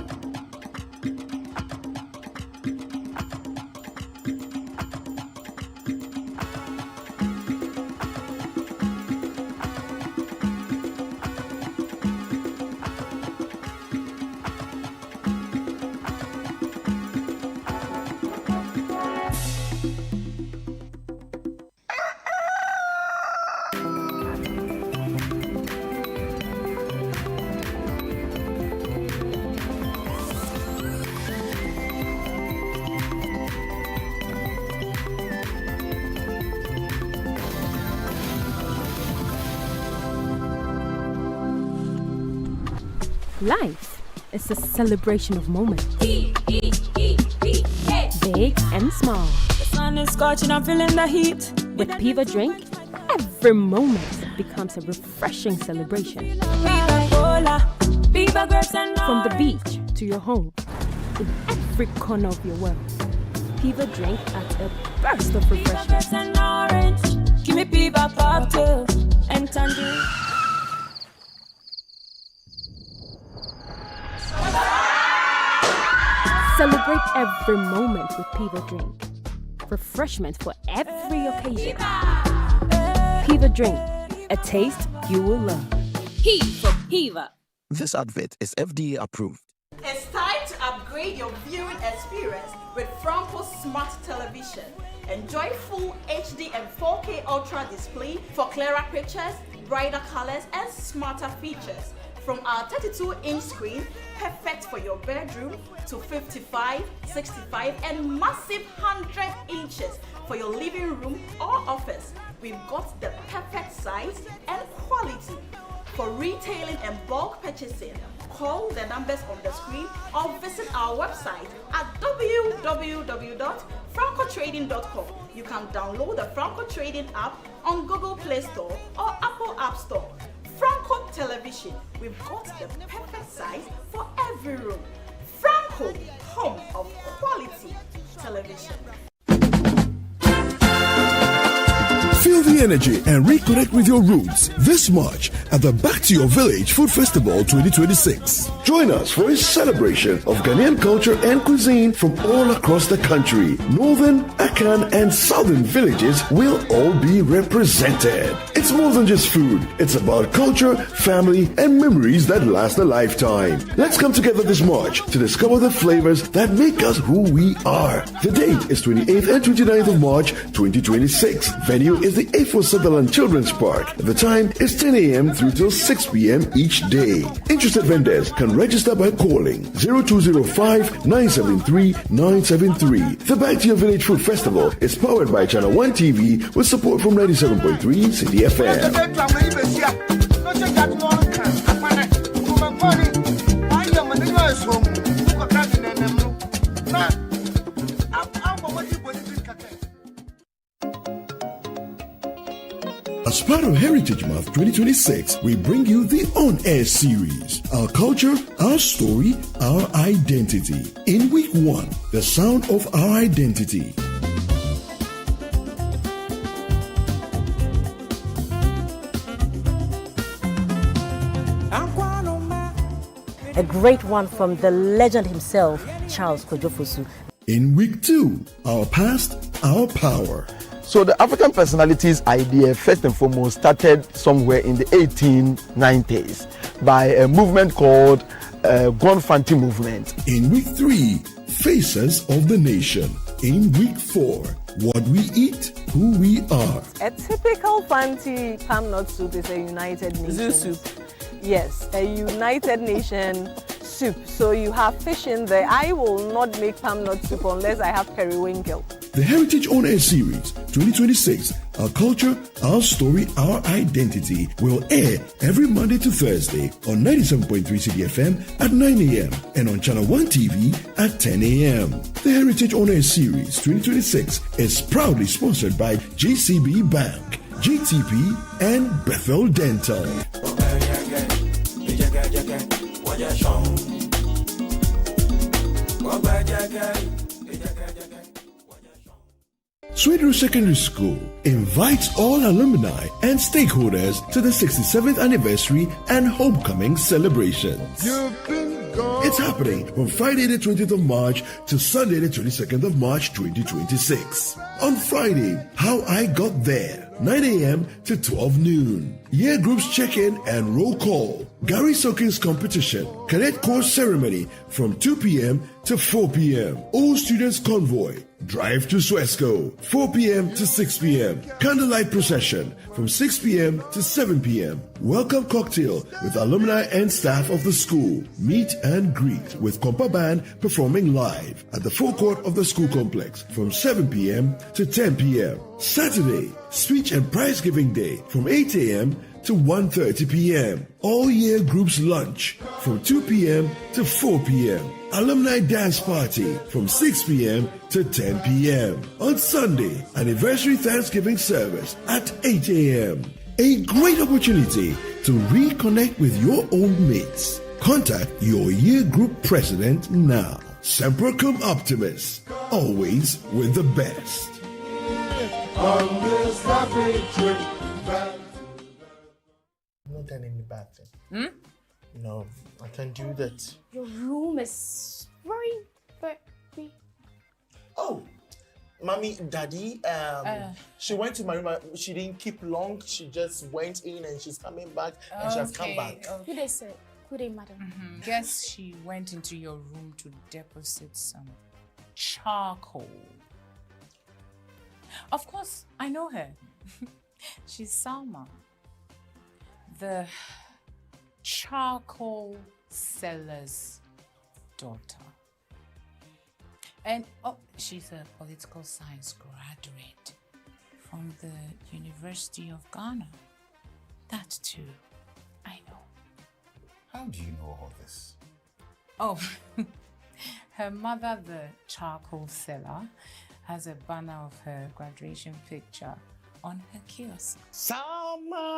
Speaker 4: Life is a celebration of moments. Big and small.
Speaker 5: The sun is scorching, I'm feeling the heat.
Speaker 4: With Piva Drink, every moment becomes a refreshing celebration. From the beach to your home, in every corner of your world, Piva drink at a burst of refreshment. Give me Piva cocktail and tangerine. Celebrate every moment with Piva drink. Refreshment for every occasion. Piva drink, a taste you will love. P for Piva.
Speaker 5: This advert is FDA approved.
Speaker 7: It's time to upgrade your viewing experience with Franco Smart Television. Enjoy full HD and 4K Ultra display for clearer pictures, brighter colors, and smarter features. From our 32-inch screen, perfect for your bedroom, to 55, 65, and massive 100 inches for your living room or office. We've got the perfect size and quality. For retailing and bulk purchasing, call the numbers on the screen or visit our website at www.francotrading.com. You can download the Franco Trading app on Google Play Store or Apple App Store. Franco Television, we've got the perfect size for every room. Franco, home of quality television.
Speaker 3: Feel the energy and reconnect with your roots this March at the Back to Your Village Food Festival 2026. Join us for a celebration of Ghanaian culture and cuisine from all across the country. Northern, Akan, and Southern villages will all be represented. It's more than just food. It's about culture, family, and memories that last a lifetime. Let's come together this March to discover the flavors that make us who we are. The date is 28th and 29th of March 2026. Venue is the A4 Sutherland Children's Park. The time is 10 a.m. through till 6 p.m. each day. Interested vendors can register by calling 0205-973-973. The Back to Your Village Food Festival is powered by Channel 1 TV with support from 97.3 City FM. As part of Heritage Month 2026, we bring you the On-Air series, Our Culture, Our Story, Our Identity. In week 1, the sound of our identity.
Speaker 22: A great one from the legend himself, Charles Kojofosu.
Speaker 3: In week 2, Our Past, Our Power.
Speaker 21: So the African Personalities idea, first and foremost, started somewhere in the 1890s by a movement called Gonfanti Movement.
Speaker 3: In week 3, Faces of the Nation. In week 4, What We Eat, Who We Are.
Speaker 8: A typical Fanti palm nut soup is a United Nations
Speaker 22: soup.
Speaker 8: Yes, a United Nation soup. So you have fish in there. I will not make palm nut soup unless I have periwinkle.
Speaker 3: The Heritage On Air Series 2026, Our Culture, Our Story, Our Identity will air every Monday to Thursday on 97.3 CDFM at 9 a.m. and on Channel 1 TV at 10 a.m. The Heritage On Air Series 2026 is proudly sponsored by JCB Bank, GTP, and Bethel Dental. Sweden Secondary School invites all alumni and stakeholders to the 67th anniversary and homecoming celebrations. It's happening from Friday the 20th of March to Sunday the 22nd of March 2026. On Friday, How I Got There, 9 a.m. to 12 noon. Year groups check-in and roll call. Gary Sokins competition. Cadet course ceremony from 2 p.m. to 4 p.m. All students convoy. Drive to Suesco, 4 p.m. to 6 p.m. Candlelight procession from 6 p.m. to 7 p.m. Welcome cocktail with alumni and staff of the school. Meet and greet with Kompa Band performing live at the forecourt of the school complex from 7 p.m. to 10 p.m. Saturday, speech and prize giving day from 8 a.m. to 1:30 p.m. All year groups lunch from 2 p.m. to 4 p.m. Alumni dance party from 6 p.m. to 10 p.m. On Sunday, anniversary Thanksgiving service at 8 a.m. A great opportunity to reconnect with your old mates. Contact your year group president now. Semper Cum Optimus, always with the best.
Speaker 6: On this happy trip. I'm not done any bad thing. No, I can't do that.
Speaker 9: Your room is very...
Speaker 6: Oh, Mommy, Daddy, she went to my room. She didn't keep long. She just went in and she's coming back and she has come back.
Speaker 9: Who they say? Who they, madam?
Speaker 10: Guess she went into your room to deposit some charcoal. Of course, I know her. She's Salma, the charcoal seller's daughter. And she's a political science graduate from the University of Ghana. That too, I know.
Speaker 1: How do you know all this?
Speaker 10: Oh, her mother, the charcoal seller, has a banner of her graduation picture on her kiosk.
Speaker 6: Salma,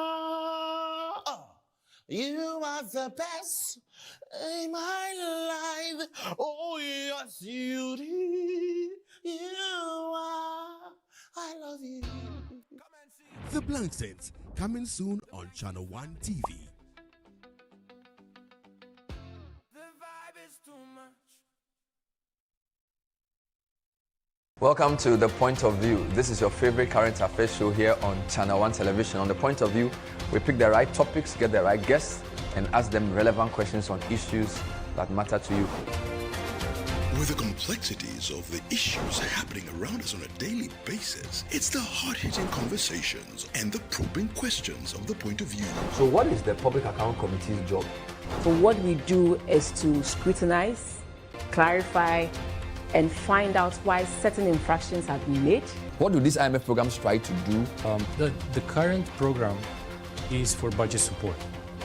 Speaker 6: you are the best in my life. Oh, yes, you do. You are. I love you.
Speaker 11: The Blank Saints, coming soon on Channel 1 TV.
Speaker 25: Welcome to The Point of View. This is your favorite current affairs show here on Channel 1 Television. On The Point of View, we pick the right topics, get the right guests, and ask them relevant questions on issues that matter to you.
Speaker 3: With the complexities of the issues happening around us on a daily basis, it's the hard-hitting conversations and the probing questions of The Point of View.
Speaker 25: So what is the Public Account Committee's job?
Speaker 26: So what we do is to scrutinize, clarify, and find out why certain infractions have been made.
Speaker 25: What do these IMF programs try to do?
Speaker 27: The current program is for budget support.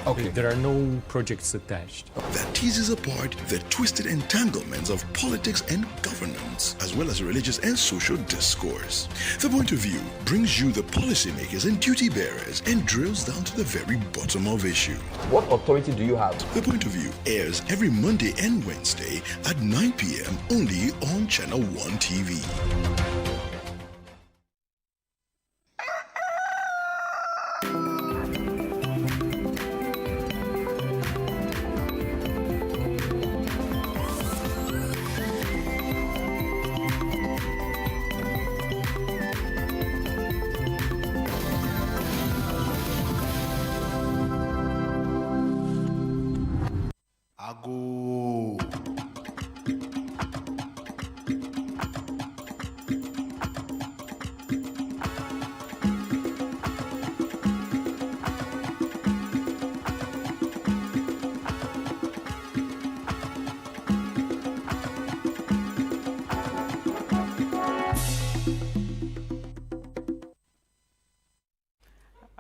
Speaker 3: Okay.
Speaker 27: There are no projects attached.
Speaker 3: That teases apart the twisted entanglements of politics and governance, as well as religious and social discourse. The Point of View brings you the policymakers and duty bearers and drills down to the very bottom of issue.
Speaker 25: What authority do you have?
Speaker 3: The Point of View airs every Monday and Wednesday at 9 p.m. only on Channel 1 TV.
Speaker 1: Ago.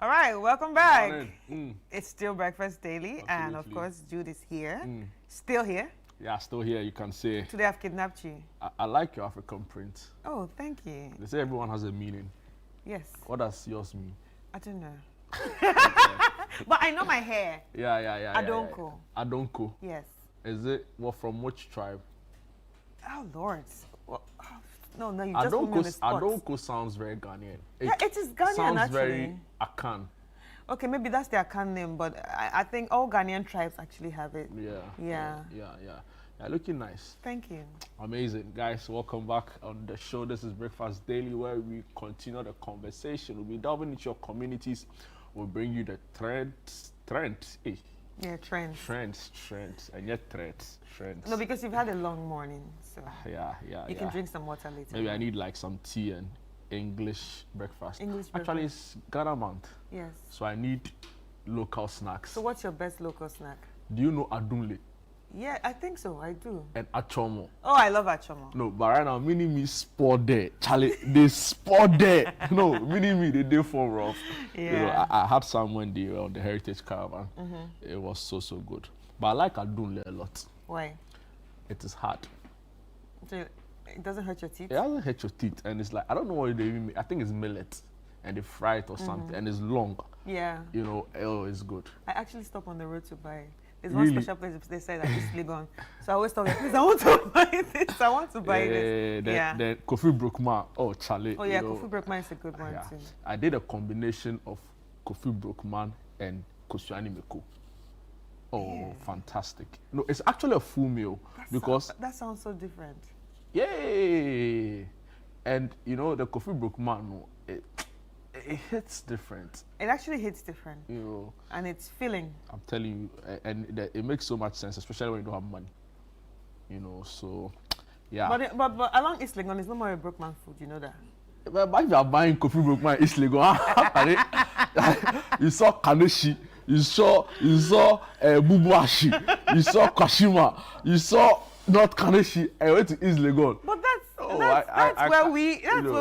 Speaker 8: All right, welcome back. It's still Breakfast Daily, and of course, Jude is here. Still here.
Speaker 2: Yeah, still here, you can say.
Speaker 8: Today I've kidnapped you.
Speaker 2: I like your African print.
Speaker 8: Oh, thank you.
Speaker 2: They say everyone has a meaning.
Speaker 8: Yes.
Speaker 2: What does yours mean?
Speaker 8: I don't know. But I know my hair.
Speaker 2: Yeah.
Speaker 8: Adonko.
Speaker 2: Adonko.
Speaker 8: Yes.
Speaker 2: Is it from which tribe?
Speaker 8: Oh, Lord. Well, no, you just put me on the spot.
Speaker 2: Adonko sounds very Ghanaian.
Speaker 8: Yeah, it is Ghanaian,
Speaker 2: sounds
Speaker 8: actually.
Speaker 2: very Akan.
Speaker 8: Okay, maybe that's their Akan name, but I think all Ghanaian tribes actually have it.
Speaker 2: Yeah, looking nice.
Speaker 8: Thank you.
Speaker 2: Amazing. Guys, welcome back on the show. This is Breakfast Daily, where we continue the conversation. We'll be delving into your communities. We'll bring you the trends.
Speaker 8: Yeah, trends.
Speaker 2: Trends. And yet trends.
Speaker 8: No, because you've had a long morning, so
Speaker 2: yeah.
Speaker 8: You can drink some water later.
Speaker 2: Maybe I need like some tea and English breakfast. Actually, it's Ghana month.
Speaker 8: Yes.
Speaker 2: So I need local snacks.
Speaker 8: So what's your best local snack?
Speaker 2: Do you know Adunle?
Speaker 8: Yeah, I think so. I do.
Speaker 2: And Achomo.
Speaker 8: Oh, I love Achomo.
Speaker 2: No, but right now, mini-me sport there. Charlie, they sport there. No, mini-me, they did for rough.
Speaker 8: Yeah.
Speaker 2: You know, I had some when they were on the Heritage Caravan. It was so good. But I like Adunle a lot.
Speaker 8: Why?
Speaker 2: It is hard.
Speaker 8: So it doesn't hurt your teeth?
Speaker 2: It doesn't hurt your teeth. And it's like, I don't know what they even make. I think it's millet. And they fry it or something. And it's long.
Speaker 8: Yeah.
Speaker 2: You know, oh, it's good.
Speaker 8: I actually stop on the road to buy it. There's
Speaker 2: Really?
Speaker 8: one special place they say that it's Legon. So I always tell them, please, I want to buy this. I want to buy this.
Speaker 2: The Kofi Brookman. Oh, Charlie.
Speaker 8: Oh, yeah,
Speaker 2: you know,
Speaker 8: Kofi Brookman is a good one, too.
Speaker 2: I did a combination of Kofi Brookman and Koscielny Meko. Oh, fantastic. No, it's actually a full meal because...
Speaker 8: That sounds so different.
Speaker 2: Yay! And, you know, the Kofi Brookman, no, it hits different.
Speaker 8: It actually hits different.
Speaker 2: You know.
Speaker 8: And it's filling.
Speaker 2: I'm telling you, and it makes so much sense, especially when you don't have money. You know, so, yeah.
Speaker 8: But along East Legon, it's no more a Brookman food, you know that?
Speaker 2: But if you are buying Kofi Brookman East Legon, you saw Kaneshi, you saw Bubuashi, you saw Kashima, you saw North Kaneshi, and went to East Legon.
Speaker 8: But that's where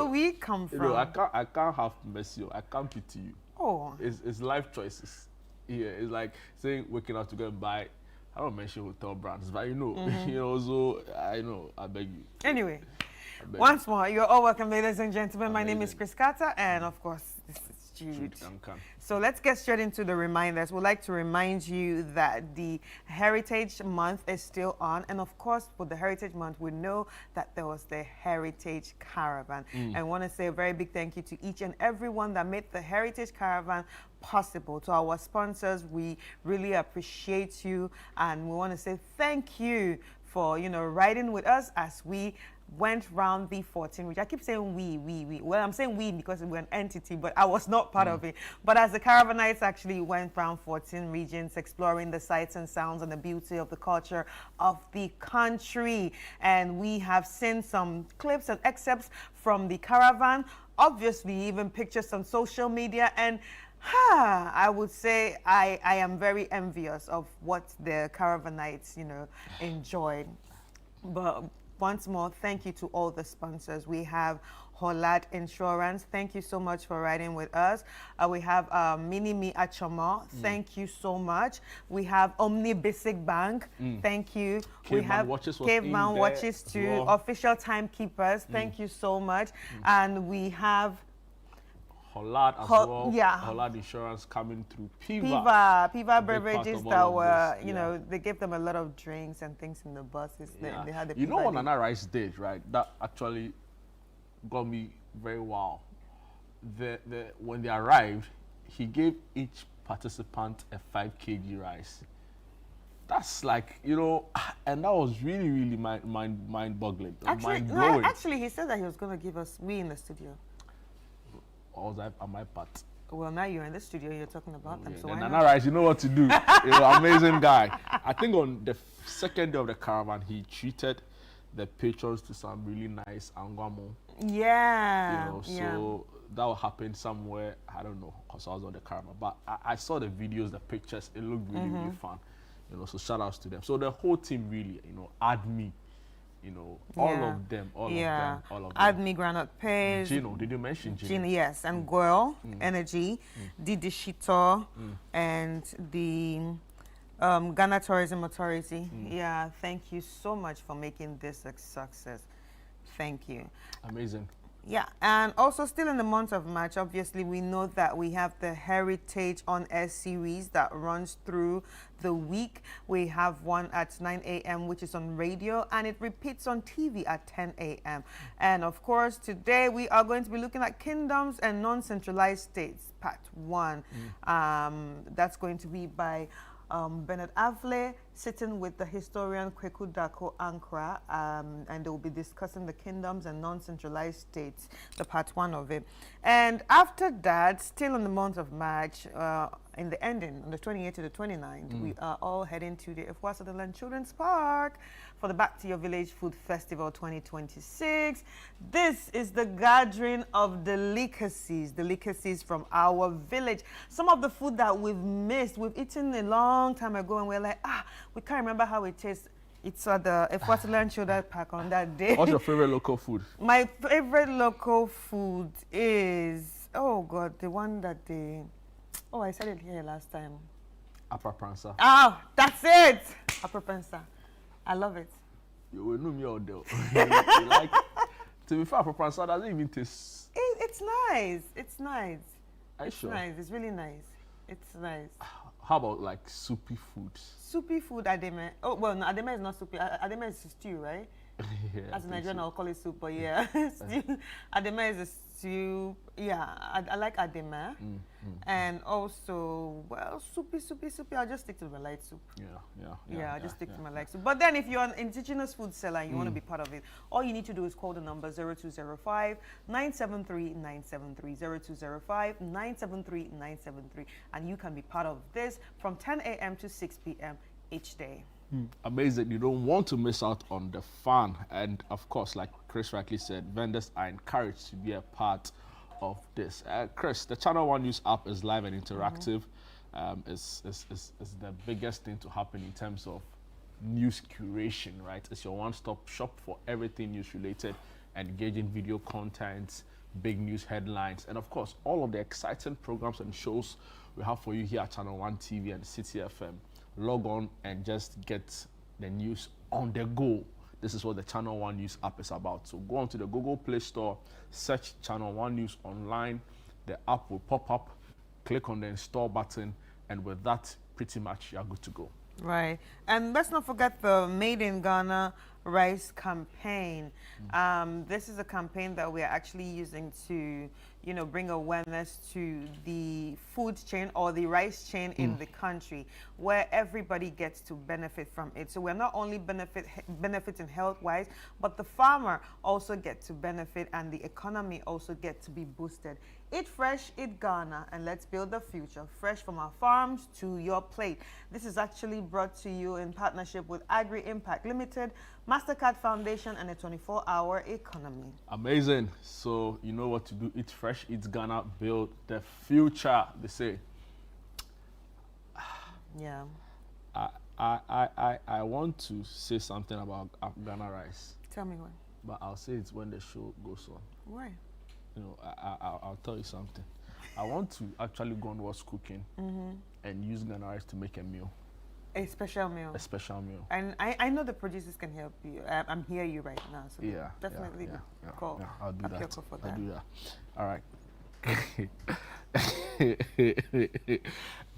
Speaker 8: we come from.
Speaker 2: You know, I can't have mercy. I can't pity you.
Speaker 8: Oh.
Speaker 2: It's life choices. Yeah, it's like saying waking up to go and buy. I don't mention hotel brands, but you know, you know. So I know. I beg you.
Speaker 8: Anyway, once more, you're all welcome, ladies and gentlemen. My name is Chris Carter, and of course, this is Jude. So let's get straight into the reminders. We'd like to remind you that the Heritage Month is still on. And of course, for the Heritage Month, we know that there was the Heritage Caravan. I want to say a very big thank you to each and everyone that made the Heritage Caravan possible. To our sponsors, we really appreciate you. And we want to say thank you for, you know, riding with us as we went round the 14 region. I keep saying we. Well, I'm saying we because we're an entity, but I was not part of it. But as the Caravanites actually went round 14 regions, exploring the sights and sounds and the beauty of the culture of the country. And we have seen some clips and excerpts from the caravan, obviously even pictures on social media, and I would say I am very envious of what the Caravanites, you know, enjoyed. But once more, thank you to all the sponsors. We have Hollad Insurance. Thank you so much for riding with us. We have Minimi Achoma. Thank you so much. We have Omni Basic Bank. Thank you. We have Caveman Watches too. Official Timekeepers. Thank you so much. And we have
Speaker 2: Hollad as well.
Speaker 8: Yeah.
Speaker 2: Hollad Insurance coming through Piva.
Speaker 8: Piva beverages that were, you know, they gave them a lot of drinks and things in the buses.
Speaker 2: Yeah.
Speaker 8: They had the
Speaker 2: you know what Nana Rice did, right? That actually got me very wow. When they arrived, he gave each participant a 5 kg rice. That's like, you know, and that was really, really mind-boggling, mind-blowing.
Speaker 8: Actually, he said that he was going to give us, we in the studio.
Speaker 2: Or was I on my part?
Speaker 8: Well, now you're in the studio, you're talking about them.
Speaker 2: Yeah,
Speaker 8: So
Speaker 2: then
Speaker 8: why
Speaker 2: Nana Rice, you know what to do. You know, amazing guy. I think on the second day of the caravan, he treated the patrons to some really nice anguamo.
Speaker 8: Yeah.
Speaker 2: You know, so that will happen somewhere, I don't know, because I was on the caravan. But I saw the videos, the pictures, it looked really, really fun. You know, so shout outs to them. So the whole team really, you know, ADME. You know, all of them, all of them.
Speaker 8: ADME Granite Pace.
Speaker 2: Gino, did you mention Gino?
Speaker 8: Yes, and Goyle Energy, Didi Shito, and the Ghana Tourism Authority. Yeah, thank you so much for making this a success. Thank you.
Speaker 2: Amazing.
Speaker 8: Yeah, and also still in the month of March, obviously we know that we have the Heritage on Air series that runs through the week. We have one at 9 a.m. which is on radio, and it repeats on TV at 10 a.m. And of course, today we are going to be looking at Kingdoms and Non-Centralized States, Part 1. That's going to be by Bernard Avle, sitting with the historian Kweku Dako Ankra, and they will be discussing the kingdoms and non-centralized states, the part 1 of it. And after that, still in the month of March, in the ending, on the 28th to the 29th, we are all heading to the Efwa Sutherland Children's Park for the Back to Your Village Food Festival 2026. This is the gathering of delicacies from our village. Some of the food that we've missed, we've eaten a long time ago, and we're like, we can't remember how it tastes. It's at the Efwa Sutherland Children's Park on that day.
Speaker 2: What's your favorite local food?
Speaker 8: My favorite local food is, oh God, the one that they, I said it here last time.
Speaker 2: Apapransa.
Speaker 8: That's it! Apapransa. I love it.
Speaker 2: You will know me all day. You like, to be fair, Apapransa doesn't even taste.
Speaker 8: It's nice. It's nice. It's nice. It's really nice. It's nice.
Speaker 2: How about like soupy foods?
Speaker 8: Soupy food, ademe. Oh, well, no, ademe is not soupy. Ademe is stew, right?
Speaker 2: Yeah,
Speaker 8: as a Nigerian, I'll call it soup, but yeah. Ademe is a stew. Yeah, I like ademe. And also, well, soupy. I'll just stick to my light soup.
Speaker 2: Yeah,
Speaker 8: I'll just stick to my light soup. But then if you're an indigenous food seller and you want to be part of it, all you need to do is call the number 0205 973 973 0205 973 973, and you can be part of this from 10 a.m. to 6 p.m. each day.
Speaker 2: Amazing. You don't want to miss out on the fun. And of course, like Chris rightly said, vendors are encouraged to be a part of this. Chris, the Channel One News app is live and interactive. It's the biggest thing to happen in terms of news curation, right? It's your one-stop shop for everything news related, engaging video content, big news headlines, and of course, all of the exciting programs and shows we have for you here at Channel One TV and City FM. Log on and just get the news on the go. This is what the Channel One News app is about. So go onto the Google Play Store, search Channel One News online. The app will pop up, click on the install button, and with that, pretty much you're good to go.
Speaker 8: Right. And let's not forget the Made in Ghana rice campaign. This is a campaign that we're actually using to, you know, bring awareness to the food chain or the rice chain in the country, where everybody gets to benefit from it. So we're not only benefiting health-wise, but the farmer also gets to benefit and the economy also gets to be boosted. Eat fresh, eat Ghana, and let's build the future. Fresh from our farms to your plate. This is actually brought to you in partnership with Agri Impact Limited, MasterCard Foundation, and a 24-hour economy.
Speaker 2: Amazing. So you know what to do. Eat fresh, eat Ghana, build the future, they say.
Speaker 8: Yeah.
Speaker 2: I want to say something about Ghana rice.
Speaker 8: Tell me what.
Speaker 2: But I'll say it when the show goes on.
Speaker 8: Why?
Speaker 2: You know, I'll tell you something. I want to actually go on what's cooking and use Ghana rice to make a meal.
Speaker 8: A special meal.
Speaker 2: A special meal.
Speaker 8: And I know the producers can help you. I'm hearing you right now. So
Speaker 2: yeah.
Speaker 8: definitely call.
Speaker 2: Yeah, I'll do that.
Speaker 8: For that.
Speaker 2: I'll do that. All right.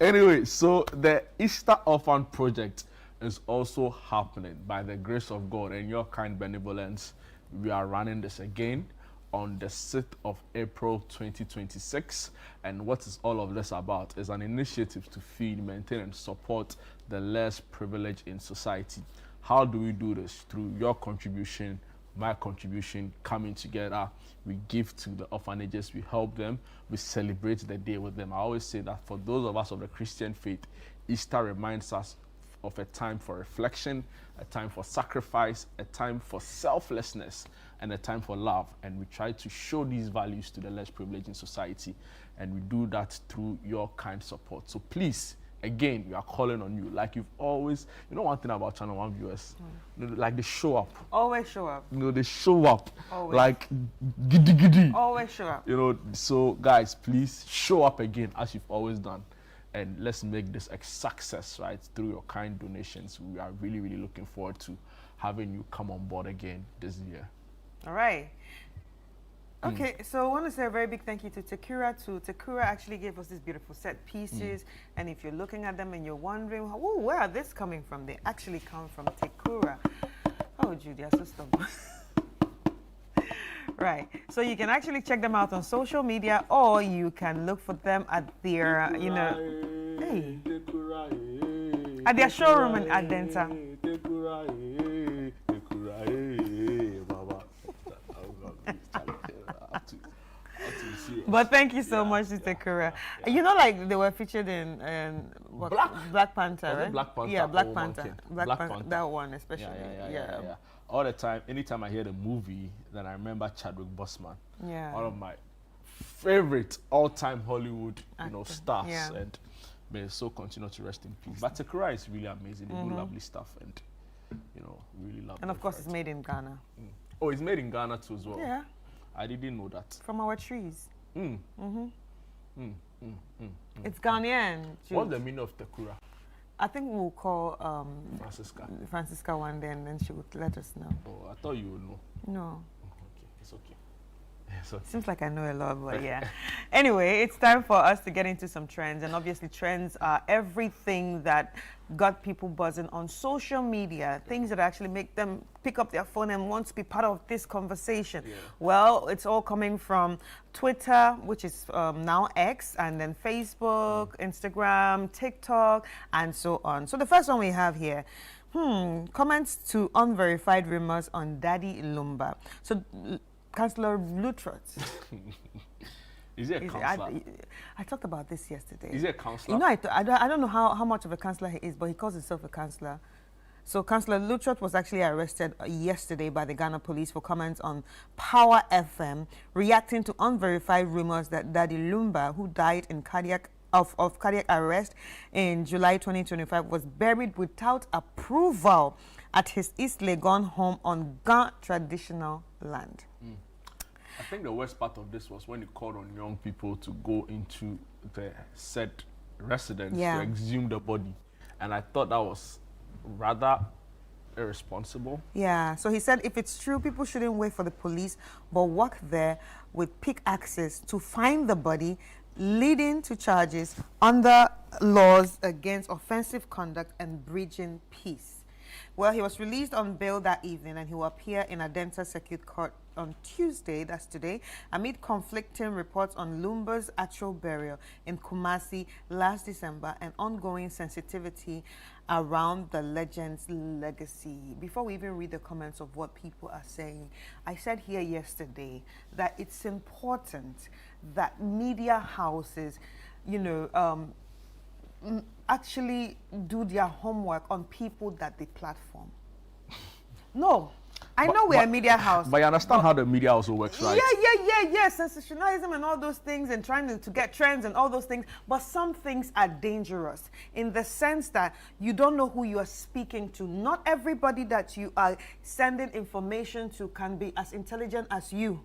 Speaker 2: Anyway, so the Easter Orphan Project is also happening by the grace of God and your kind benevolence. We are running this again on the 6th of April 2026. And what is all of this about is an initiative to feed, maintain, and support the less privileged in society. How do we do this? Through your contribution, my contribution, coming together. We give to the orphanages, we help them, we celebrate the day with them. I always say that for those of us of the Christian faith, Easter reminds us of a time for reflection, a time for sacrifice, a time for selflessness, and a time for love. And we try to show these values to the less privileged in society. And we do that through your kind support. So please, again, we are calling on you. Like you've always, you know one thing about Channel One viewers, you know, like they show up.
Speaker 8: Always show up.
Speaker 2: You know, they show up.
Speaker 8: Always.
Speaker 2: Like giddy giddy.
Speaker 8: Always show up.
Speaker 2: You know, so guys, please show up again as you've always done. And let's make this a success, right, through your kind donations. We are really, really looking forward to having you come on board again this year.
Speaker 8: All right. Okay, so I want to say a very big thank you to Takura. Takura actually gave us these beautiful set pieces. And if you're looking at them and you're wondering, oh, where are this coming from? They actually come from Takura. Oh, Judy, I'm so stubborn. Right. So you can actually check them out on social media, or you can look for them at their, you know, at their showroom in Adenta. But thank you so much, Mr. Kura. You know, like they were featured in Black Panther, right?
Speaker 2: Black Panther.
Speaker 8: Yeah, Black Panther. Black Panther. That one especially.
Speaker 2: Yeah. All the time, anytime I hear the movie, then I remember Chadwick Boseman.
Speaker 8: Yeah.
Speaker 2: One of my favorite all-time Hollywood, stars.
Speaker 8: Yeah.
Speaker 2: And may his soul continue to rest in peace. But Takura is really amazing. They do lovely stuff, and really love.
Speaker 8: And of course, it's made in Ghana.
Speaker 2: Oh, it's made in Ghana too as well.
Speaker 8: Yeah.
Speaker 2: I didn't know that.
Speaker 8: From our trees. It's Ghanaian.
Speaker 2: What's the meaning of Takura?
Speaker 8: I think we'll call
Speaker 2: Francisca
Speaker 8: one day, and then she would let us know.
Speaker 2: Oh, I thought you would know.
Speaker 8: No.
Speaker 2: Okay, it's okay. So
Speaker 8: seems like I know a lot, but yeah. Anyway, it's time for us to get into some trends, and obviously trends are everything that got people buzzing on social media, things that actually make them pick up their phone and want to be part of this conversation. Well, it's all coming from Twitter, which is now X, and then Facebook, Instagram, TikTok, and so on. So the first one we have here, comments to unverified rumors on Daddy Lumba. So Councillor Luttrot.
Speaker 2: Is he a councillor?
Speaker 8: I talked about this yesterday.
Speaker 2: Is he a councillor?
Speaker 8: You know, I don't know how much of a councillor he is, but he calls himself a councillor. So Councillor Luttrot was actually arrested yesterday by the Ghana police for comments on Power FM, reacting to unverified rumors that Daddy Lumba, who died in cardiac arrest in July 2025, was buried without approval at his East Legon home on Ga traditional land.
Speaker 2: I think the worst part of this was when he called on young people to go into the said residence to exhume the body. And I thought that was rather irresponsible.
Speaker 8: Yeah, so he said if it's true, people shouldn't wait for the police, but walk there with pickaxes to find the body, leading to charges under laws against offensive conduct and breaching peace. Well, he was released on bail that evening, and he will appear in Adenta Circuit Court on Tuesday, that's today, amid conflicting reports on Lumba's actual burial in Kumasi last December and ongoing sensitivity around the legend's legacy. Before we even read the comments of what people are saying, I said here yesterday that it's important that media houses, you know, actually do their homework on people that they platform. No, I know we're a media house.
Speaker 2: But you understand how the media also works, right?
Speaker 8: Yeah, sensationalism and all those things and trying to get trends and all those things. But some things are dangerous in the sense that you don't know who you are speaking to. Not everybody that you are sending information to can be as intelligent as you.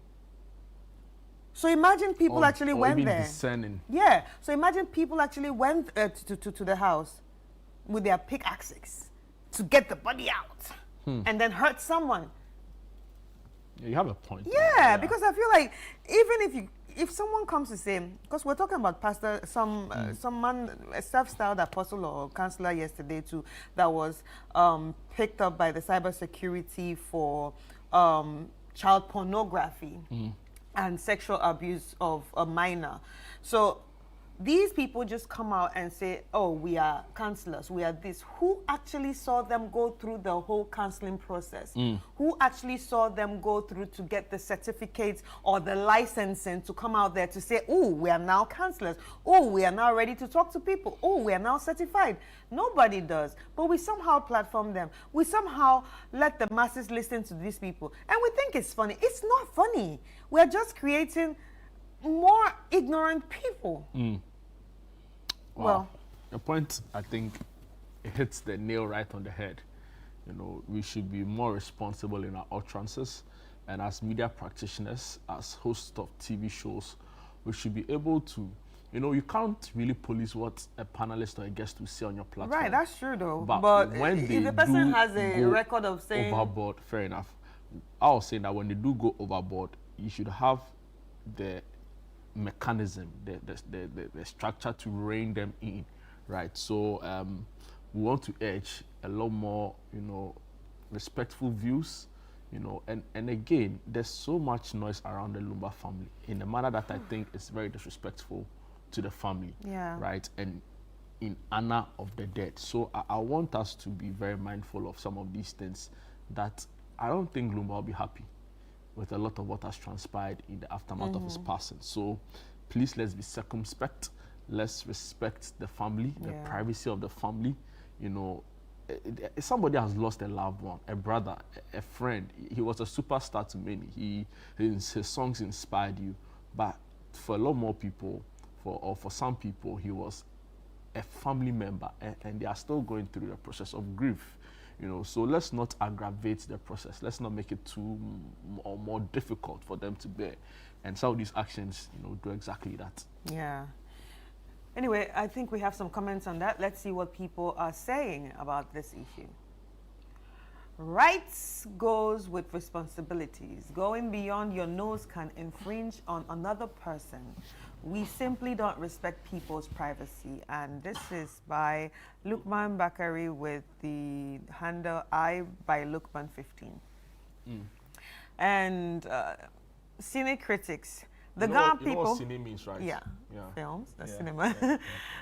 Speaker 8: So imagine people actually went there.
Speaker 2: Discerning.
Speaker 8: Yeah. So imagine people actually went to the house with their pickaxes to get the body out and then hurt someone.
Speaker 2: Yeah, you have a point.
Speaker 8: Yeah, because I feel like even if someone comes to say, because we're talking about pastor, some man, a self-styled apostle or counselor yesterday too, that was picked up by the cybersecurity for child pornography and sexual abuse of a minor. So these people just come out and say, oh, we are counselors, we are this. Who actually saw them go through the whole counseling process? Who actually saw them go through to get the certificates or the licensing to come out there to say, oh, we are now counselors. Oh, we are now ready to talk to people. Oh, we are now certified. Nobody does. But we somehow platform them. We somehow let the masses listen to these people. And we think it's funny. It's not funny. We're just creating more ignorant people.
Speaker 2: Wow. Well, your point, I think, it hits the nail right on the head. You know, we should be more responsible in our utterances, and as media practitioners, as hosts of TV shows, we should be able to, you know, you can't really police what a panelist or a guest will say on your platform.
Speaker 8: Right, that's true though.
Speaker 2: But when
Speaker 8: if the person has a record of saying
Speaker 2: overboard, fair enough. I was saying that when they do go overboard, you should have the mechanism, the structure to rein them in, right? So we want to urge a lot more, you know, respectful views, you know, and again, there's so much noise around the Lumba family in a manner that I think is very disrespectful to the family, right? And in honor of the dead. So I want us to be very mindful of some of these things that I don't think Lumba will be happy with a lot of what has transpired in the aftermath of his passing. So please, let's be circumspect. Let's respect the family, the privacy of the family. You know, somebody has lost a loved one, a brother, a friend. He was a superstar to many. His songs inspired you. But for a lot more people, for some people, he was a family member, and they are still going through the process of grief. You know, so let's not aggravate the process. Let's not make it too or more difficult for them to bear. And some of these actions, you know, do exactly that.
Speaker 8: Yeah. Anyway, I think we have some comments on that. Let's see what people are saying about this issue. Rights goes with responsibilities. Going beyond your nose can infringe on another person. We simply don't respect people's privacy. And this is by Lukman Bakari with the handle I by Lukman 15. And cine critics. The Ghana people.
Speaker 2: You know what cine means, right?
Speaker 8: Yeah. Films, that's cinema.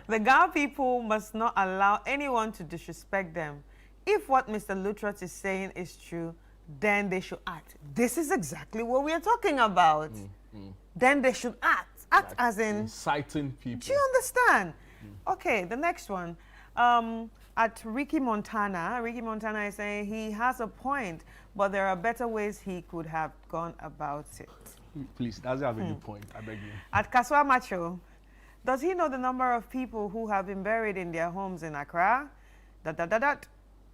Speaker 8: The Ghana people must not allow anyone to disrespect them. If what Mr. Luttrot is saying is true, then they should act. This is exactly what we are talking about. Then they should act. Act like as in...
Speaker 2: inciting people.
Speaker 8: Do you understand? Okay, the next one. At Ricky Montana is saying he has a point, but there are better ways he could have gone about it.
Speaker 2: Please, does he have any point? I beg you.
Speaker 8: At Kaswa Macho, does he know the number of people who have been buried in their homes in Accra?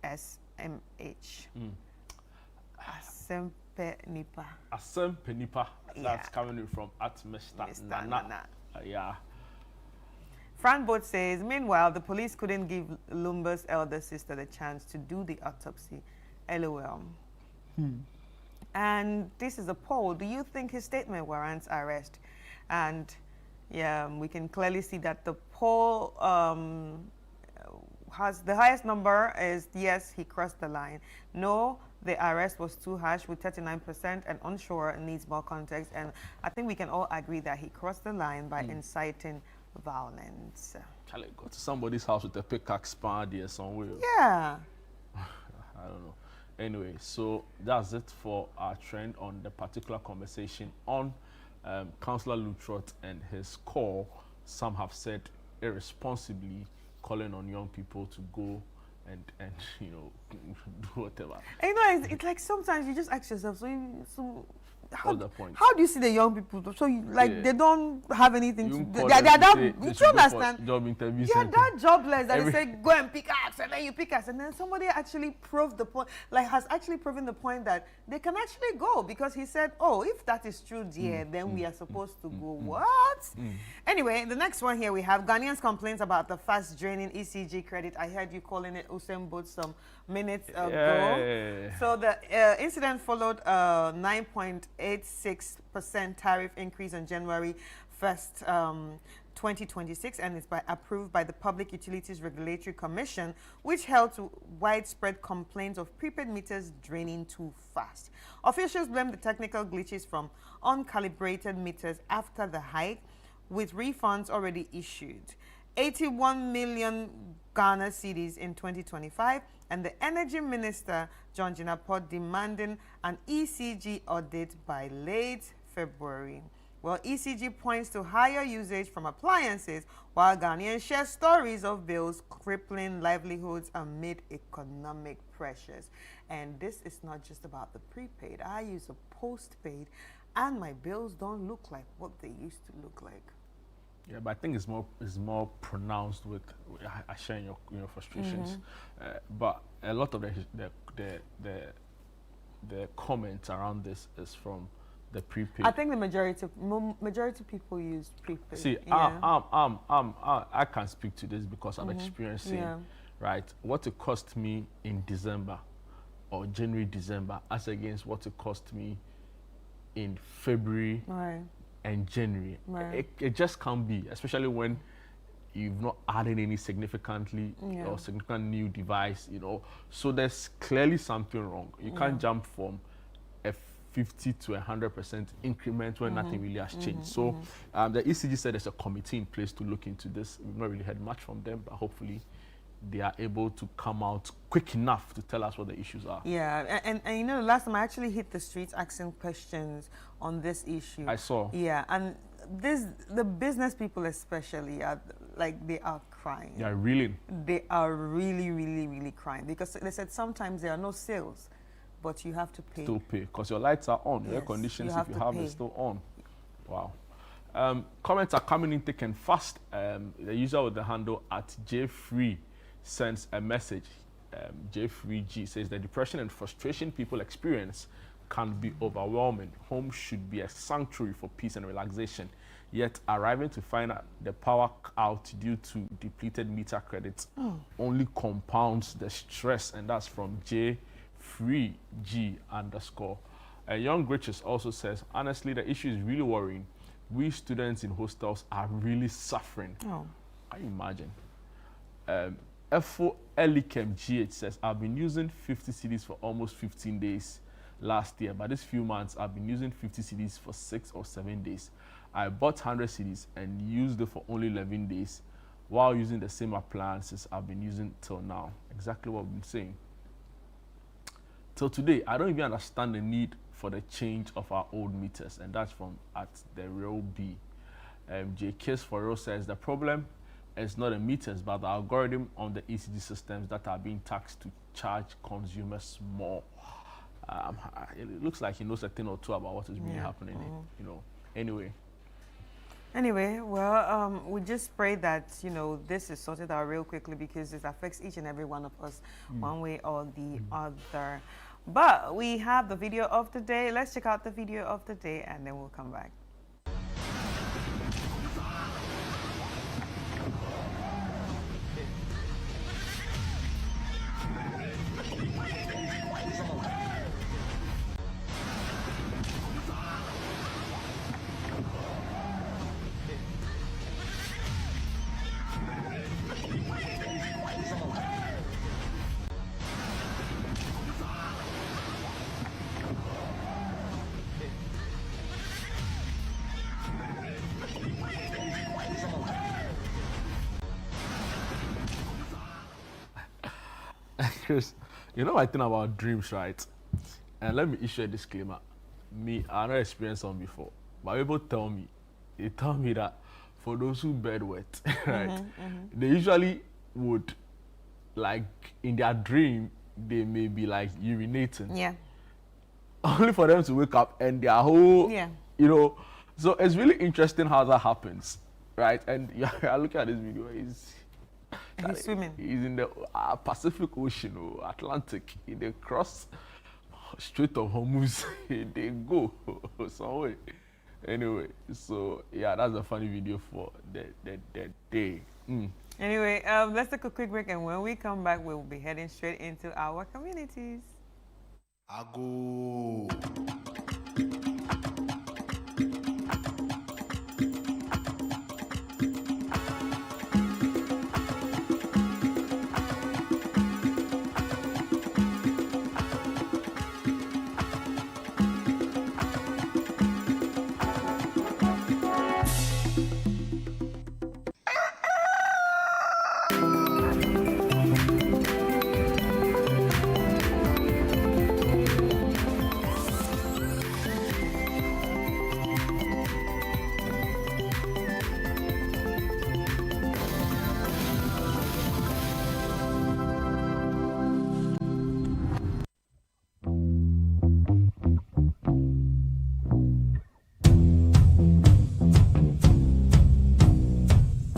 Speaker 8: SMH. Asempe Nipa.
Speaker 2: Asempe Nipa. That's coming in from at Mr. Nana. Yeah.
Speaker 8: Fran Boat says, meanwhile, the police couldn't give Lumba's elder sister the chance to do the autopsy. LOL. And this is a poll. Do you think his statement warrants arrest? And yeah, we can clearly see that the poll has the highest number is yes, he crossed the line. No, the arrest was too harsh with 39%, and unsure needs more context. And I think we can all agree that he crossed the line by inciting violence.
Speaker 2: Charlie, go to somebody's house with a pickaxe there somewhere.
Speaker 8: Yeah.
Speaker 2: I don't know. Anyway, so that's it for our trend on the particular conversation on Councillor Luttrot and his call. Some have said irresponsibly calling on young people to go and you know, do whatever.
Speaker 8: And you know, it's like sometimes you just ask yourself,
Speaker 2: what's the point?
Speaker 8: How do you see the young people? So they don't have anything to do. They are that, you don't understand?
Speaker 2: Job interview.
Speaker 8: They are that jobless that they say go and pick us, and then you pick us, and then somebody actually proved the point, has actually proven the point that they can actually go, because he said, oh, if that is true, dear, then we are supposed to go. What? Anyway, the next one here we have Ghanaians complaints about the fast draining ECG credit. I heard you calling it Usain Bolt some minutes ago. So the incident followed a 9.86% tariff increase on January 1st, 2026, and it's approved by the Public Utilities Regulatory Commission, which held to widespread complaints of prepaid meters draining too fast. Officials blame the technical glitches from uncalibrated meters after the hike, with refunds already issued. 81 million Ghana cedis in 2025, and the Energy Minister, John Jinapor, demanding an ECG audit by late February. Well, ECG points to higher usage from appliances, while Ghanaians share stories of bills crippling livelihoods amid economic pressures. And this is not just about the prepaid. I use a postpaid, and my bills don't look like what they used to look like.
Speaker 2: Yeah, but I think it's more pronounced with sharing your frustrations. But a lot of the comments around this is from the prepaid.
Speaker 8: I think the majority of people use prepaid.
Speaker 2: See, I can speak to this because I'm experiencing right what it cost me in December or January, December, as against what it cost me in February. And January. It just can't be, especially when you've not added any significant new device, So there's clearly something wrong. You can't jump from a 50 to 100% increment when nothing really has changed. So the ECG said there's a committee in place to look into this. We've not really heard much from them, but hopefully they are able to come out quick enough to tell us what the issues are.
Speaker 8: Yeah, and you know, last time I actually hit the streets asking questions on this issue.
Speaker 2: I saw.
Speaker 8: Yeah, and the business people especially they are crying.
Speaker 2: They are reeling.
Speaker 8: They are really, really, really crying, because they said sometimes there are no sales, but you have to pay.
Speaker 2: Still pay, because your lights are on. Your air conditions, if you have it, still on. Wow. Comments are coming in thick and fast. The user with the handle at JFree sends a message. J3G says the depression and frustration people experience can be overwhelming. Home should be a sanctuary for peace and relaxation. Yet arriving to find out the power out due to depleted meter credits only compounds the stress. And that's from freeg_. Young Riches also says, honestly, the issue is really worrying. We students in hostels are really suffering.
Speaker 8: Oh.
Speaker 2: Can you imagine? Efo Elikem GH says, I've been using 50 CDs for almost 15 days last year, but these few months I've been using 50 CDs for 6 or 7 days. I bought 100 CDs and used it for only 11 days while using the same appliances I've been using till now. Exactly what we've been saying. Till today, I don't even understand the need for the change of our old meters, and that's from at the real B. J. Kiss for real says the problem is not the meters, but the algorithm on the ECG systems that are being taxed to charge consumers more. It looks like he knows a thing or two about what is really happening. You know.
Speaker 8: Anyway, well, we just pray that, you know, this is sorted out real quickly because it affects each and every one of us one way or the other. But we have the video of the day. Let's check out the video of the day and then we'll come back.
Speaker 2: Chris, you know I think about dreams, right? And let me issue a disclaimer. Me, I've not experienced one before, but people tell me that for those who bed wet, right, they usually would, like, in their dream, they may be like urinating.
Speaker 8: Yeah.
Speaker 2: Only for them to wake up and their whole, you know. So it's really interesting how that happens, right? And I look at this video, he's
Speaker 8: swimming.
Speaker 2: He's in the Pacific Ocean or Atlantic. They cross Strait of Hormuz. They go somewhere. Anyway, so yeah, that's a funny video for the day.
Speaker 8: Anyway, let's take a quick break, and when we come back, we'll be heading straight into our communities.
Speaker 6: Ago.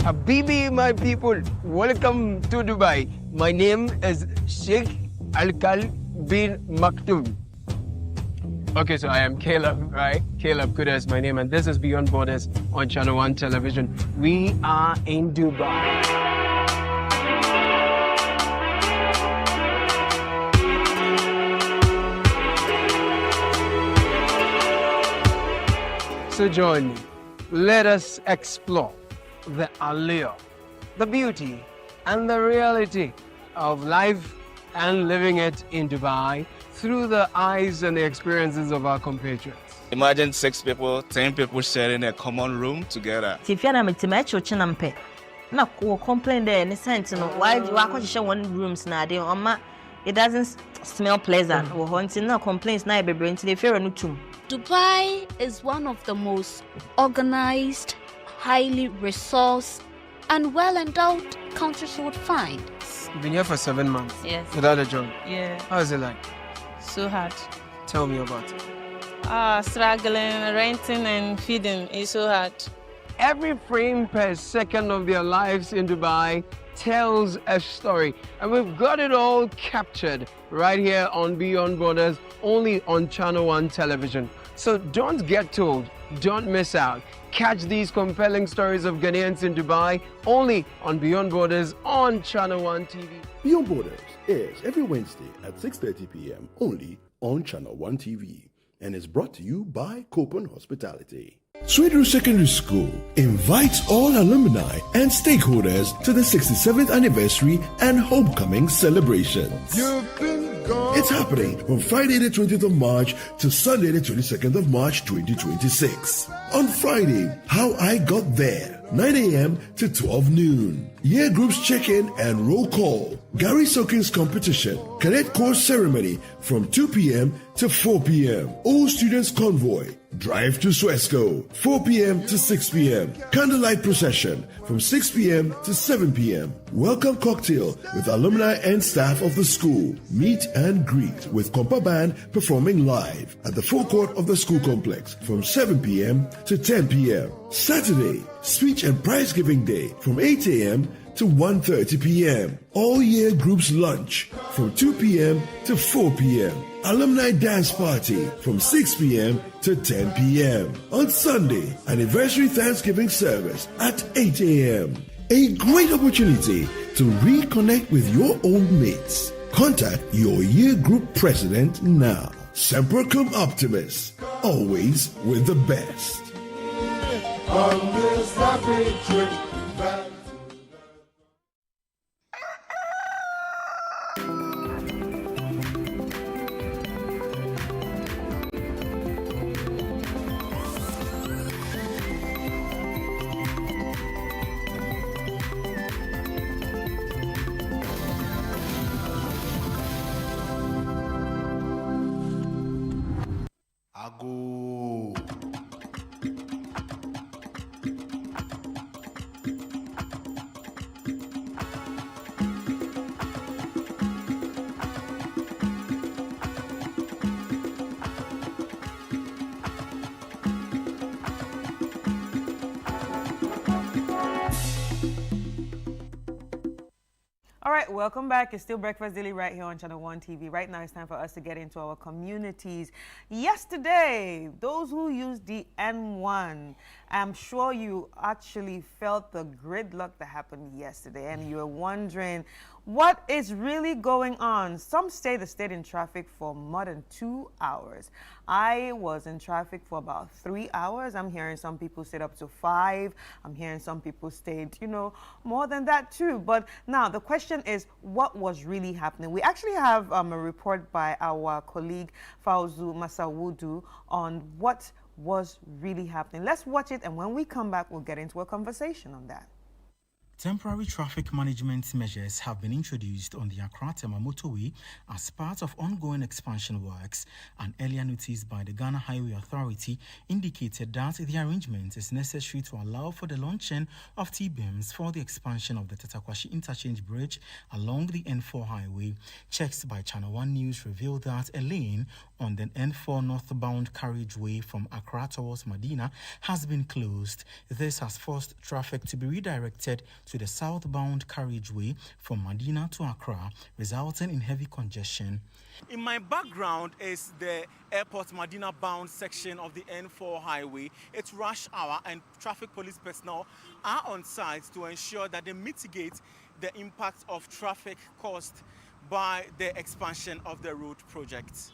Speaker 16: Habibi, my people, welcome to Dubai. My name is Sheikh Alkal bin Maktoum. Okay, so I am Caleb, right? Caleb Kuda is my name, and this is Beyond Borders on Channel 1 Television. We are in Dubai. So join me. Let us explore the allure, the beauty, and the reality of life and living it in Dubai through the eyes and the experiences of our compatriots.
Speaker 17: Imagine 6 people, 10 people sharing a common room together.
Speaker 22: If you're not chinampe, na complain there in the sense, why do you share one rooms now? It doesn't smell pleasant. Or haunting no complaints now, baby, until they fear a new tomb.
Speaker 9: Dubai is one of the most organized, highly resourced, and well-endowed countries you would find.
Speaker 16: You've been here for 7 months.
Speaker 9: Yes.
Speaker 16: Without a job.
Speaker 9: Yeah.
Speaker 16: How is it like?
Speaker 9: So hard.
Speaker 16: Tell me about it.
Speaker 9: Struggling, renting and feeding is so hard.
Speaker 16: Every frame per second of their lives in Dubai tells a story. And we've got it all captured right here on Beyond Borders, only on Channel 1 Television. So don't get told, don't miss out. Catch these compelling stories of Ghanaians in Dubai only on Beyond Borders on Channel 1 TV.
Speaker 3: Beyond Borders airs every Wednesday at 6:30 p.m. only on Channel 1 TV and is brought to you by Copen Hospitality. Sweden Secondary School invites all alumni and stakeholders to the 67th anniversary and homecoming celebrations. It's happening from Friday the 20th of March to Sunday the 22nd of March 2026. On Friday, How I Got There, 9 a.m. to 12 noon. Year groups check-in and roll call. Gary Soakins competition. Cadet course ceremony from 2 p.m. to 4 p.m. All students convoy. Drive to Suesco, 4 p.m. to 6 p.m. Candlelight procession from 6 p.m. to 7 p.m. Welcome cocktail with alumni and staff of the school. Meet and greet with Compa Band performing live at the forecourt of the school complex from 7 p.m. to 10 p.m. Saturday, speech and prize giving day from 8 a.m. to 1:30 p.m. All year groups lunch from 2 p.m. to 4 p.m. Alumni dance party from 6 p.m. to 10 p.m. On Sunday, anniversary Thanksgiving service at 8 a.m. A great opportunity to reconnect with your old mates. Contact your year group president now. Semper Cum Optimus, always with the best.
Speaker 13: On this happy trip back.
Speaker 1: Ago.
Speaker 8: All right, welcome back. It's still Breakfast Daily right here on Channel 1 TV. Right now, it's time for us to get into our communities. Yesterday, those who used the N1, I'm sure you actually felt the gridlock that happened yesterday, and you were wondering what is really going on. Some stayed in traffic for more than 2 hours. I was in traffic for about 3 hours. I'm hearing some people stayed up to 5. I'm hearing some people stayed, more than that too. But now the question is, what was really happening? We actually have a report by our colleague Fauzu Masawudu on what was really happening. Let's watch it, and when we come back, we'll get into a conversation on that.
Speaker 14: Temporary traffic management measures have been introduced on the Accra-Tema motorway as part of ongoing expansion works. An earlier notice by the Ghana Highway Authority indicated that the arrangement is necessary to allow for the launching of T-beams for the expansion of the Tetakwashi Interchange Bridge along the N4 highway. Checks by Channel 1 News revealed that a lane on the N4 northbound carriageway from Accra towards Medina has been closed. This has forced traffic to be redirected to the southbound carriageway from Medina to Accra, resulting in heavy congestion.
Speaker 18: In my background is the Airport Medina bound section of the N4 highway. It's rush hour and traffic police personnel are on site to ensure that they mitigate the impact of traffic caused by the expansion of the road project.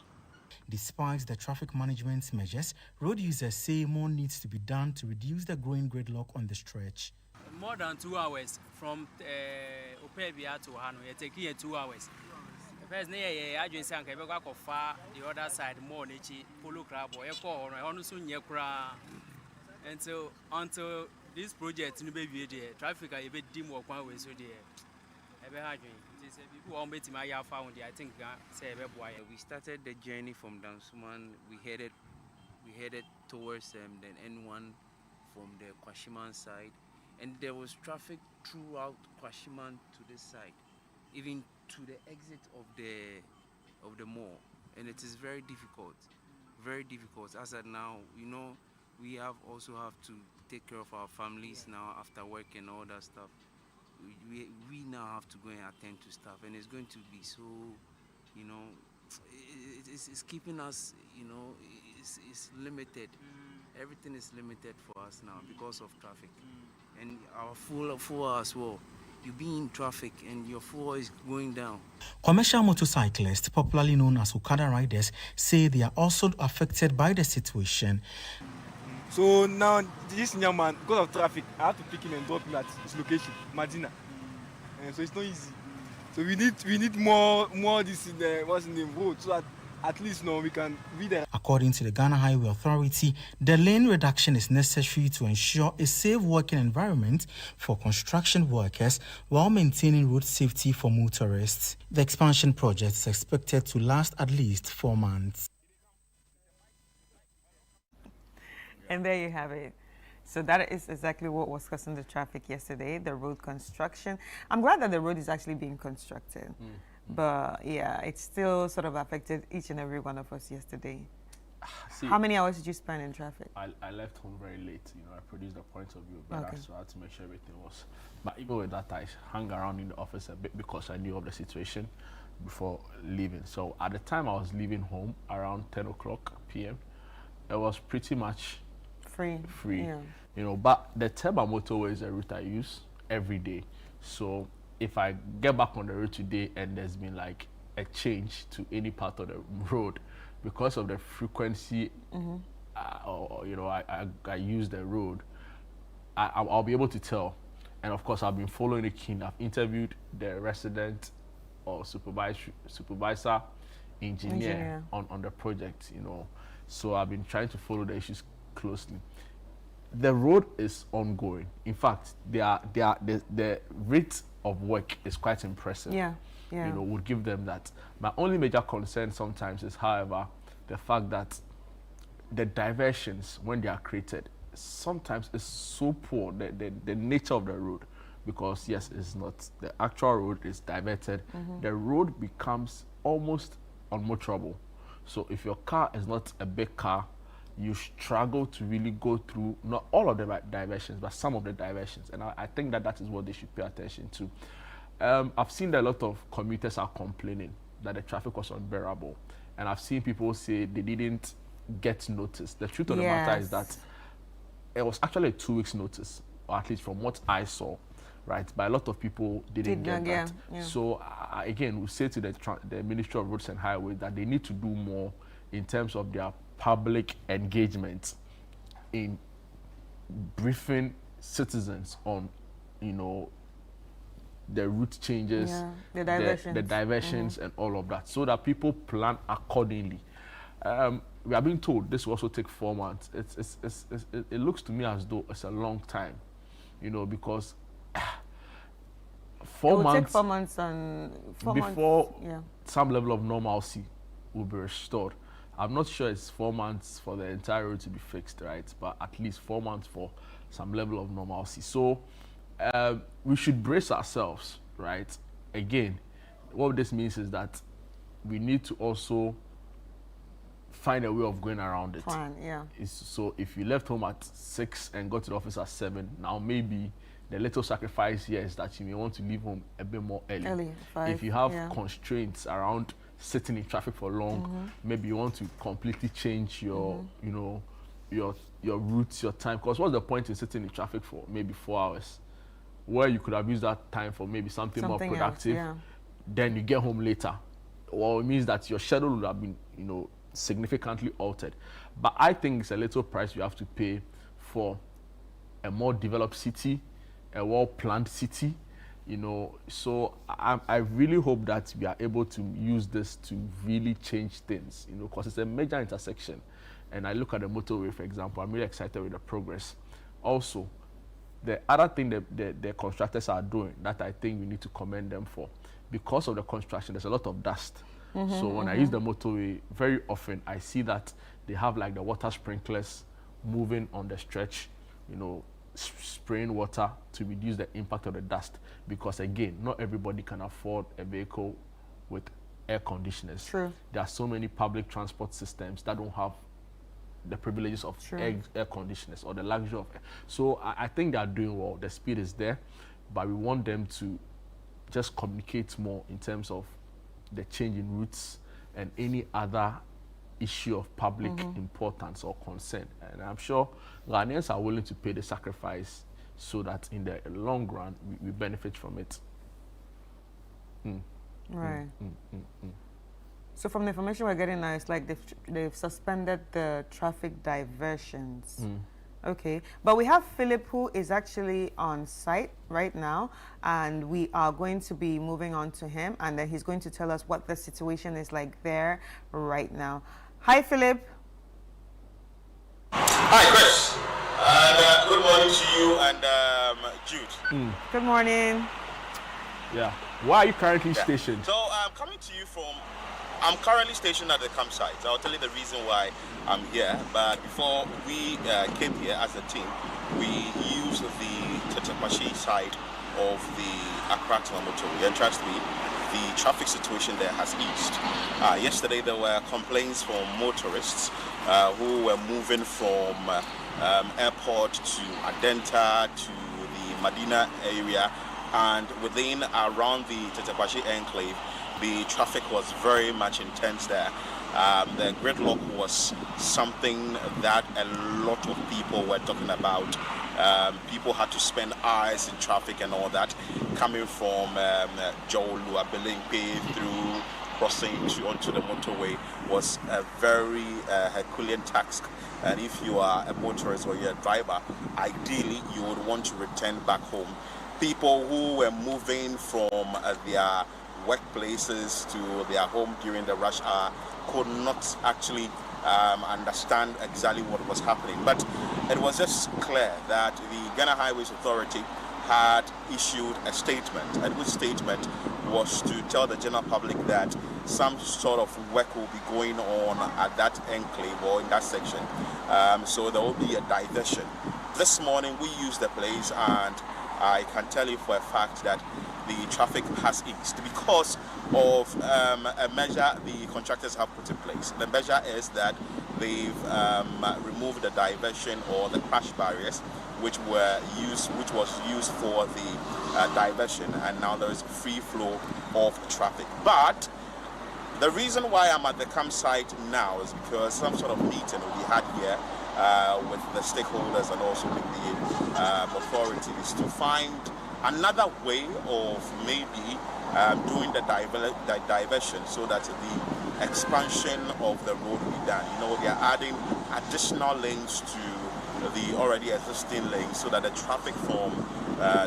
Speaker 14: Despite the traffic management measures, road users say more needs to be done to reduce the growing gridlock on the stretch.
Speaker 19: More than 2 hours from Opebia to Hano, you're taking 2 hours. The first day, I just say, the other side, more Nichi, Polo Crab, or Echo, or Honusun Yakra. And so, until this project, traffic are a bit dim or one way, so dear. I think
Speaker 20: we started the journey from Dansuman. We headed towards the N1 from the Kwashiman side, and there was traffic throughout Kwashiman to this side, even to the exit of the mall, and it is very difficult. As at now, we also have to take care of our families now after work and all that stuff. We now have to go and attend to stuff, and it's going to be so, it's keeping us, is limited. Everything is limited for us now because of traffic. And our fuel as well. You be in traffic and your fuel is going down.
Speaker 14: Commercial motorcyclists, popularly known as Okada riders, say they are also affected by the situation.
Speaker 4: So now this young man, because of traffic, I have to pick him and drop him at his location, Medina. And so it's not easy. So we need more this in the road so that at least now we can be there.
Speaker 14: According to the Ghana Highway Authority, the lane reduction is necessary to ensure a safe working environment for construction workers while maintaining road safety for motorists. The expansion project is expected to last at least 4 months.
Speaker 8: And there you have it. So that is exactly what was causing the traffic yesterday, the road construction. I'm glad that the road is actually being constructed. But yeah, it still sort of affected each and every one of us yesterday.
Speaker 2: See,
Speaker 8: how many hours did you spend in traffic?
Speaker 2: I left home very late. You know, I produced a point of view, but so I had to make sure everything was. But even with that, I hung around in the office a bit because I knew of the situation before leaving. So at the time I was leaving home around 10 o'clock p.m., it was pretty much free.
Speaker 8: Yeah.
Speaker 2: You know, but the Tema motorway is a route I use every day. So if I get back on the road today and there's been like a change to any part of the road because of the frequency, or you know, I use the road, I'll be able to tell. And of course, I've been following it keen. I've interviewed the resident or supervisor, engineer. On the project, you know. So I've been trying to follow the issues closely. The road is ongoing. In fact, the rate of work is quite impressive.
Speaker 8: Yeah.
Speaker 2: You know, would give them that. My only major concern sometimes is, however, the fact that the diversions, when they are created, sometimes is so poor, the nature of the road, because yes, it's not, the actual road is diverted. The road becomes almost unmotorable. So if your car is not a big car, you struggle to really go through, not all of the diversions, but some of the diversions. And I think that is what they should pay attention to. I've seen that a lot of commuters are complaining that the traffic was unbearable. And I've seen people say they didn't get notice. The truth of the matter is that it was actually a 2 weeks notice, or at least from what I saw, right? But a lot of people didn't get that. So again, we say to the Ministry of Roads and Highways that they need to do more in terms of their public engagement in briefing citizens on, you know, the route changes, the diversions and all of that, so that people plan accordingly. We are being told this will also take 4 months. It looks to me as though it's a long time, you know, because 4 months.
Speaker 8: Take 4 months and
Speaker 2: before some level of normalcy will be restored. I'm not sure it's 4 months for the entire road to be fixed, right? But at least 4 months for some level of normalcy. So we should brace ourselves, right? Again, what this means is that we need to also find a way of going around it. So if you left home at 6 and got to the office at 7, now maybe the little sacrifice here is that you may want to leave home a bit more early. 5, if you have constraints around sitting in traffic for long, maybe you want to completely change your, you know, your routes, your time. Because what's the point in sitting in traffic for maybe 4 hours, where you could have used that time for maybe something more productive? Then you get home later. Well, it means that your schedule would have been, you know, significantly altered. But I think it's a little price you have to pay for a more developed city, a well-planned city, you know. So I really hope that we are able to use this to really change things, you know, because it's a major intersection. And I look at the motorway, for example, I'm really excited with the progress. Also, the other thing that the constructors are doing that I think we need to commend them for, because of the construction, there's a lot of dust. So when I use the motorway, very often I see that they have like the water sprinklers moving on the stretch, you know, spraying water to reduce the impact of the dust. Because again, not everybody can afford a vehicle with air conditioners. There are so many public transport systems that don't have the privileges of air conditioners or the luxury of air. So I think they are doing well. The speed is there, but we want them to just communicate more in terms of the change in routes and any other issue of public importance or concern. And I'm sure Ghanaians are willing to pay the sacrifice so that in the long run, we benefit from it.
Speaker 8: Right. So from the information we're getting now, it's like they've suspended the traffic diversions. Okay, but we have Philip, who is actually on site right now, and we are going to be moving on to him, and then he's going to tell us what the situation is like there right now. Hi, Philip.
Speaker 5: Hi, Chris. And good morning to you and Jude.
Speaker 8: Good morning.
Speaker 2: Yeah. Where are you currently stationed?
Speaker 5: So I'm coming to you from. I'm currently stationed at the campsite. I'll tell you the reason why I'm here. But before we came here as a team, we used the Tetekwashi side of the Accra to motorway. And trust me, the traffic situation there has eased. Yesterday there were complaints from motorists who were moving from airport to Adenta to the Medina area, and within around the Tetekwashi enclave, the traffic was very much intense there. The gridlock was something that a lot of people were talking about. People had to spend hours in traffic and all that, coming from Jolu, Abelempe through crossing onto the motorway was a very Herculean task. And if you are a motorist or you're a driver, ideally you would want to return back home. People who were moving from their workplaces to their home during the rush hour could not actually understand exactly what was happening. But it was just clear that the Ghana Highways Authority had issued a statement, and which statement was to tell the general public that some sort of work will be going on at that enclave or in that section. So there will be a diversion. This morning we used the place, and I can tell you for a fact that the traffic has eased because of a measure the contractors have put in place. The measure is that they've removed the diversion or the crash barriers which was used for the diversion, and now there is free flow of traffic. But the reason why I'm at the campsite now is because some sort of meeting we had here with the stakeholders and also with the authorities to find another way of maybe doing the diversion so that the expansion of the road will be done. You know, they are adding additional lanes to the already existing lanes so that the traffic from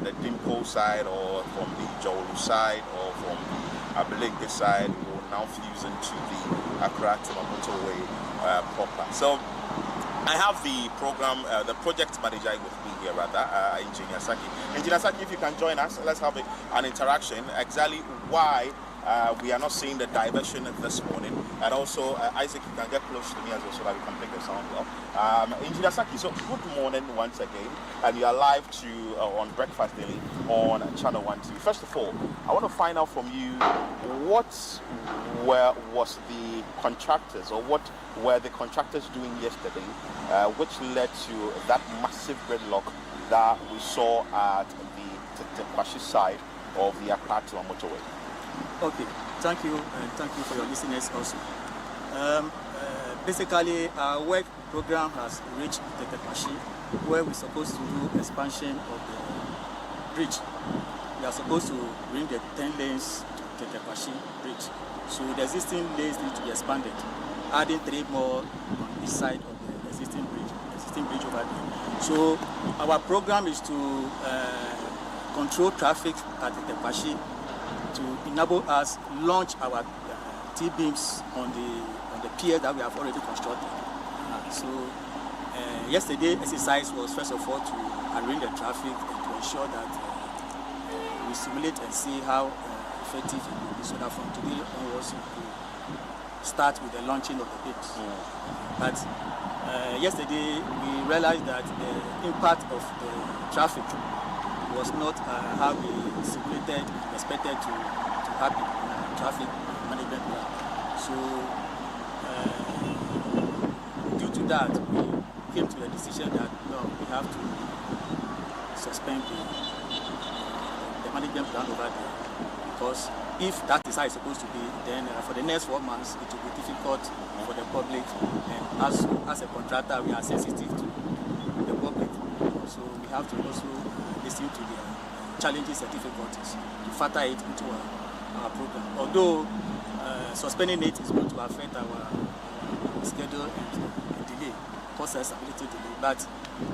Speaker 5: the Dimpo side or from the Jolu side or from the Abelempe side will now fuse into the Accra to motorway proper. So I have the program, the project manager with me here, Engineer Saki. Engineer Saki, if you can join us, let's have an interaction. Exactly why we are not seeing the diversion this morning, and also Isaac, you can get close to me as well so that we can pick the sound well. Engineer Saki, so good morning once again, and you are live on Breakfast Daily on Channel 1 TV. First of all, I want to find out from you what was the contractors, or what were the contractors doing yesterday, which led to that massive gridlock that we saw at the Tetekwashi side of the Accra to motorway.
Speaker 7: Okay, thank you, and thank you for your listeners also. Basically, our work program has reached Tetekwashi, where we're supposed to do expansion of the bridge. We are supposed to bring the 10 lanes to Tetekwashi bridge. So the existing lanes need to be expanded, adding 3 more on each side of the existing bridge over there. So our program is to control traffic at Tetekwashi, to enable us launch our T-beams on the pier that we have already constructed. So yesterday exercise was first of all to arrange the traffic and to ensure that we simulate and see how effective it will be, so that from today onwards we start with the launching of the beams. But yesterday we realized that the impact of the traffic was not how we simulated and expected to happen in our traffic management plan. So due to that, we came to the decision that no, we have to suspend the management plan over there, because if that is how it's supposed to be, then for the next 4 months it will be difficult for the public. And as a contractor, we are sensitive to the public, so we have to also listen to the challenges and difficulties to factor it into our program. Although suspending it is going to affect our schedule and delay, cause us ability delay, but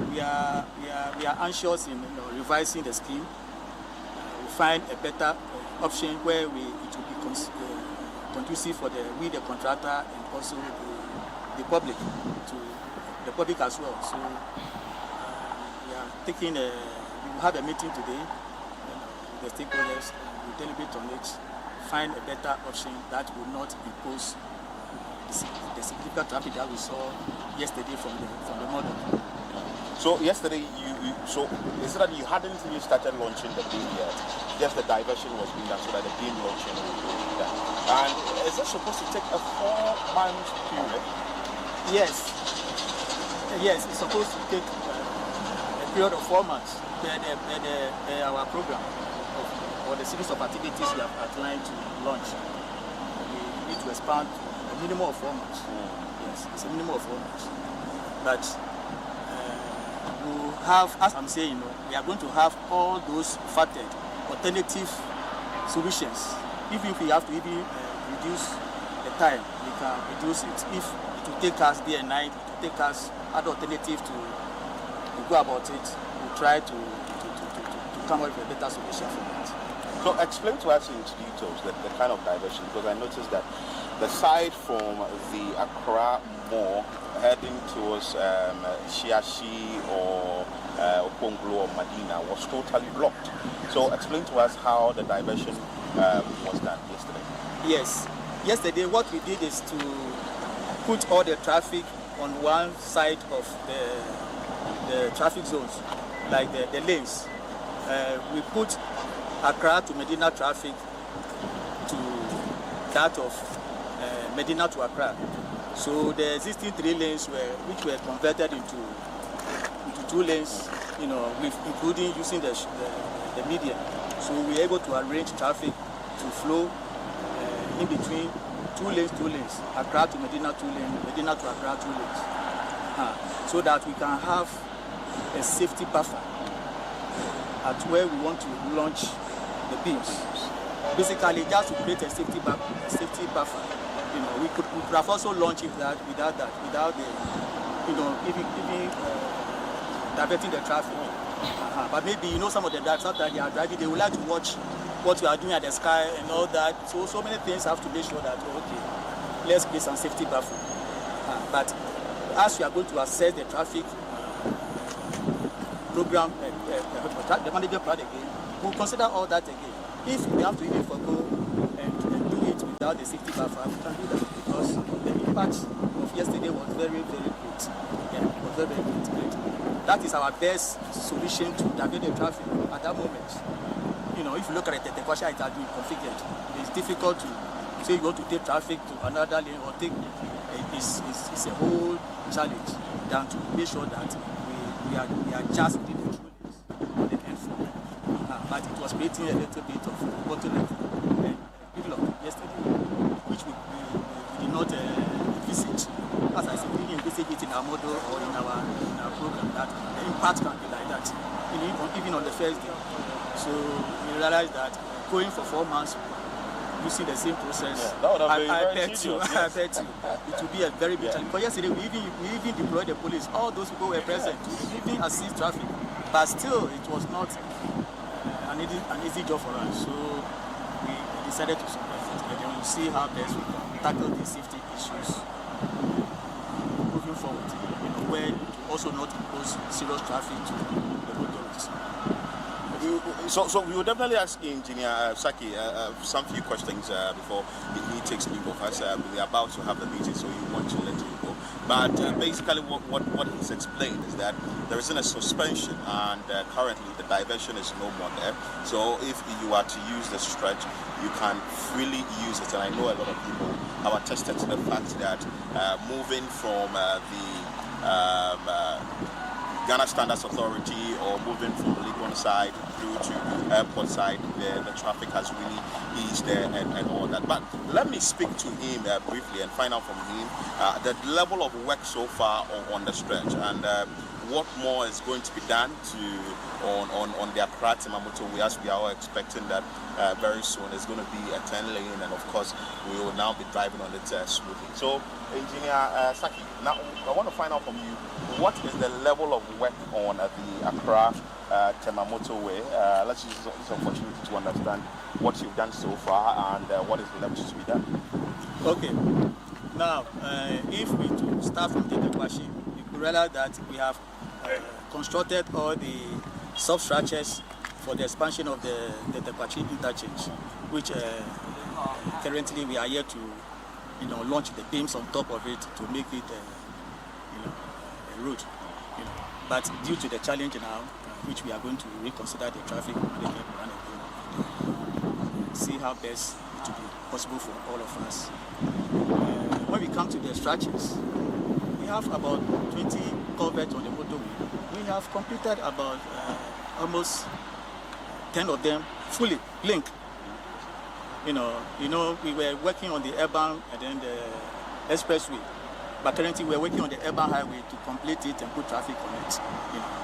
Speaker 7: we are anxious in revising the scheme. We find a better option where it will be conducive for the contractor and also the public, to the public as well. So we are taking we will have a meeting today with the stakeholders, and we deliberate on it, find a better option that will not impose the significant traffic that we saw yesterday from the model.
Speaker 5: So yesterday, so is it that you hadn't really started launching the beam yet? Just the diversion was being done so that the beam launching will be done. And is it supposed to take a 4-month period?
Speaker 7: Yes. Yes, it's supposed to take a period of 4 months. Our program or the series of activities we have outlined to launch, we need to expand to a minimum of 4 months. Yes, it's a minimum of 4 months. But we have, as I'm saying, we are going to have all those factored alternative solutions. Even if we have to even reduce the time, we can reduce it. If it will take us day and night, it will take us other alternative to go about it, we'll try to come up with a better solution for that.
Speaker 5: So explain to us in details the kind of diversion, because I noticed that the side from the Accra Mall heading towards Shiashi or Okonglo or Medina was totally blocked. So explain to us how the diversion was done yesterday.
Speaker 7: Yes. Yesterday what we did is to put all the traffic on one side of the traffic zones, like the lanes. We put Accra to Medina traffic to that of Medina to Accra. So the existing 3 lanes which were converted into 2 lanes, with including using the median. So we were able to arrange traffic to flow in between 2 lanes, Accra to Medina 2 lanes, Medina to Accra 2 lanes, so that we can have a safety buffer at where we want to launch the beams. Basically, just to create a safety buffer. We could have also launched it without the, even diverting the traffic. But maybe some of the drivers after they are driving, they would like to watch what we are doing at the sky and all that. So many things have to make sure that let's create some safety buffer. But as we are going to assess the traffic program, the management plan again, we'll consider all that again. If we have to even forgo and do it without the safety buffer, we can do that, because the impact of yesterday was very, very great. Yeah, it was very, very great. That is our best solution to divert the traffic at that moment. If you look at the Tekwasha, it has been configured. It's difficult to say you want to take traffic to another lane or take. It's a whole challenge than to make sure that we are just within the 2 lanes on the N4. But it was creating a little bit of bottleneck and develop yesterday, which we did not envisage. As I said, we didn't envisage it in our model or in our program that the impact can be like that, even on the first day. So we realized that going for 4 months, using the same process, I bet you, it will be a very big challenge. Because yesterday we even deployed the police. All those people were present to even assist traffic, but still it was not an easy job for us. So we decided to support it, and then we'll see how best we can tackle these safety issues moving forward. Where to also not impose serious traffic to the motorists.
Speaker 5: So we will definitely ask Engineer Saki some few questions before he takes leave of us. We are about to have the meeting, so you want to let him go. But basically what he's explained is that there isn't a suspension, and currently the diversion is no more there. So if you are to use the stretch, you can freely use it. And I know a lot of people have attested to the fact that moving from Ghana Standards Authority or moving from the Legon side through to airport side, the traffic has really eased there and all that. But let me speak to him briefly and find out from him the level of work so far on the stretch and what more is going to be done on the Accra Tema motorway, as we are all expecting that very soon. It's going to be a 10-lane, and of course we will now be driving on it smoothly. So, Engineer Saki, now I want to find out from you, what is the level of work on the Accra Tema motorway? Let's use this opportunity to understand what you've done so far and what is left to be done.
Speaker 7: Okay. Now, if we start from Tetekwashi, you could realize that we have constructed all the substructures for the expansion of the Tetekwashi interchange, which currently we are here to, launch the beams on top of it to make it, a road. But due to the challenge now, which we are going to reconsider the traffic management plan again, see how best it will be possible for all of us. When we come to the structures, we have about 20 culverts on the motorway. We have completed about almost 10 of them fully linked. We were working on the urban and then the expressway, but currently we're working on the urban highway to complete it and put traffic on it.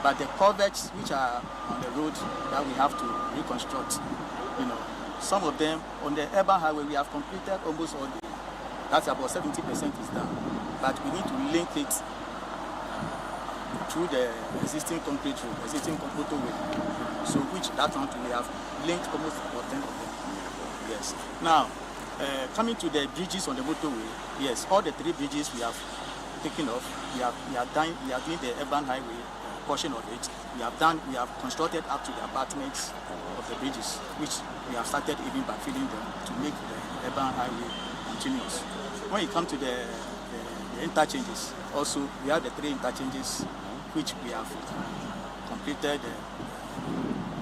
Speaker 7: But the culverts which are on the road that we have to reconstruct, some of them on the urban highway we have completed almost all the. That's about 70% is done. But we need to link it through the existing concrete road, existing motorway. So which that one we have linked almost about 10 of them. Yes. Now, coming to the bridges on the motorway, yes, all the 3 bridges we have taken off. We are doing the urban highway portion of it. We have constructed up to the apartments of the bridges, which we have started even by filling them to make the urban highway continuous. When you come to the interchanges, also we have the 3 interchanges which we have completed.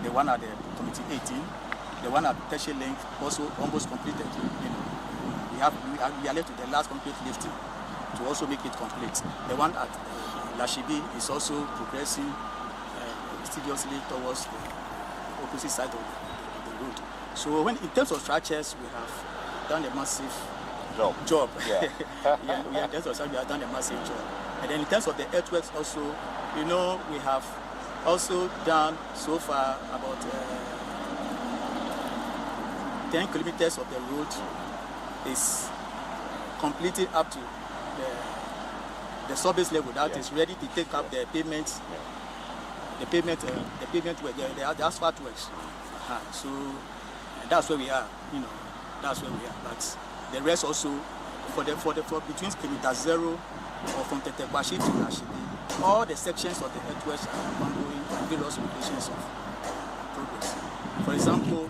Speaker 7: The one at the Committee 18, the one at Tertiary Link also almost completed. We are left with the last complete lifting to also make it complete. The one at Lashibi is also progressing studiously towards the opposite side of the road. So in terms of structures, we have done a massive job. Yeah. In terms of structure, we have done a massive job. And then in terms of the earthworks also, we have also done so far about 10 kilometers of the road is completed up to the surface level that is ready to take up the pavement, the asphalt works. So that's where we are. That's where we are. But the rest also for between kilometer 0 or from Tetekwashi to Lashibi, all the sections of the earthworks are ongoing at various locations of progress. For example,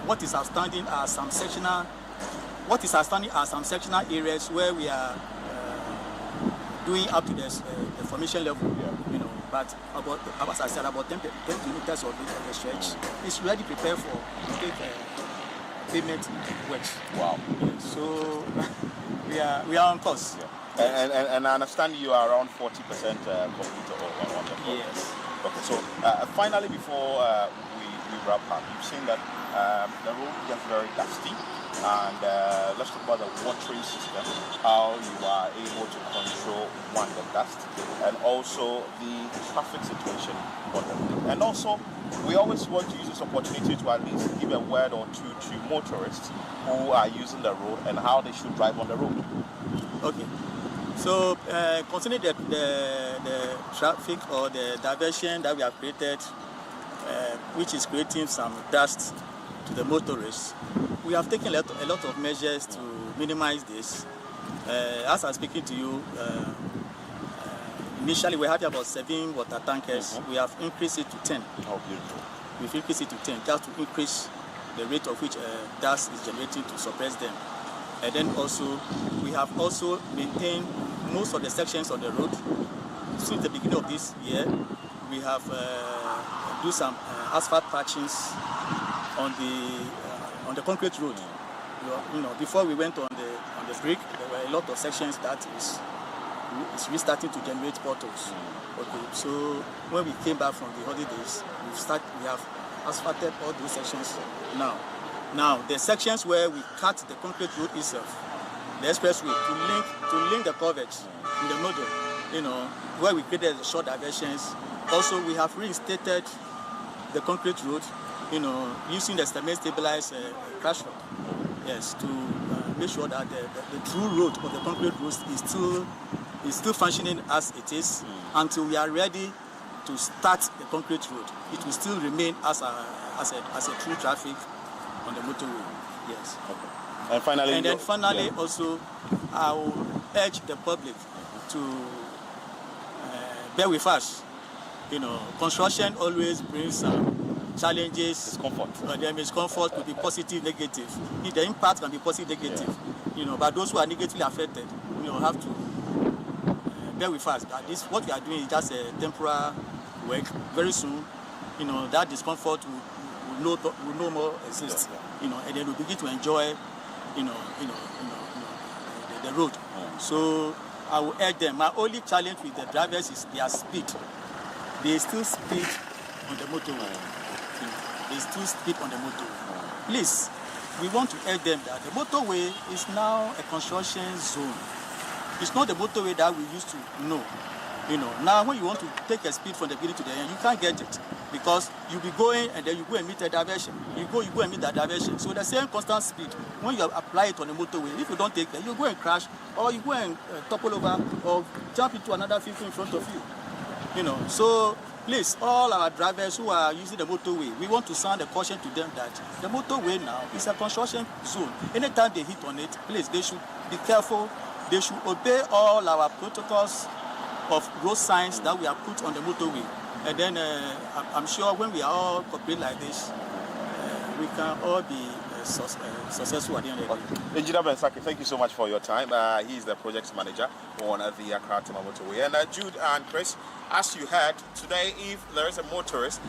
Speaker 7: what is outstanding are some sectional areas where we are doing up to the formation level. But as I said, about 10 kilometers of the stretch is ready prepared for pavement works. Wow! So we are on course. Yeah.
Speaker 5: And I understand you are around 40% complete on the program.
Speaker 7: Yes.
Speaker 5: Okay. So finally, before we wrap up, you've seen that the road gets very dusty, and let's talk about the watering system, how you are able to control the dust, and also the traffic situation on the road. And also, we always want to use this opportunity to at least give a word or two to motorists who are using the road and how they should drive on the road.
Speaker 7: Okay. So, concerning the traffic or the diversion that we have created, which is creating some dust to the motorists, we have taken a lot of measures to minimize this. As I'm speaking to you, initially we had about 7 water tankers. We have increased it to 10.
Speaker 5: Oh, beautiful.
Speaker 7: We've increased it to 10 just to increase the rate of which dust is generating to suppress them. And then also, we have also maintained most of the sections on the road. Since the beginning of this year, we have do some asphalt patchings on the concrete road. Before we went on the brick, there were a lot of sections that is restarting to generate potholes. Okay, so when we came back from the holidays, we have asphalted all those sections now. Now, the sections where we cut the concrete road itself, the expressway, to link the coverage in the middle, you know, where we created the short diversions. Also, we have reinstated the concrete road, you know, using the stabilized crash road. Yes, to make sure that the true road of the concrete road is still functioning as it is until we are ready to start the concrete road. It will still remain as a true traffic on the motorway. Yes.
Speaker 5: Okay. And finally,
Speaker 7: also, I will urge the public to bear with us. You know, construction always brings some challenges. Discomfort. Discomfort could be positive, negative. The impact can be positive, negative. You know, but those who are negatively affected, you know, have to bear with us. That what we are doing is just a temporary work. Very soon, you know, that discomfort will no more exist. You know, and then we'll begin to enjoy, the road. So I will urge them. My only challenge with the drivers is their speed. They still speed on the motorway. They still speed on the motorway. Please, we want to urge them that the motorway is now a construction zone. It's not the motorway that we used to know. You know, now when you want to take a speed from the beginning to the end, you can't get it because you'll be going and then you go and meet a diversion. You go and meet that diversion. So the same constant speed, when you apply it on the motorway, if you don't take it, you go and crash or you go and topple over or jump into another vehicle in front of you. You know, so please, all our drivers who are using the motorway, we want to sound a caution to them that the motorway now is a construction zone. Anytime they hit on it, please, they should be careful. They should obey all our protocols of road signs that we have put on the motorway. And then I'm sure when we are all cooperate like this, we can all be successful at the end of the day.
Speaker 5: Engineer Bensaki, thank you so much for your time. He is the project manager on the Accra Tema motorway. And Jude and Chris, as you heard, today if there is a motorist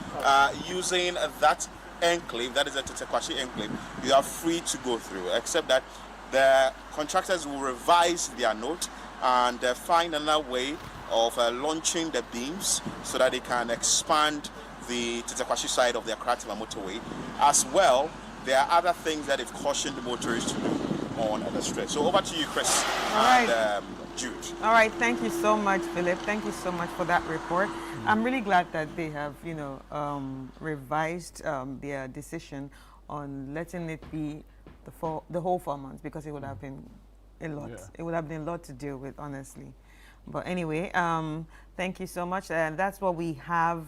Speaker 5: using that enclave, that is a Tetekwashi enclave, you are free to go through, except that the contractors will revise their note and find another way of launching the beams so that they can expand the Tetekwashi side of the Accra Tema motorway. As well, there are other things that they've cautioned motorists to do on the stretch. So over to you, Chris and Jude.
Speaker 8: All right, thank you so much, Philip. Thank you so much for that report. I'm really glad that they have, revised their decision on letting it be the whole 4 months, because it would have been a lot. Yeah. It would have been a lot to deal with, honestly. But anyway, thank you so much. And that's what we have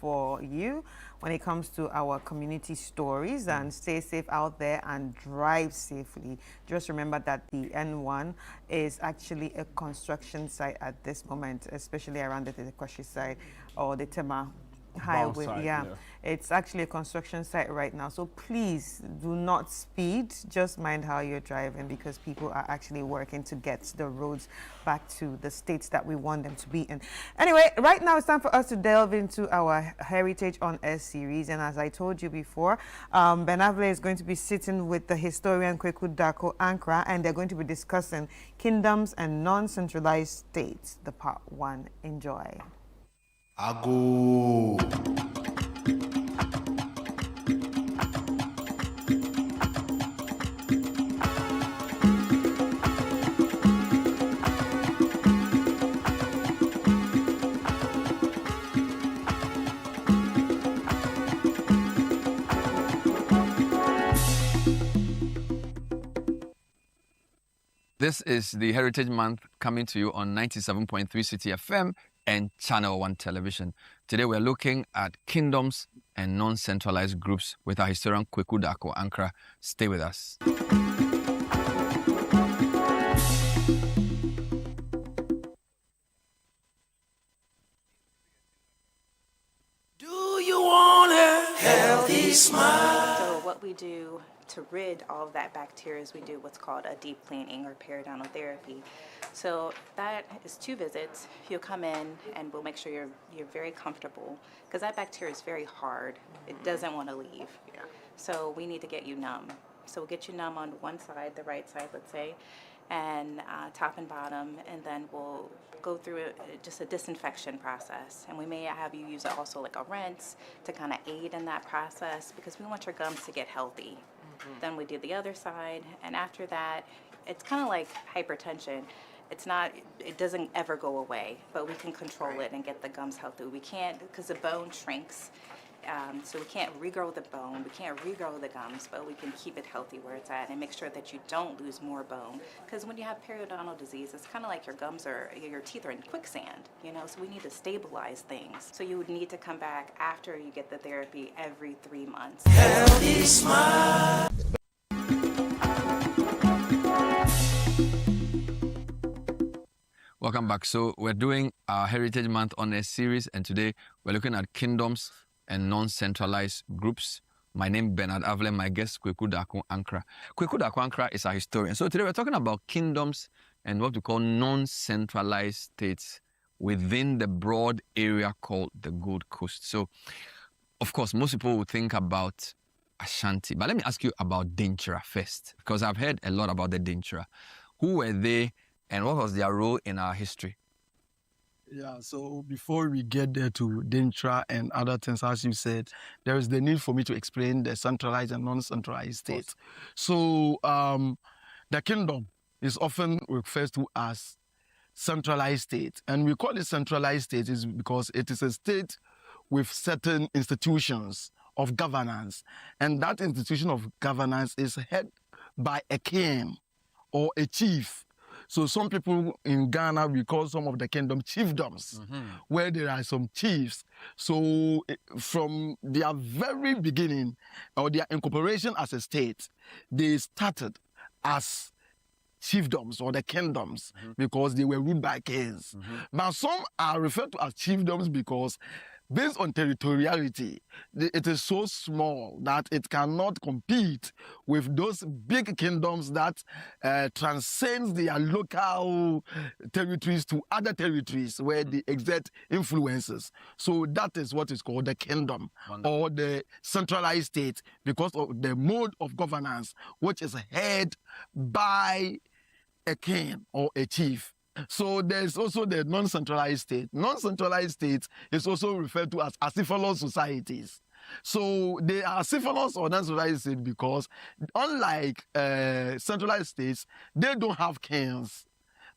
Speaker 8: for you when it comes to our community stories. And stay safe out there and drive safely. Just remember that the N1 is actually a construction site at this moment, especially around the Tetekwashi side or the Tema Highway. Yeah, it's actually a construction site right now. So please do not speed. Just mind how you're driving, because people are actually working to get the roads back to the states that we want them to be in. Anyway, right now it's time for us to delve into our Heritage on Air series. And as I told you before, Benavle is going to be sitting with the historian Kweku Darko Ankrah, and they're going to be discussing kingdoms and non-centralized states, the part 1. Enjoy.
Speaker 6: Ago.
Speaker 25: This is the Heritage Month coming to you on 97.3 City FM and Channel 1 Television. Today we're looking at kingdoms and non-centralized groups with our historian Kweku Darko Ankrah. Stay with us.
Speaker 10: Do you want a healthy smile?
Speaker 11: So what we do to rid all of that bacteria is we do what's called a deep cleaning or periodontal therapy. So that is 2 visits. You'll come in and we'll make sure you're very comfortable, because that bacteria is very hard. It doesn't want to leave. So we need to get you numb. So we'll get you numb on one side, the right side, let's say, and top and bottom, and then we'll go through just a disinfection process. And we may have you use also like a rinse to kind of aid in that process because we want your gums to get healthy. Then we do the other side, and after that, it's kind of like hypertension. It doesn't ever go away, but we can control it and get the gums healthy. We can't, because the bone shrinks, so we can't regrow the bone, we can't regrow the gums, but we can keep it healthy where it's at and make sure that you don't lose more bone. Because when you have periodontal disease, it's kind of like your teeth are in quicksand, so we need to stabilize things. So you would need to come back after you get the therapy every 3 months.
Speaker 10: Healthy smile.
Speaker 25: Welcome back. So we're doing our Heritage Month Honors series, and today we're looking at kingdoms and non-centralized groups. My name is Bernard Avle, my guest Kweku Darko Ankrah. Kweku Darko Ankrah is a historian. So today we're talking about kingdoms and what we call non-centralized states within the broad area called the Gold Coast. So, of course, most people will think about Ashanti. But let me ask you about Dinkyra first, because I've heard a lot about the Dinkyra. Who were they? And what was their role in our history?
Speaker 12: Yeah, so before we get there to Dinkyra and other things, as you said, there is the need for me to explain the centralized and non-centralized states. So the kingdom is often referred to as centralized state. And we call it centralized state is because it is a state with certain institutions of governance. And that institution of governance is headed by a king or a chief. So some people in Ghana, we call some of the kingdom chiefdoms, where there are some chiefs. So from their very beginning, or their incorporation as a state, they started as chiefdoms or the kingdoms because they were ruled by kings. But some are referred to as chiefdoms because based on territoriality, it is so small that it cannot compete with those big kingdoms that transcend their local territories to other territories where they exert influences. So that is what is called the kingdom or the centralized state because of the mode of governance, which is headed by a king or a chief. So there's also the non-centralized state. Non-centralized states is also referred to as acephalous societies. So they are acephalous or non-centralized states because unlike centralized states, they don't have kings,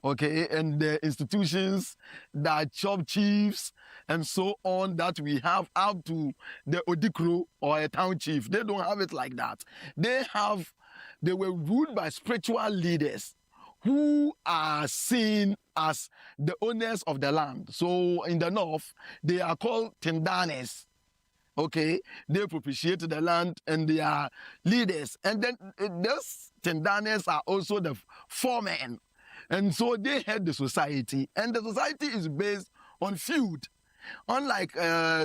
Speaker 12: okay? And the institutions that chop chiefs and so on that we have up to the Odikro or a town chief, they don't have it like that. They were ruled by spiritual leaders who are seen as the owners of the land. So in the north, they are called Tindanes. Okay, they propitiate the land and they are leaders. And then those Tindanes are also the foremen. And so they head the society. And the society is based on feud. Unlike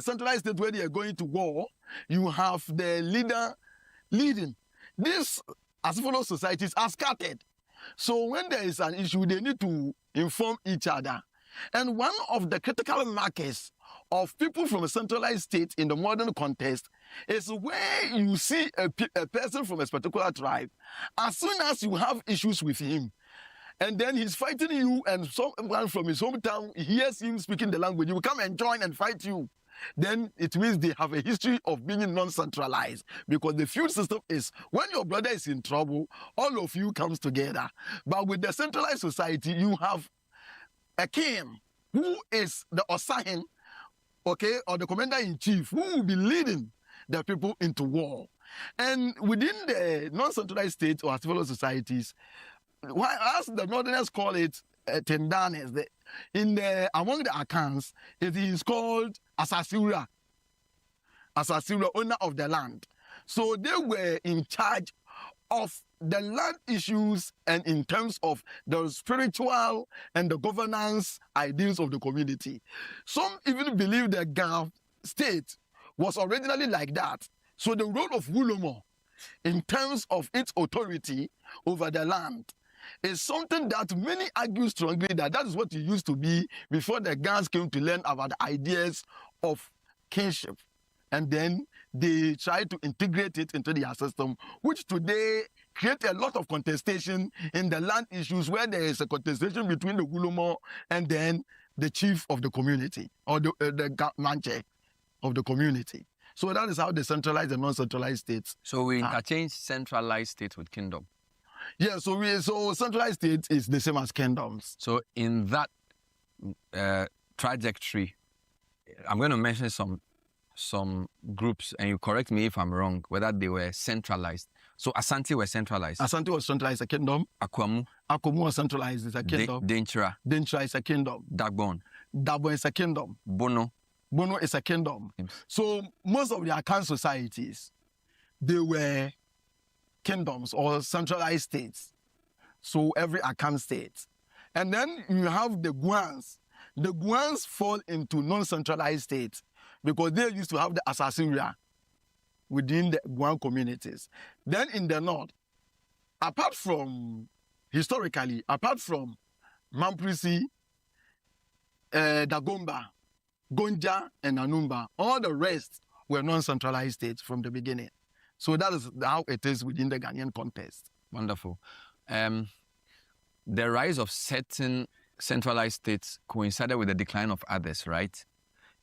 Speaker 12: centralized state where they are going to war, you have the leader leading. These acephalous societies are scattered. So when there is an issue, they need to inform each other. And one of the critical markers of people from a centralized state in the modern context is where you see a person from a particular tribe. As soon as you have issues with him, and then he's fighting you, and someone from his hometown hears him speaking the language, he will come and join and fight you. Then it means they have a history of being non-centralized because the feud system is when your brother is in trouble, all of you comes together. But with the centralized society, you have a king who is the Osahin, okay, or the commander-in-chief who will be leading the people into war. And within the non-centralized states or acephalous societies, as the northerners call it, Tindanes, among the accounts, it is called Asasura, owner of the land. So they were in charge of the land issues and in terms of the spiritual and the governance ideals of the community. Some even believe the Ghana state was originally like that. So the role of Wulomo in terms of its authority over the land is something that many argue strongly that is what it used to be before the Ghanaians came to learn about the ideas of kingship and then they try to integrate it into their system, which today create a lot of contestation in the land issues, where there is a contestation between the Gulomo and then the chief of the community, or the manche of the community. So that is how the centralized and non-centralized states.
Speaker 25: So we interchange centralized states with kingdom.
Speaker 12: Yeah, so centralized states is the same as kingdoms.
Speaker 25: So in that trajectory, I'm going to mention some groups, and you correct me if I'm wrong, whether they were centralized. So Asante were centralized.
Speaker 12: Asante was centralized, a kingdom.
Speaker 25: Akwamu
Speaker 12: was centralized, is a kingdom.
Speaker 25: Denchira
Speaker 12: is a kingdom.
Speaker 25: Dagbon
Speaker 12: is a kingdom.
Speaker 25: Bono
Speaker 12: is a kingdom. So most of the Akan societies, they were kingdoms or centralized states. So every Akan state. And then you have the Guans. The Guans fall into non-centralized states because they used to have the Asasiria within the Guan communities. Then in the north, historically, apart from Mamprisi, Dagomba, Gonja, and Anumba, all the rest were non-centralized states from the beginning. So that is how it is within the Ghanaian context.
Speaker 25: Wonderful. The rise of certain centralized states coincided with the decline of others, right?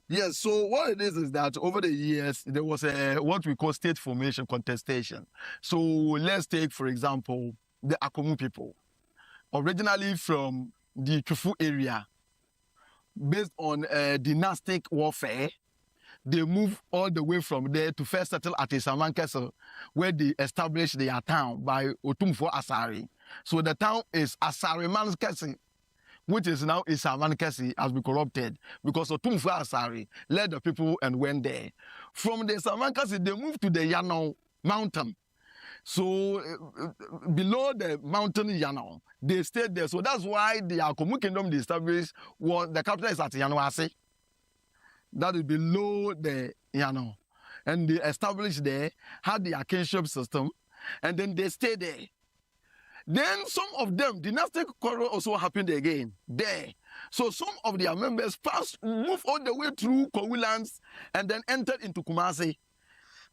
Speaker 12: Yes, so what it is that over the years, there was what we call state formation contestation. So let's take, for example, the Akomu people. Originally from the Chufu area, based on dynastic warfare, they moved all the way from there to first settle at Isamankese, where they established their town by Otumfo Asari. So the town is Asarimankese, which is now Isamankese, has been corrupted because Otumfo Asari led the people and went there. From the Isamankese, they moved to the Yano mountain. So below the mountain Yano, they stayed there. So that's why the Akomu kingdom they established, the capital is at Yanoase. That is below the Yano. And they established there, had the kinship system, and then they stayed there. Then some of them, dynastic quarrel also happened again there. So some of their members moved all the way through Kowi lands and then entered into Kumasi.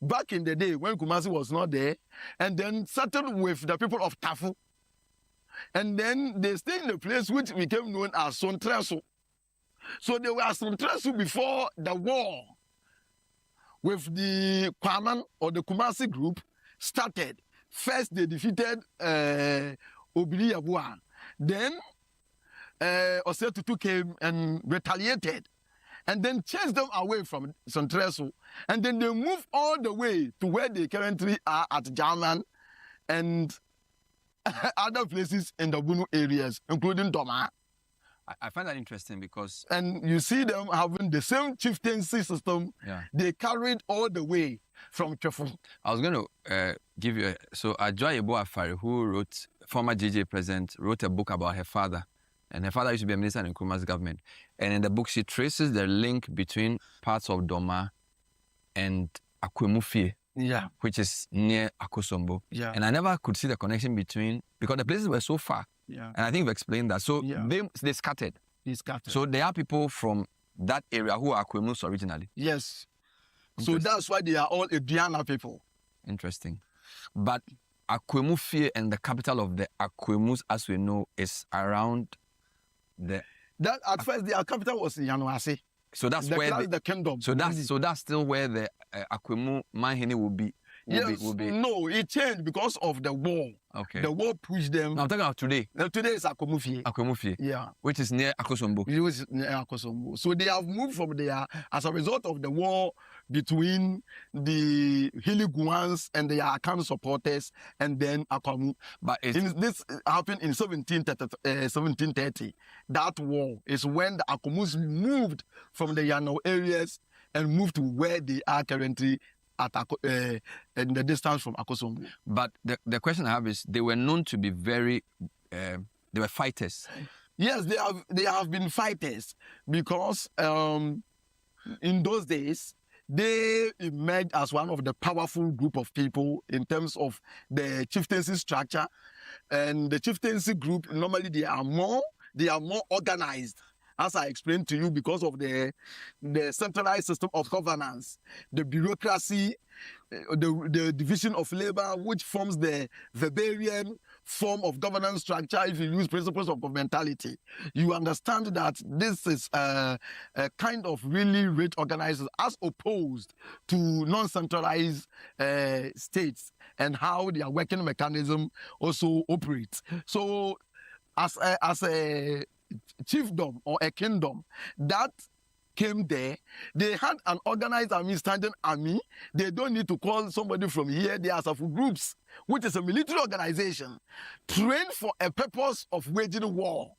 Speaker 12: Back in the day when Kumasi was not there, and then settled with the people of Tafu. And then they stayed in a place which became known as Sontreso. So they were Sontreso before the war with the Kwaman or the Kumasi group started. First, they defeated Obili Yabua. Then, Osetutu came and retaliated and then chased them away from Sontreso. And then they moved all the way to where they currently are at German and other places in the Bunu areas, including Doma.
Speaker 25: I find that interesting because...
Speaker 12: And you see them having the same chieftaincy system they carried all the way from Chofu.
Speaker 25: I was going to give you... So Adjoa Yeboah Afari, who wrote, former GJ president, wrote a book about her father. And her father used to be a minister in Nkrumah's government. And in the book, she traces the link between parts of Doma and Akwemu Fie, which is near Akosombo.
Speaker 12: Yeah.
Speaker 25: And I never could see the connection between... Because the places were so far.
Speaker 12: Yeah.
Speaker 25: And I think you've explained that. So they scattered.
Speaker 12: They scattered.
Speaker 25: So there are people from that area who are Akwemus originally.
Speaker 12: Yes. So that's why they are all Ediana people.
Speaker 25: Interesting. But Akwemu Fie and the capital of the Akwemus, as we know, is around the...
Speaker 12: That at first their capital was in Yanoase.
Speaker 25: So that's where
Speaker 12: the kingdom.
Speaker 25: So that's still where the Akwemu Manhene will be.
Speaker 12: No, it changed because of the war.
Speaker 25: Okay.
Speaker 12: The war pushed them.
Speaker 25: Now I'm talking about today.
Speaker 12: Today is Akwemu Fie.
Speaker 25: Akwemu Fie.
Speaker 12: Yeah.
Speaker 25: Which is near Akosombo.
Speaker 12: Which is near Akosombo. So they have moved from there as a result of the war between the Hiliguans and the Akan supporters and then Akwemu. But this happened in 1730. That war is when the Akwemus moved from the Yano areas and moved to where they are currently in the distance from Akosombo.
Speaker 25: But the question I have is, they were known to be very, they were fighters.
Speaker 12: Yes, they have been fighters because in those days, they emerged as one of the powerful group of people in terms of the chieftaincy structure. And the chieftaincy group, normally they are more organized as I explained to you, because of the centralized system of governance, the bureaucracy, the division of labor, which forms the Weberian form of governance structure. If you use principles of governmentality, you understand that this is a kind of really rich organizers as opposed to non-centralized states and how their working mechanism also operates. So as a chiefdom or a kingdom that came there, they had an organized army, standing army. They don't need to call somebody from here. They are Asafu groups, which is a military organization trained for a purpose of waging war.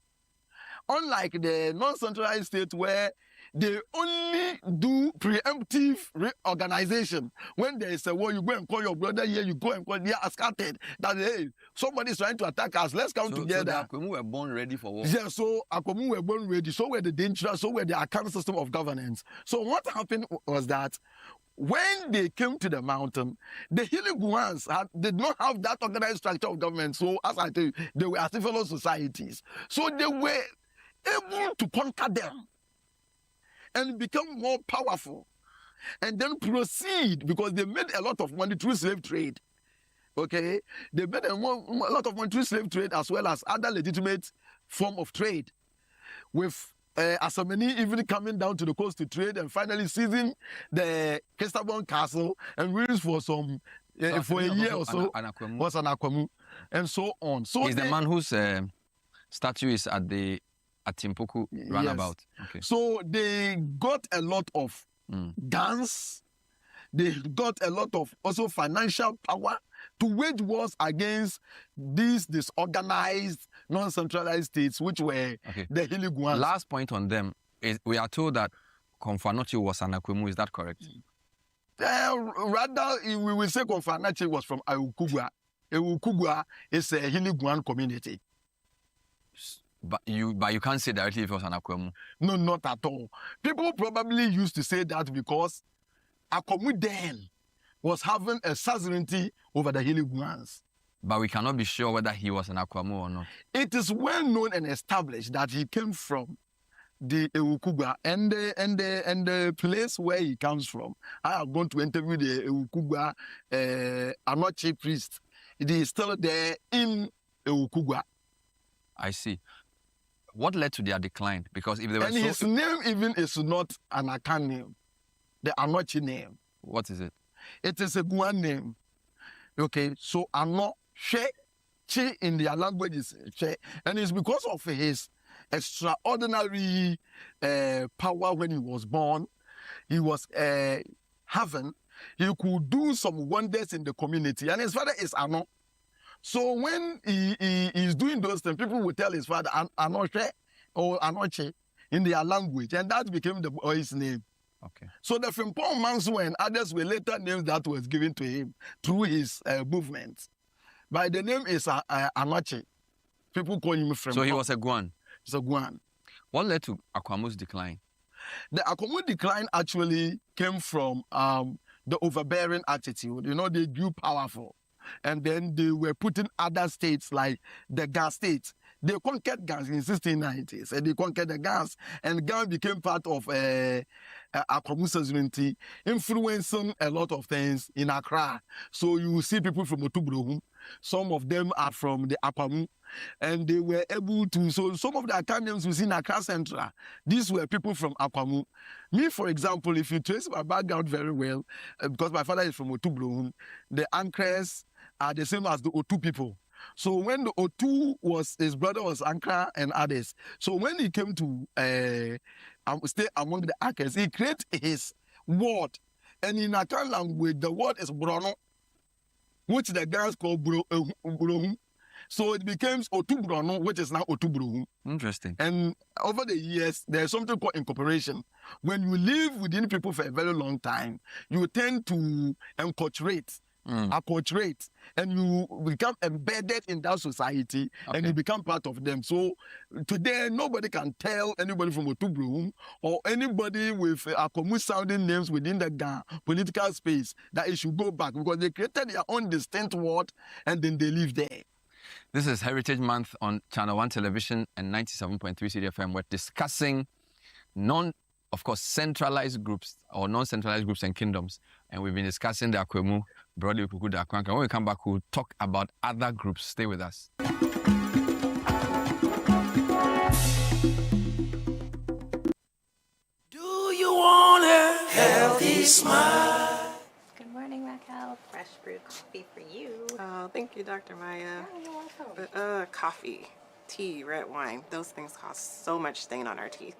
Speaker 12: Unlike the non-centralized state where they only do preemptive reorganization. When there is a war, you go and call your brother here, you go and call, they are scattered. That, hey, somebody is trying to attack us, let's come together.
Speaker 25: So the Akwamu were born ready for war.
Speaker 12: Yeah, so Akwamu were born ready, so were the Dintra, so were the account system of governance. So what happened was that when they came to the mountain, the Hiliguans did not have that organized structure of government. So as I tell you, they were artificial societies. So they were able to conquer them and become more powerful, and then proceed, because they made a lot of money through slave trade. Okay, they made a lot of money through slave trade as well as other legitimate form of trade, with Asamani even coming down to the coast to trade and finally seizing the Kestavon Castle and rules for some for a year or so. Was an Akwamu, and so on. So
Speaker 25: he's the man whose statue is at the Timpoku roundabout.
Speaker 12: Yes.
Speaker 25: Okay.
Speaker 12: So they got a lot of guns. They got a lot of also financial power to wage wars against these disorganized, non-centralized states, which were the Hiliguans.
Speaker 25: Last point on them is we are told that Komfo was an Akwamu. Is that correct?
Speaker 12: Rather, we will say Komfo was from Ewukugwa. Ewukugwa is a Hiliguan community.
Speaker 25: But you can't say directly if it was an Akwamu.
Speaker 12: No, not at all. People probably used to say that because Akwamu then was having a sovereignty over the Hiliguans.
Speaker 25: But we cannot be sure whether he was an Akwamu or not.
Speaker 12: It is well known and established that he came from the Ewukugwa and the place where he comes from. I have gone to interview the Ewukugwa Anoche priest. It is still there in Ewukugwa.
Speaker 25: I see. What led to their decline? Because if they were
Speaker 12: his name even is not an Akan name, the Anochi name.
Speaker 25: What is it?
Speaker 12: It is a Guan name. Okay, so Ano She Chi in their language is Che, and it's because of his extraordinary power when he was born. He was having, he could do some wonders in the community, and his father is Ano. So when he is doing those things, people will tell his father Anoche or Anoche in their language, and that became the boy's name.
Speaker 25: Okay.
Speaker 12: So the Frimpong Manso and others were later names that was given to him through his movements. But the name is Anoche. People call him Frimpong.
Speaker 25: So he was a Guan.
Speaker 12: He's a Guan.
Speaker 25: What led to Akwamu's decline?
Speaker 12: The Akwamu decline actually came from the overbearing attitude. You know, they grew powerful. And then they were putting other states like the Ghana states. They conquered Ghana in 1690s, and they conquered the Ghana, and Ghana became part of Akwamu sovereignty, influencing a lot of things in Accra. So you see people from Otubrohum, some of them are from the Akwamu, and they were able to, so some of the Akanians we see in Accra Central, these were people from Akwamu. Me, for example, if you trace my background very well, because my father is from Otubrohum, the Ankres are the same as the Otu people. So when the Otu was, his brother was Ankara and others. So when he came to stay among the Ankres, he created his word. And in Accra language, the word is Brono, which the guys call Brohum. So it becomes Otubrono, which is now Otubrohum.
Speaker 25: Interesting.
Speaker 12: And over the years, there's something called incorporation. When you live within people for a very long time, you tend to enculturate. Acculturate, and you become embedded in that society, and you become part of them. So today, nobody can tell anybody from Otubrohum or anybody with Akwamu sounding names within the Ghana political space that it should go back, because they created their own distinct word and then they live there.
Speaker 25: This is Heritage Month on Channel 1 Television and 97.3 CDFM. We're discussing centralized groups or non-centralized groups and kingdoms. And we've been discussing the Akwemu, broadly Kuku, the Akranka. When we come back, we'll talk about other groups. Stay with us.
Speaker 10: Do you want a healthy smile?
Speaker 11: Good morning, Raquel. Fresh brewed coffee for you.
Speaker 15: Oh, thank you, Dr. Maya.
Speaker 11: Yeah, you're welcome.
Speaker 15: Coffee, tea, red wine, those things cause so much stain on our teeth.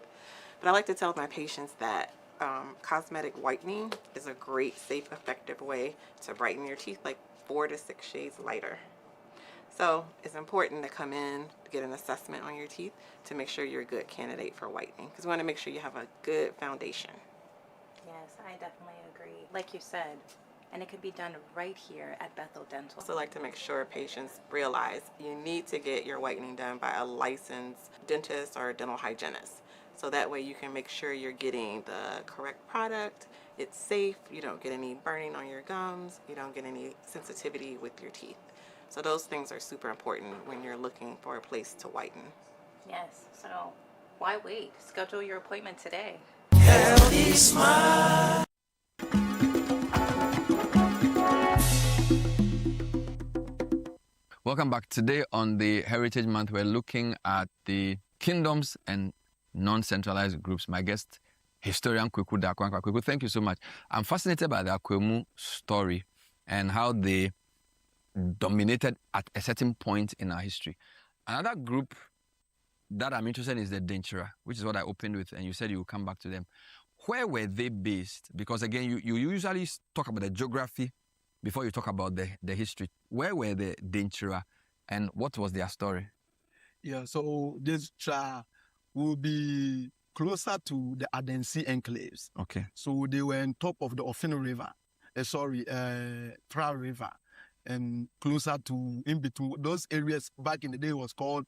Speaker 15: But I like to tell my patients that cosmetic whitening is a great, safe, effective way to brighten your teeth, like 4 to 6 shades lighter. So it's important to come in to get an assessment on your teeth to make sure you're a good candidate for whitening, because we want to make sure you have a good foundation.
Speaker 11: Yes, I definitely agree. Like you said, and it could be done right here at Bethel Dental.
Speaker 15: I also like to make sure patients realize you need to get your whitening done by a licensed dentist or dental hygienist. So that way you can make sure you're getting the correct product, it's safe, you don't get any burning on your gums, you don't get any sensitivity with your teeth. So those things are super important when you're looking for a place to whiten.
Speaker 11: Yes, so why wait? Schedule your appointment today.
Speaker 10: Healthy smile.
Speaker 25: Welcome back. Today on the Heritage Month, we're looking at the kingdoms and non-centralized groups. My guest, historian Kweku Dankwa. Kweku, thank you so much. I'm fascinated by the Akwemu story and how they dominated at a certain point in our history. Another group that I'm interested in is the Denkyira, which is what I opened with, and you said you will come back to them. Where were they based? Because again, you usually talk about the geography before you talk about the history. Where were the Denkyira and what was their story?
Speaker 12: Yeah, so this trial will be closer to the Adensi enclaves.
Speaker 25: Okay.
Speaker 12: So they were on top of the Ofin River, Pra River, and closer to, in between those areas back in the day was called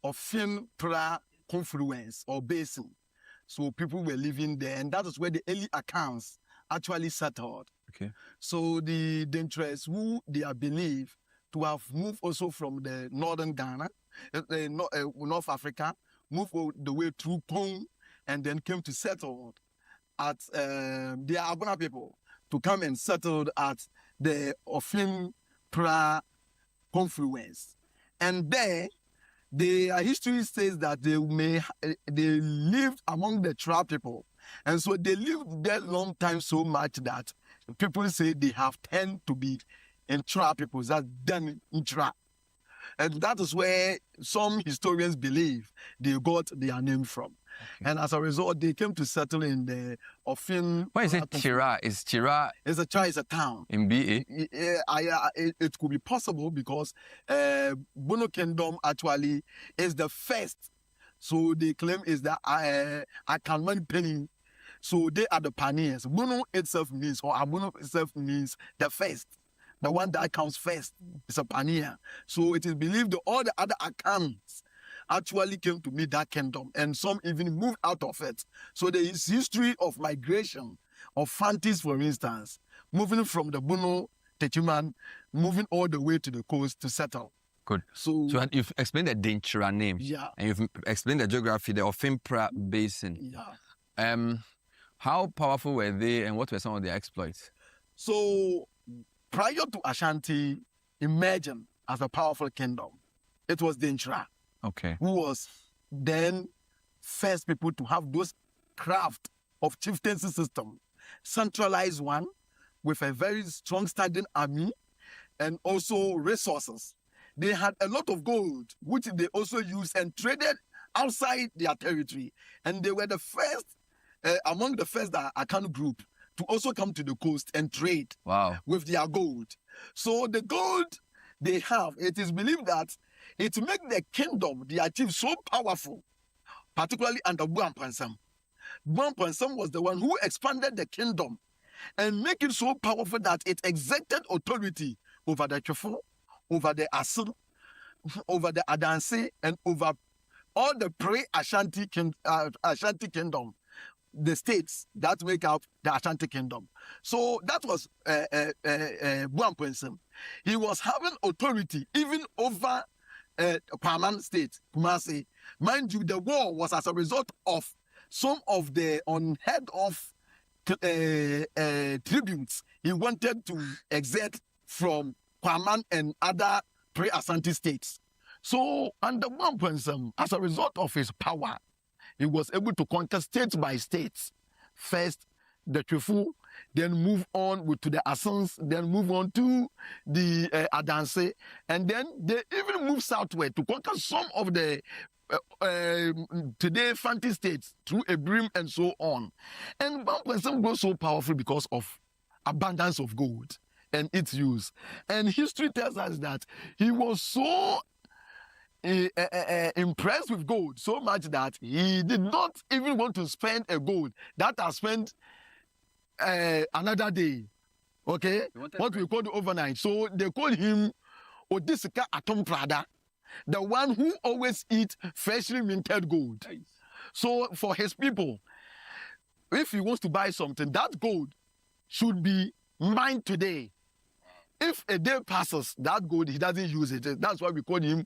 Speaker 12: Ofin Pra Confluence or Basin. So people were living there, and that is where the early accounts actually settled.
Speaker 25: Okay.
Speaker 12: So the Denkyira, who they are believed to have moved also from the northern Ghana, North Africa, moved all the way through Pong, and then came to settle at the Abuna people to come and settled at the Ofin Pra Confluence. And there, the history says that they lived among the Tra people. And so they lived there long time so much that people say they have tend to be in Tra people, that's done in Tra. And that is where some historians believe they got their name from. Okay. And as a result, they came to settle in the Ofin.
Speaker 25: Why is it Kyira? Is Kyira?
Speaker 12: It's a town.
Speaker 25: In BA?
Speaker 12: It could be possible because Bono Kingdom actually is the first. So they claim is that Akanman Penny. So they are the pioneers. Bono itself means, or Abono itself means the first. The one that comes first is a pioneer. So it is believed that all the other accounts actually came to meet that kingdom, and some even moved out of it. So there is history of migration of Fantis, for instance, moving from the Bono Techiman, moving all the way to the coast to settle.
Speaker 25: Good. So you've explained the Denkyira name.
Speaker 12: Yeah.
Speaker 25: And you've explained the geography, the Ofin Pra Basin.
Speaker 12: Yeah.
Speaker 25: How powerful were they, and what were some of their exploits?
Speaker 12: So prior to Ashanti emerging as a powerful kingdom, it was Denkyira.
Speaker 25: Okay.
Speaker 12: Who was then first people to have those craft of chieftaincy system, centralized one with a very strong standing army and also resources. They had a lot of gold, which they also used and traded outside their territory. And they were the first, among the first Akan group to also come to the coast and trade with their gold. So the gold they have, it is believed that it made the kingdom they achieved so powerful, particularly under Buampansam. Buampansam was the one who expanded the kingdom and make it so powerful that it exerted authority over the Chofo, over the Asil, over the Adanse, and over all the pre-Ashanti kingdom, the states that make up the Ashanti kingdom. So that was Buampansam. He was having authority even over Kwaman State, Kumasi. Mind you, the war was as a result of some of the unheard of tributes he wanted to exert from Kwaman and other pre-Asante states. So, under Wampensem, as a result of his power, he was able to conquer state by state. First, the Trefu, then move on to the Assans, then move on to the Adanse, and then they even move southward to conquer some of the today Fanti states through Ebrim and so on. And Wampensem was so powerful because of abundance of gold and its use. And history tells us that he was so impressed with gold so much that he did not even want to spend a gold that has spent another day. Okay, what we call the overnight. So they call him Odisika Atom Prada, the one who always eats freshly minted gold. So for his people, if he wants to buy something, that gold should be mined today. If a day passes, that gold, he doesn't use it. That's why we call him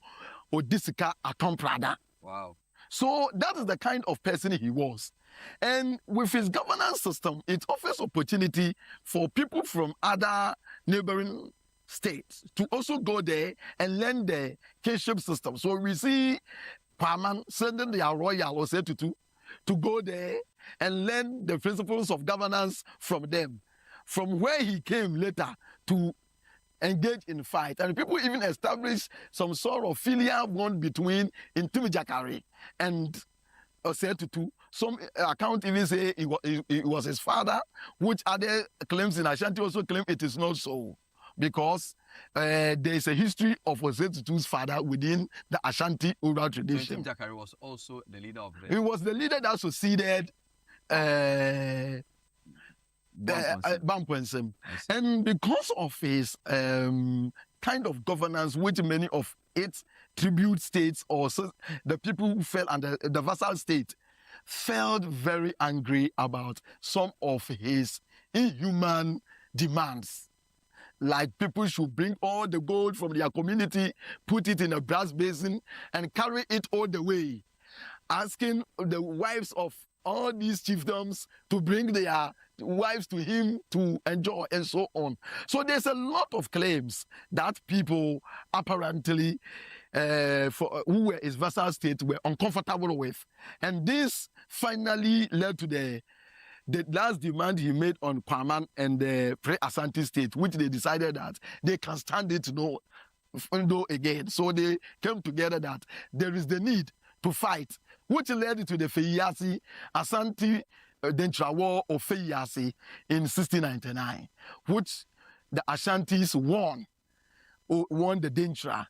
Speaker 12: Odisika Atom Prada.
Speaker 25: Wow.
Speaker 12: So that is the kind of person he was. And with his governance system, it offers opportunity for people from other neighboring states to also go there and learn the kinship system. So we see Kwaman sending their royal Osetutu to go there and learn the principles of governance from them, from where he came later to engage in fight. And people even established some sort of filial bond between Ntumi Jakare and Osetutu. Some account even say it was his father, which other claims in Ashanti also claim it is not so, because there is a history of Osetutu's father within the Ashanti oral tradition.
Speaker 25: Ntumi Jakare was also the leader of the...
Speaker 12: He was the leader that succeeded Wampensem. And because of his kind of governance, which many of its tribute states or the people who fell under the vassal state felt very angry about some of his inhuman demands. Like people should bring all the gold from their community, put it in a brass basin, and carry it all the way, asking the wives of all these chiefdoms to bring their wives to him to enjoy and so on. So there's a lot of claims that people apparently who were his vassal state were uncomfortable with. And this finally led to the last demand he made on Kwaman and the pre-Asante state, which they decided that they can stand it no again. So they came together that there is the need to fight, which led to the Feyasi Asante Dentra War of Feyasi in 1699, which the Ashantis won the Dentra.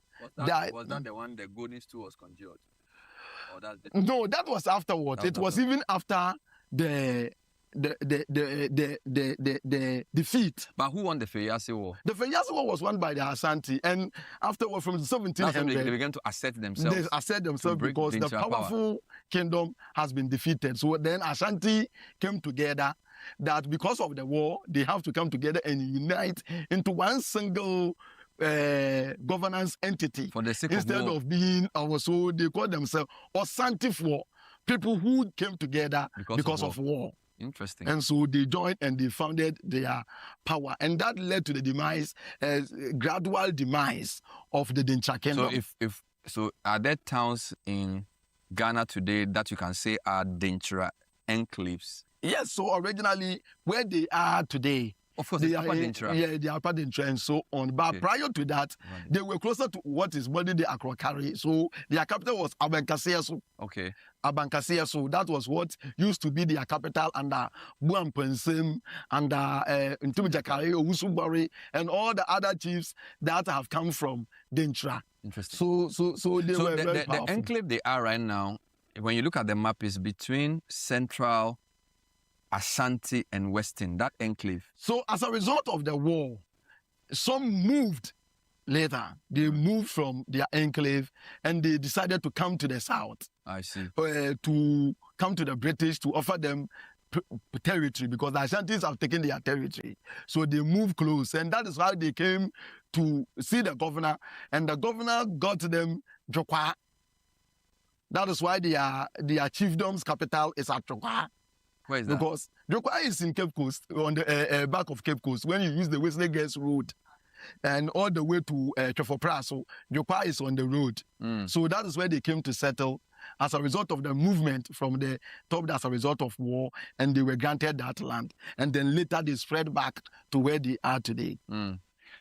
Speaker 25: Was that the one the golden stool was conjured? Or that's the...
Speaker 12: No, that was afterwards. It was even after the defeat.
Speaker 25: But who won the Feyasi War?
Speaker 12: The Feyasi War was won by the Ashanti, and afterwards from 1700
Speaker 25: they began to assert themselves.
Speaker 12: They assert themselves because the powerful kingdom has been defeated. So then Ashanti came together that because of the war, they have to come together and unite into one single governance entity
Speaker 25: for the sake
Speaker 12: instead of being so they call themselves Osanti for people who came together because of war.
Speaker 25: Interesting.
Speaker 12: And so they joined and they founded their power, and that led to the demise, gradual demise of the Dentra Kingdom.
Speaker 25: So are there towns in Ghana today that you can say are Dentra enclaves?
Speaker 12: Yes. So originally, where they are today,
Speaker 25: of course, the Upper Dentra.
Speaker 12: Yeah, the Upper Dentra and so on. But prior to that, they were closer to what is modern day Akrokari. So their capital was Abankasiasu.
Speaker 25: Okay.
Speaker 12: Abankasiasu. That was what used to be their capital under Wampensem, under Ntumi Jakare, Owusubari, and all the other chiefs that have come from Dentra.
Speaker 25: Interesting.
Speaker 12: So they were very powerful.
Speaker 25: The enclave they are right now, when you look at the map, is between central Ashanti and Western, that enclave.
Speaker 12: So as a result of the war, some moved later. They moved from their enclave and they decided to come to the south.
Speaker 25: I see.
Speaker 12: To come to the British to offer them territory, because the Ashantis have taken their territory. So they moved close, and that is how they came to see the governor, and the governor got them Jokwa. That is why their chiefdom's capital is at Jokwa.
Speaker 25: Where is that?
Speaker 12: Because Jokwa is in Cape Coast, on the back of Cape Coast. When you use the Wesley Girls Road and all the way to Chofopra, so Jokwa is on the road. So that is where they came to settle as a result of the movement from the top as a result of war, and they were granted that land. And then later they spread back to where they are today.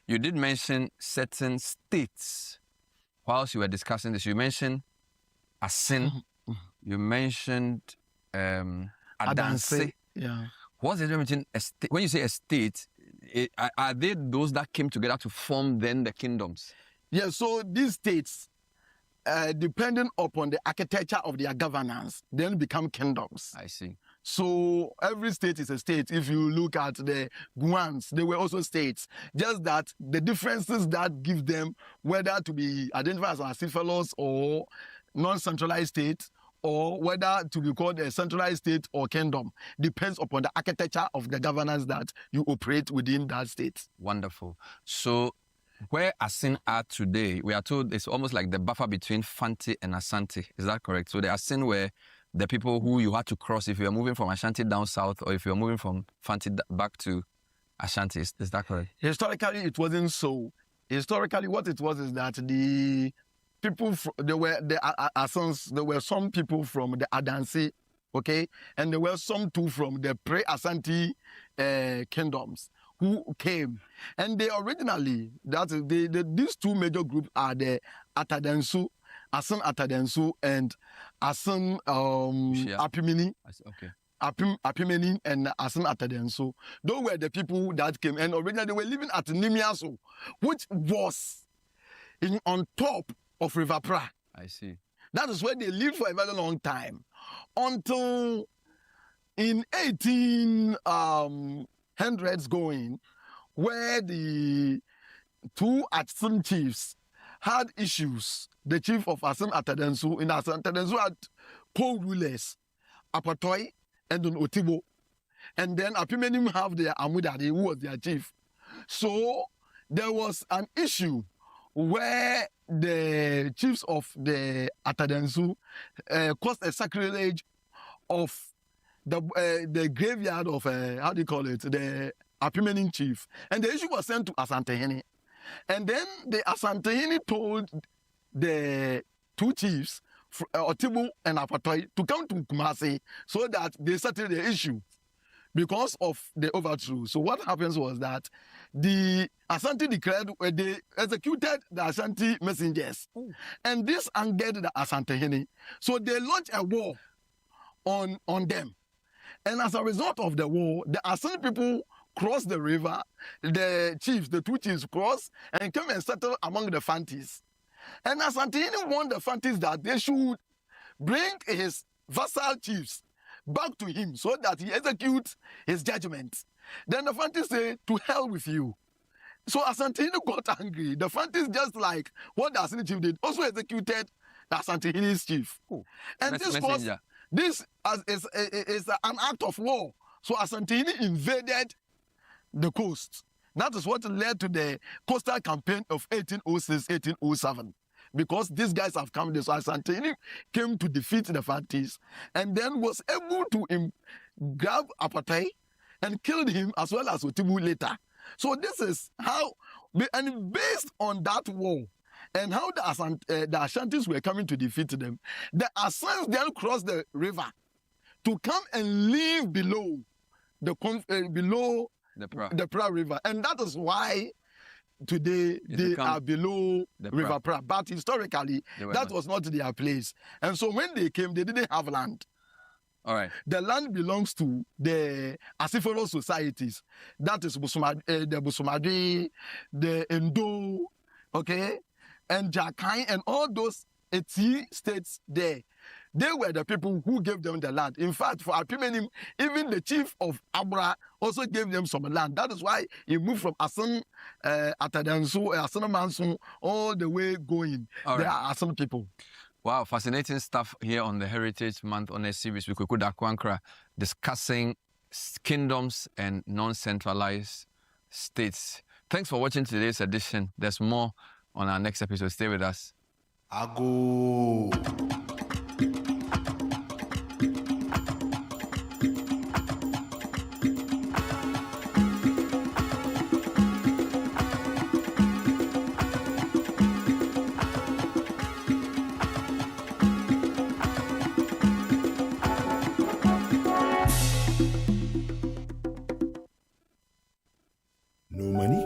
Speaker 25: You did mention certain states. Whilst you were discussing this, you mentioned Asin, you mentioned Adanse.
Speaker 12: Yeah.
Speaker 25: What's the difference between a state? When you say a state, are they those that came together to form then the kingdoms?
Speaker 12: Yeah, so these states, depending upon the architecture of their governance, then become kingdoms.
Speaker 25: I see.
Speaker 12: So every state is a state. If you look at the Guans, they were also states. Just that the differences that give them whether to be identified as acephalous or non-centralized state, or whether to be called a centralized state or kingdom, depends upon the architecture of the governance that you operate within that state.
Speaker 25: Wonderful. So where Asin are today, we are told it's almost like the buffer between Fanti and Asante. Is that correct? So the Asin were the people who you had to cross if you were moving from Ashanti down south, or if you were moving from Fanti back to Ashanti. Is that correct?
Speaker 12: Historically, it wasn't so. Historically, what it was is that the people, there were some people from the Adanse, okay? And there were some too from the pre-Asante kingdoms who came. And they originally, these two major groups are the Atadensu, Asin Atadensu, and Asin Apimini.
Speaker 25: Okay.
Speaker 12: Apimeni and Asin Atadensu. Those were the people that came. And originally they were living at Nimiaso, which was on top of River Pra.
Speaker 25: I see.
Speaker 12: That is where they lived for a very long time. Until in 1800s going, where the two Asin chiefs had issues. The chief of Asin Atadensu, in Asin Atadensu had co-rulers, Apatoy and Otibo. And then Apimenim have their Amudari, who was their chief. So there was an issue where the chiefs of the Atadensu caused a sacrilege of the graveyard of, how do you call it, the Apimenim chief. And the issue was sent to Asantehene. And then the Asantehene told the two chiefs, Otibu and Apatoy, to come to Kumasi so that they settle the issue because of the overthrow. So what happens was that the Asante declared, they executed the Asante messengers. And this angered the Asantehene. So they launched a war on them. And as a result of the war, the Asante people crossed the river, the two chiefs crossed and came and settled among the Fantis. And Asantehene warned the Fantis that they should bring his vassal chiefs back to him so that he executes his judgment. Then the Fantis say, to hell with you. So Asantehene got angry. The Fantis, just like what the Asante chief did, also executed the Asantehene's chief. And this is an act of war. So Asantehene invaded the coast. That is what led to the coastal campaign of 1806-1807. Because these guys have come there. So Asantehene came to defeat the Fantis and then was able to grab Apatoy and killed him as well as Otibu later. So this is how, and based on that war and how the Ashantis were coming to defeat them, the Asans then crossed the river to come and live below the Pra River. And that is why today they are below River Pra. But historically, that was not their place. And so when they came, they didn't have land.
Speaker 25: All right.
Speaker 12: The land belongs to the Asifolo societies. That is the Busumadri, the Endo, okay, and Jakai, and all those 80 states there. They were the people who gave them the land. In fact, for Apimenim, even the chief of Abra also gave them some land. That is why he moved from Asin Atadensu, Asin Mansun, all the way going. There are some people.
Speaker 25: Wow, fascinating stuff here on the Heritage Month on a series with Kweku Dankwa discussing kingdoms and non-centralized states. Thanks for watching today's edition. There's more on our next episode. Stay with us.
Speaker 13: Ago.
Speaker 3: No money,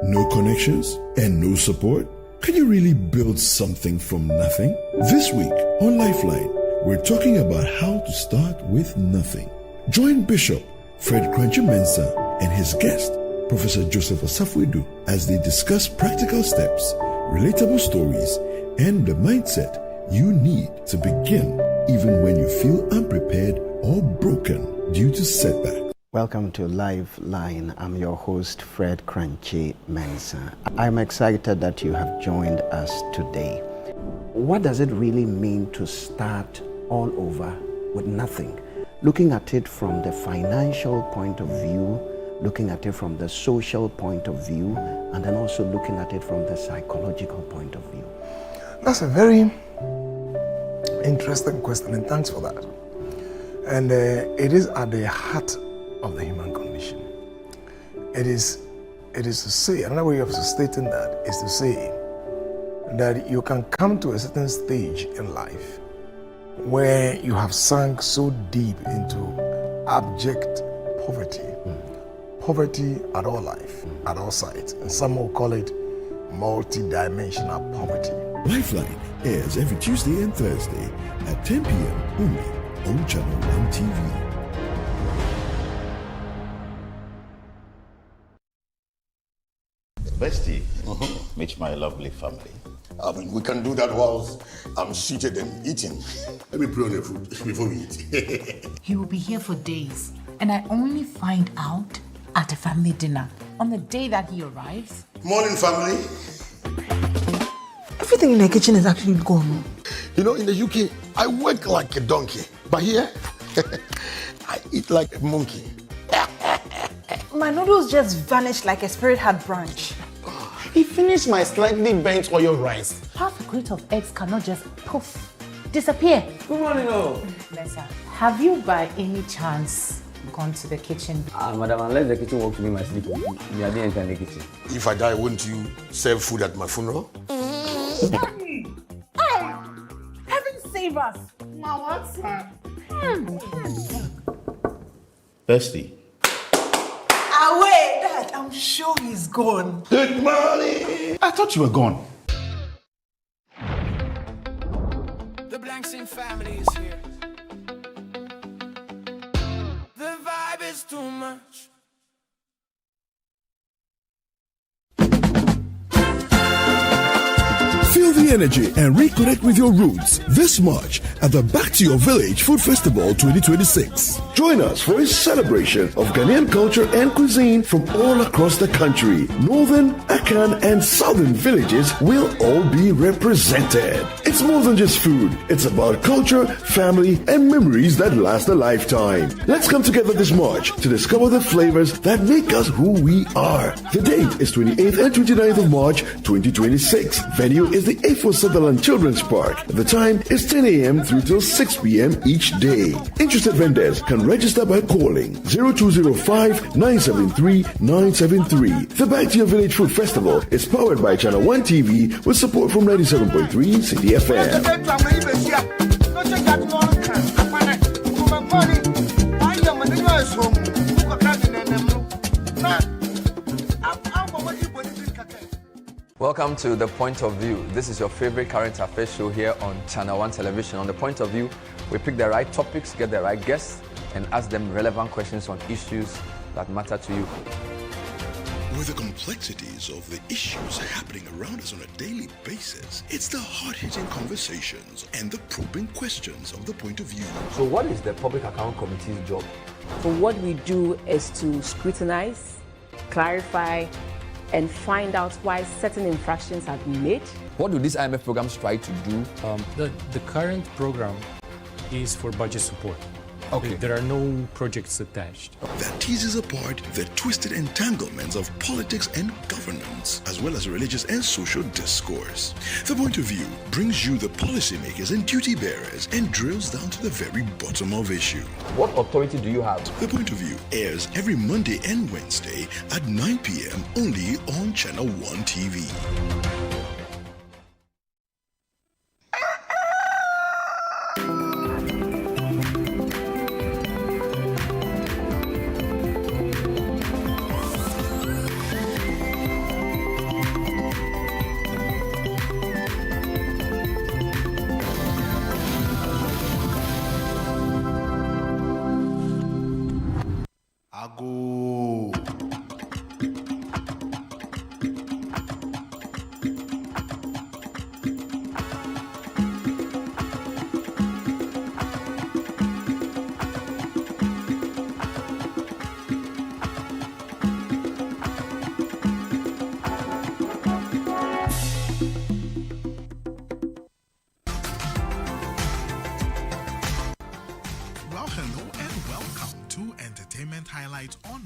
Speaker 3: no connections, and no support? Can you really build something from nothing? This week on Lifeline, we're talking about how to start with nothing. Join Bishop Fred Kranchi-Mensah and his guest, Professor Joseph Asafo-Edu, as they discuss practical steps, relatable stories, and the mindset you need to begin even when you feel unprepared or broken due to setbacks.
Speaker 17: Welcome to Lifeline. I'm your host, Fred Kranchi-Mensah. I'm excited that you have joined us today. What does it really mean to start all over with nothing? Looking at it from the financial point of view, looking at it from the social point of view, and then also looking at it from the psychological point of view.
Speaker 21: That's a very interesting question, and thanks for that. And it is at the heart of the human condition. It is to say, another way of stating that is to say that you can come to a certain stage in life where you have sunk so deep into abject poverty. Poverty at all life, at all sides. And some will call it multi-dimensional poverty.
Speaker 3: Lifeline airs every Tuesday and Thursday at 10 p.m. only on Channel 1 TV.
Speaker 1: Bestie, meet my lovely family.
Speaker 6: I mean, we can do that whilst I'm seated and eating. Let me put on the food before we eat.
Speaker 22: He will be here for days, and I only find out at a family dinner on the day that he arrives.
Speaker 6: Morning, family.
Speaker 21: Everything in the kitchen is actually gone.
Speaker 6: You know, in the UK, I work like a donkey, but here, I eat like a monkey.
Speaker 23: My noodles just vanished like a spirit had brunch.
Speaker 6: He finished my slightly burnt oil rice.
Speaker 22: Half a crate of eggs cannot just poof, disappear.
Speaker 24: Good morning, all.
Speaker 22: Lisa, have you by any chance gone to the kitchen?
Speaker 24: Madam, unless the kitchen walk to me my sleep, you are the enter the kitchen.
Speaker 6: If I die, won't you serve food at my funeral?
Speaker 22: Heaven save us.
Speaker 1: Bestie.
Speaker 21: Away, Dad, I'm sure he's gone.
Speaker 6: Good morning.
Speaker 1: I thought you were gone.
Speaker 10: The Blankson family is here. The vibe is too much.
Speaker 3: Feel the energy and reconnect with your roots this March at the Back to Your Village Food Festival 2026. Join us for a celebration of Ghanaian culture and cuisine from all across the country. Northern, Akan, and Southern villages will all be represented. It's more than just food. It's about culture, family, and memories that last a lifetime. Let's come together this March to discover the flavors that make us who we are. The date is 28th and 29th of March 2026. Venue is the A4 Sutherland Children's Park. The time is 10 a.m. through till 6 p.m. each day. Interested vendors can register by calling 0205-973-973. The Back to Your Village Food Festival is powered by Channel 1 TV with support from 97.3 City FM.
Speaker 25: Welcome to The Point of View. This is your favorite current affairs show here on Channel 1 Television. On The Point of View, we pick the right topics, get the right guests, and ask them relevant questions on issues that matter to you.
Speaker 3: With the complexities of the issues happening around us on a daily basis, it's the hard-hitting conversations and the probing questions of The Point of View.
Speaker 25: So what is the Public Account Committee's job?
Speaker 26: So what we do is to scrutinize, clarify, and find out why certain infractions have been made.
Speaker 25: What do these IMF programs try to do?
Speaker 27: The current program is for budget support.
Speaker 4: Okay. There are no projects attached.
Speaker 3: That teases apart the twisted entanglements of politics and governance, as well as religious and social discourse. The Point of View brings you the policymakers and duty bearers and drills down to the very bottom of issue.
Speaker 25: What authority do you have?
Speaker 3: The Point of View airs every Monday and Wednesday at 9 p.m. only on Channel 1 TV.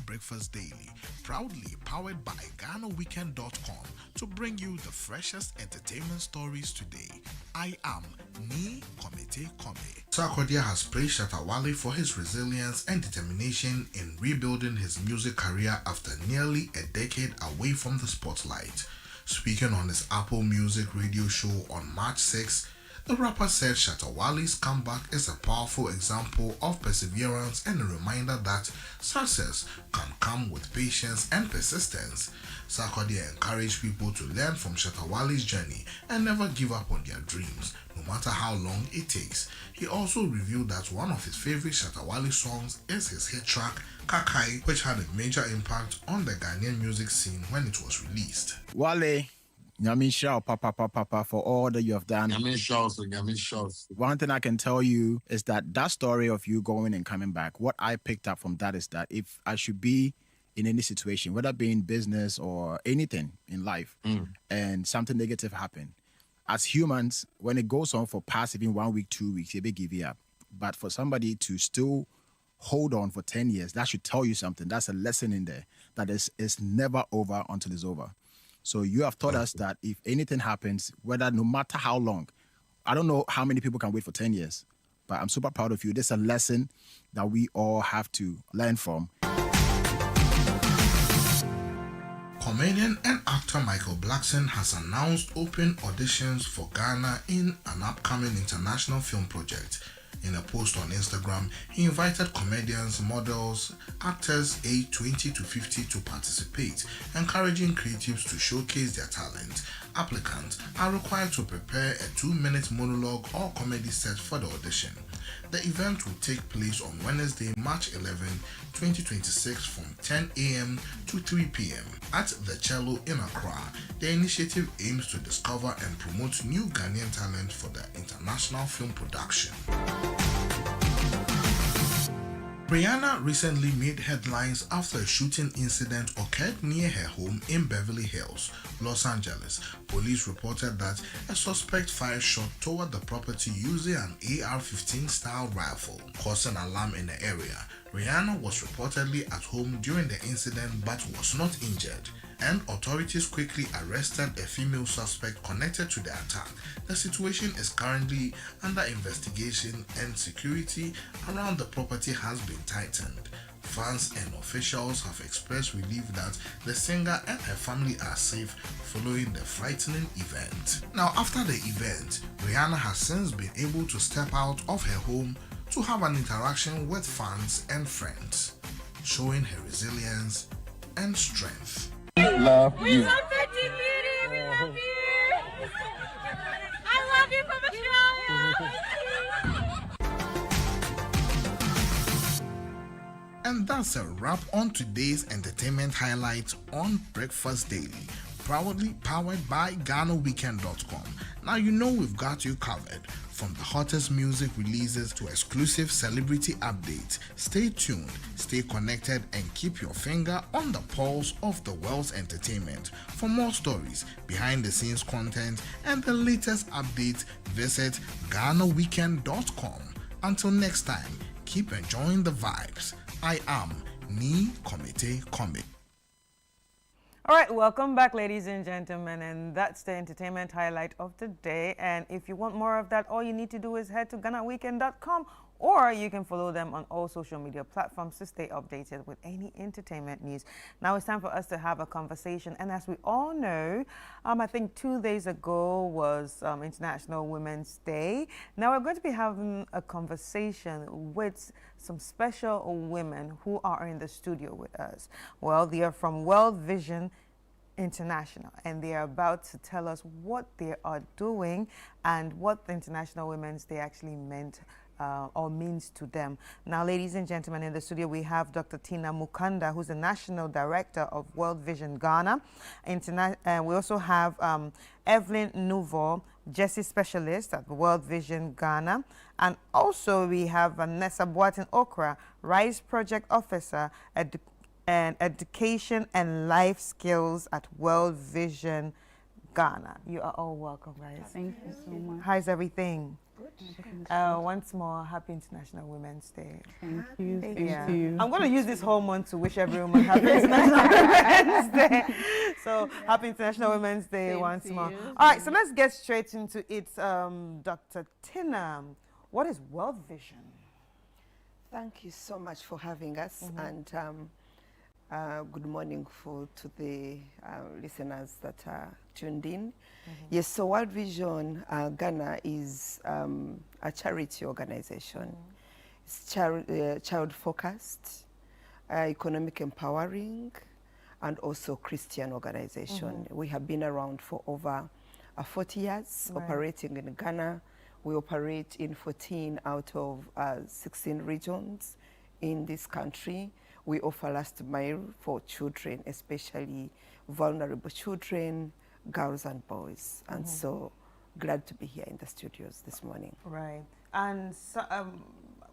Speaker 9: Breakfast Daily, proudly powered by GhanaWeekend.com to bring you the freshest entertainment stories today. I am Ni Komete Kome. Sarkodie has praised Shatta Wale for his resilience and determination in rebuilding his music career after nearly a decade away from the spotlight. Speaking on his Apple Music radio show on March 6, the rapper said Shatta Wale's comeback is a powerful example of perseverance and a reminder that success can come with patience and persistence. Sarkodie encouraged people to learn from Shatta Wale's journey and never give up on their dreams, no matter how long it takes. He also revealed that one of his favorite Shatta Wale songs is his hit track Kakai, which had a major impact on the Ghanaian music scene when it was released.
Speaker 16: Wale, Nyame Shao, Papa, for all that you have done.
Speaker 18: Nyame Shao.
Speaker 16: One thing I can tell you is that story of you going and coming back, what I picked up from that is that if I should be in any situation, whether it be in business or anything in life, and something negative happen, as humans, when it goes on for past even 1 week, 2 weeks, you may give it up. But for somebody to still hold on for 10 years, that should tell you something. That's a lesson in there, that it's never over until it's over. So you have taught us that if anything happens, whether no matter how long, I don't know how many people can wait for 10 years, but I'm super proud of you. This is a lesson that we all have to learn from.
Speaker 9: Comedian and actor Michael Blackson has announced open auditions for Ghana in an upcoming international film project. In a post on Instagram, he invited comedians, models, actors aged 20 to 50 to participate, encouraging creatives to showcase their talent. Applicants are required to prepare a 2-minute monologue or comedy set for the audition. The event will take place on Wednesday, March 11, 2026 from 10 a.m. to 3 p.m. at The Cello in Accra. The initiative aims to discover and promote new Ghanaian talent for the international film production. Rihanna recently made headlines after a shooting incident occurred near her home in Beverly Hills, Los Angeles. Police reported that a suspect fired shot toward the property using an AR-15 style rifle, causing alarm in the area. Rihanna was reportedly at home during the incident but was not injured, and authorities quickly arrested a female suspect connected to the attack. The situation is currently under investigation and security around the property has been tightened. Fans and officials have expressed relief that the singer and her family are safe following the frightening event. Now, after the event, Rihanna has since been able to step out of her home to have an interaction with fans and friends, showing her resilience and strength.
Speaker 18: Love you.
Speaker 19: We love you. I love you from Australia.
Speaker 9: And that's a wrap on today's entertainment highlights on Breakfast Daily, proudly powered by GhanaWeekend.com. Now you know we've got you covered. From the hottest music releases to exclusive celebrity updates, stay tuned, stay connected, and keep your finger on the pulse of the world's entertainment. For more stories, behind-the-scenes content, and the latest updates, visit GhanaWeekend.com. Until next time, Keep enjoying the vibes. I am Ni Komite Kome.
Speaker 2: All right, welcome back, ladies and gentlemen, and that's the entertainment highlight of the day. And if you want more of that, all you need to do is head to GhanaWeekend.com, or you can follow them on all social media platforms to stay updated with any entertainment news. Now it's time for us to have a conversation, and as we all know, I think 2 days ago was International Women's Day. Now we're going to be having a conversation with some special women who are in the studio with us. Well, they are from World Vision International, and they are about to tell us what they are doing and what the International Women's Day actually meant or means to them. Now, ladies and gentlemen, in the studio we have Dr. Tina Mukanda, who's the National Director of World Vision Ghana. We also have Evelyn Nouveau, Jessie Specialist at World Vision Ghana. And also we have Vanessa Boatin Okra, RISE Project Officer and Education and Life Skills at World Vision Ghana. You are all welcome, guys.
Speaker 5: Thank you so much.
Speaker 2: How's everything?
Speaker 5: Good.
Speaker 2: Once more, happy International Women's Day.
Speaker 5: Thank you.
Speaker 2: Yeah.
Speaker 5: You.
Speaker 2: I'm going to use this whole month to wish every woman happy International Women's Day. So, happy International Women's Day once more. All right, so let's get straight into it. Dr. Tina, what is World Vision?
Speaker 7: Thank you so much for having us, and good morning to the listeners that are tuned in. Yes, so World Vision Ghana is a charity organization. It's child-focused, economic empowering, and also Christian organization. We have been around for over 40 years, operating in Ghana. We operate in 14 out of 16 regions in this country. We offer last mile for children, especially vulnerable children, girls and boys. And so glad to be here in the studios this morning.
Speaker 2: Right. And so,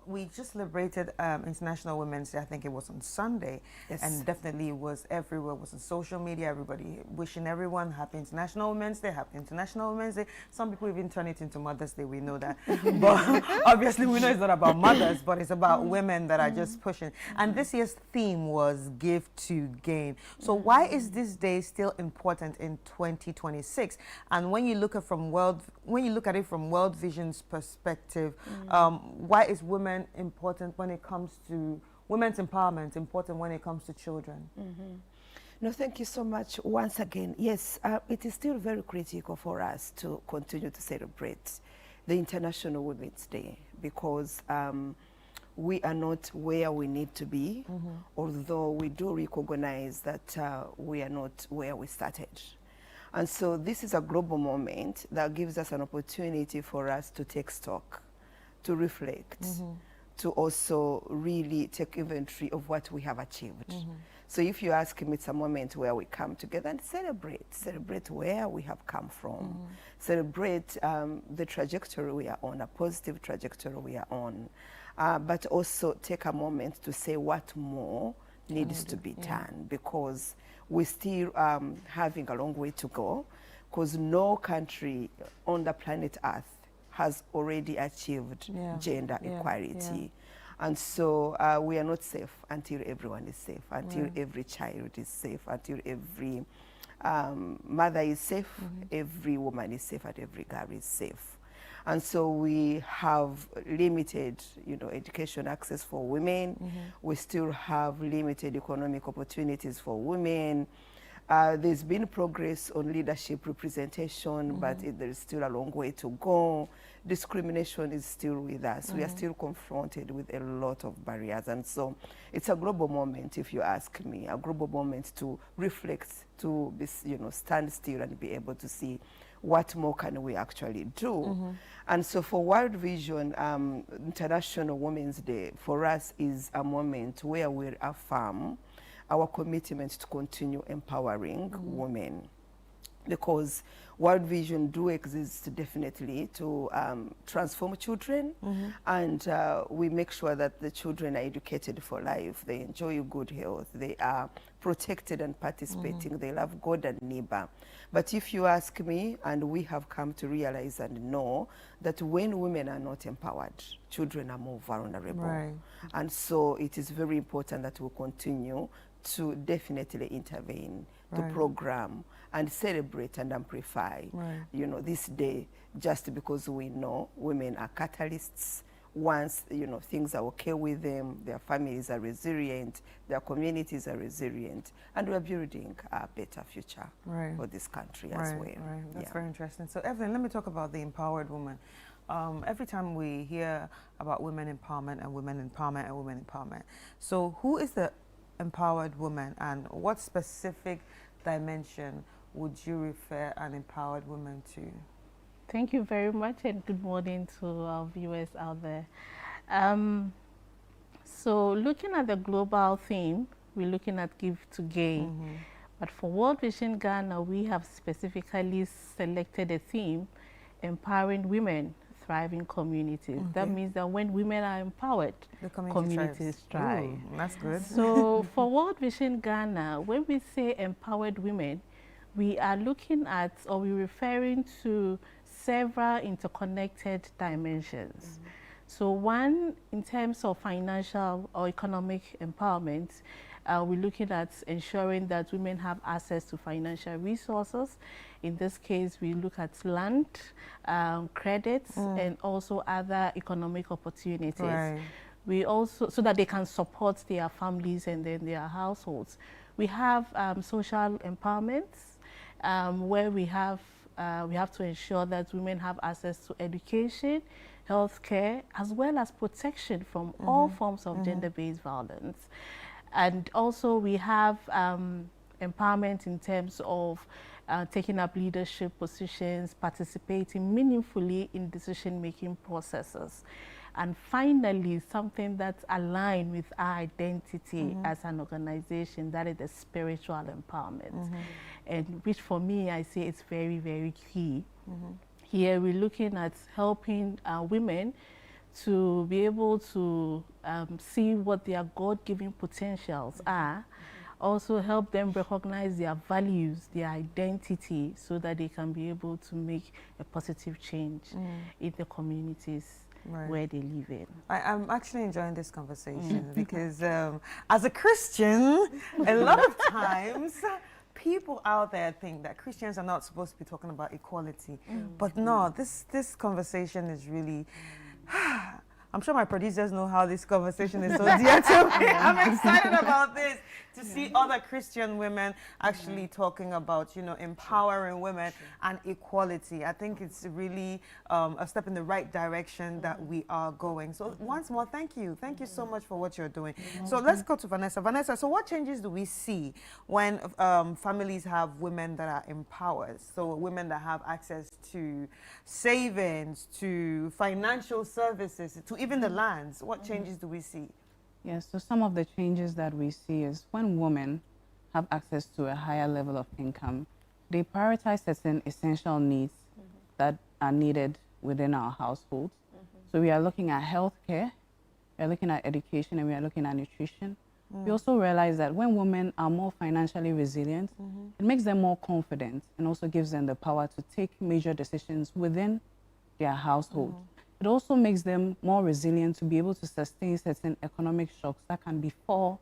Speaker 2: we just celebrated International Women's Day. I think it was on Sunday.
Speaker 7: Yes.
Speaker 2: And definitely it was everywhere. It was on social media. Everybody wishing everyone happy International Women's Day, happy International Women's Day. Some people even turn it into Mother's Day. We know that. But obviously we know it's not about mothers, but it's about women that are just pushing. And this year's theme was Give to Gain. So why is this day still important in 2026? And when you look at it from World Vision's perspective, why is women important when it comes to women's empowerment, important when it comes to children?
Speaker 7: No, thank you so much once again. Yes, it is still very critical for us to continue to celebrate the International Women's Day because we are not where we need to be, although we do recognize that we are not where we started. And so this is a global moment that gives us an opportunity for us to take stock, to reflect, to also really take inventory of what we have achieved. So if you ask me, it's a moment where we come together and celebrate where we have come from, celebrate the trajectory we are on, a positive trajectory we are on, but also take a moment to say what more needs to be done, because we're still having a long way to go, because no country on the planet Earth has already achieved gender equality. And so we are not safe until everyone is safe, until every child is safe, until every mother is safe, every woman is safe, and every girl is safe. And so we have limited, education access for women. We still have limited economic opportunities for women. There's been progress on leadership representation, but there is still a long way to go. Discrimination is still with us. We are still confronted with a lot of barriers. And so it's a global moment, if you ask me, a global moment to reflect, to be, stand still and be able to see what more can we actually do. And so for World Vision, International Women's Day, for us is a moment where we affirm our commitment to continue empowering women. because World Vision do exist definitely to transform children, and we make sure that the children are educated for life, they enjoy good health, they are protected and participating, they love God and neighbor. But if you ask me, and we have come to realize and know that when women are not empowered, children are more vulnerable.
Speaker 2: Right.
Speaker 7: And so it is very important that we continue to definitely intervene, to
Speaker 2: Right.
Speaker 7: program and celebrate and amplify, you know, this day, just because we know women are catalysts. Once, you know, things are okay with them, their families are resilient, their communities are resilient, and we're building a better future for this country as well.
Speaker 2: Right. That's very interesting. So, Evelyn, let me talk about the empowered woman. Every time we hear about women empowerment and women empowerment and women empowerment, so who is the empowered woman, and what specific dimension would you refer an empowered woman to?
Speaker 5: Thank you very much, and good morning to our viewers out there. So looking at the global theme, we're looking at Give to Gain. But for World Vision Ghana, we have specifically selected a theme, empowering women, thriving communities. That means that when women are empowered,
Speaker 2: the
Speaker 5: communities thrive.
Speaker 2: Ooh, that's good.
Speaker 5: So for World Vision Ghana, when we say empowered women, we are looking at, or we're referring to several interconnected dimensions. So one, in terms of financial or economic empowerment, we're looking at ensuring that women have access to financial resources. In this case, we look at land, credits, and also other economic opportunities.
Speaker 2: Right.
Speaker 5: We also, so that they can support their families and then their households. We have social empowerment, where we have to ensure that women have access to education, healthcare, as well as protection from all forms of gender-based violence. And also we have empowerment in terms of taking up leadership positions, participating meaningfully in decision-making processes. And finally, something that's aligned with our identity as an organization, that is the spiritual empowerment. And which for me, I say it's very, very key. Here we're looking at helping women to be able to see what their God-given potentials are, also help them recognize their values, their identity, so that they can be able to make a positive change in the communities where they live in.
Speaker 2: I'm actually enjoying this conversation because as a Christian, a lot of times people out there think that Christians are not supposed to be talking about equality. But no, this conversation is really... I'm sure my producers know how this conversation is so dear to me. I'm excited about this, to see other Christian women actually talking about, you know, empowering women and equality. I think it's really a step in the right direction that we are going. So once more, thank you. Thank you so much for what you're doing. So let's go to Vanessa. Vanessa, so what changes do we see when families have women that are empowered? So women that have access to savings, to financial services, to even the lands. What changes do we see?
Speaker 8: Yes, so some of the changes that we see is when women have access to a higher level of income, they prioritize certain essential needs that are needed within our households. So we are looking at healthcare, we are looking at education, and we are looking at nutrition. We also realize that when women are more financially resilient, it makes them more confident and also gives them the power to take major decisions within their household. It also makes them more resilient to be able to sustain certain economic shocks that can befall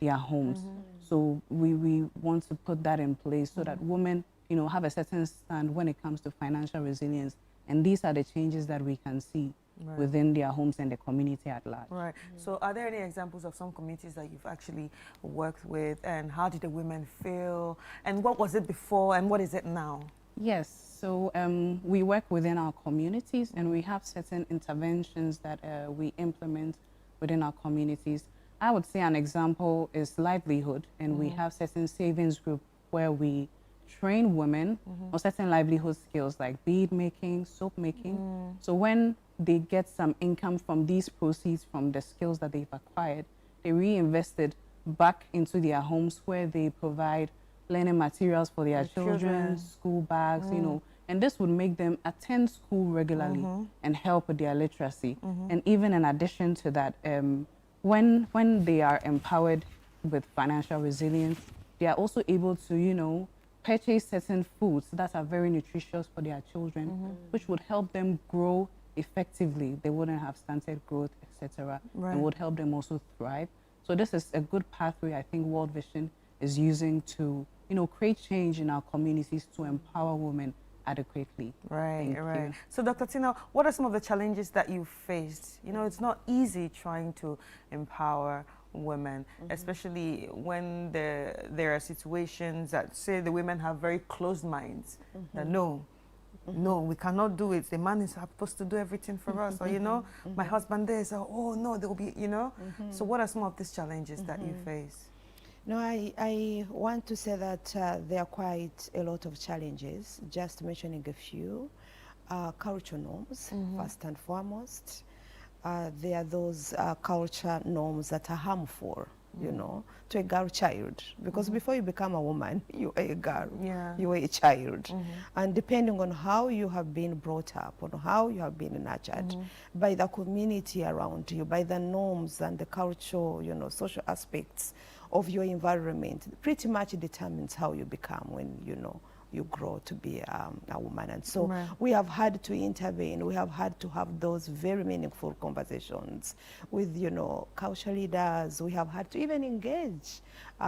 Speaker 8: their homes. So we want to put that in place so that women, you know, have a certain stand when it comes to financial resilience. And these are the changes that we can see within their homes and the community at large.
Speaker 2: Right. So are there any examples of some communities that you've actually worked with, and how did the women feel, and what was it before and what is it now?
Speaker 8: Yes, so we work within our communities, and we have certain interventions that we implement within our communities. I would say an example is livelihood, and we have certain savings group where we train women on certain livelihood skills like bead making, soap making. So when they get some income from these proceeds from the skills that they've acquired, they reinvest it back into their homes where they provide learning materials for their children, school bags, you know, and this would make them attend school regularly and help with their literacy. And even in addition to that, when they are empowered with financial resilience, they are also able to, you know, purchase certain foods that are very nutritious for their children, which would help them grow effectively. They wouldn't have stunted growth, etc., and would help them also thrive. So this is a good pathway I think World Vision is using to, you know, create change in our communities to empower women adequately.
Speaker 2: Right, right. So Dr. Tina, what are some of the challenges that you faced? You know, it's not easy trying to empower women, especially when there are situations that say the women have very closed minds, that no, we cannot do it. The man is supposed to do everything for us, or, you know, my husband there, so, oh no, there will be, you know. So what are some of these challenges that you face?
Speaker 7: No, I want to say that there are quite a lot of challenges, just mentioning a few. Cultural norms, first and foremost. There are those culture norms that are harmful, you know, to a girl child. Because before you become a woman, you are a girl, you are a child. And depending on how you have been brought up, on how you have been nurtured, by the community around you, by the norms and the cultural, you know, social aspects of your environment, pretty much determines how you become when, you know, you grow to be a woman. And so we have had to intervene. We have had to have those very meaningful conversations with, you know, cultural leaders. We have had to even engage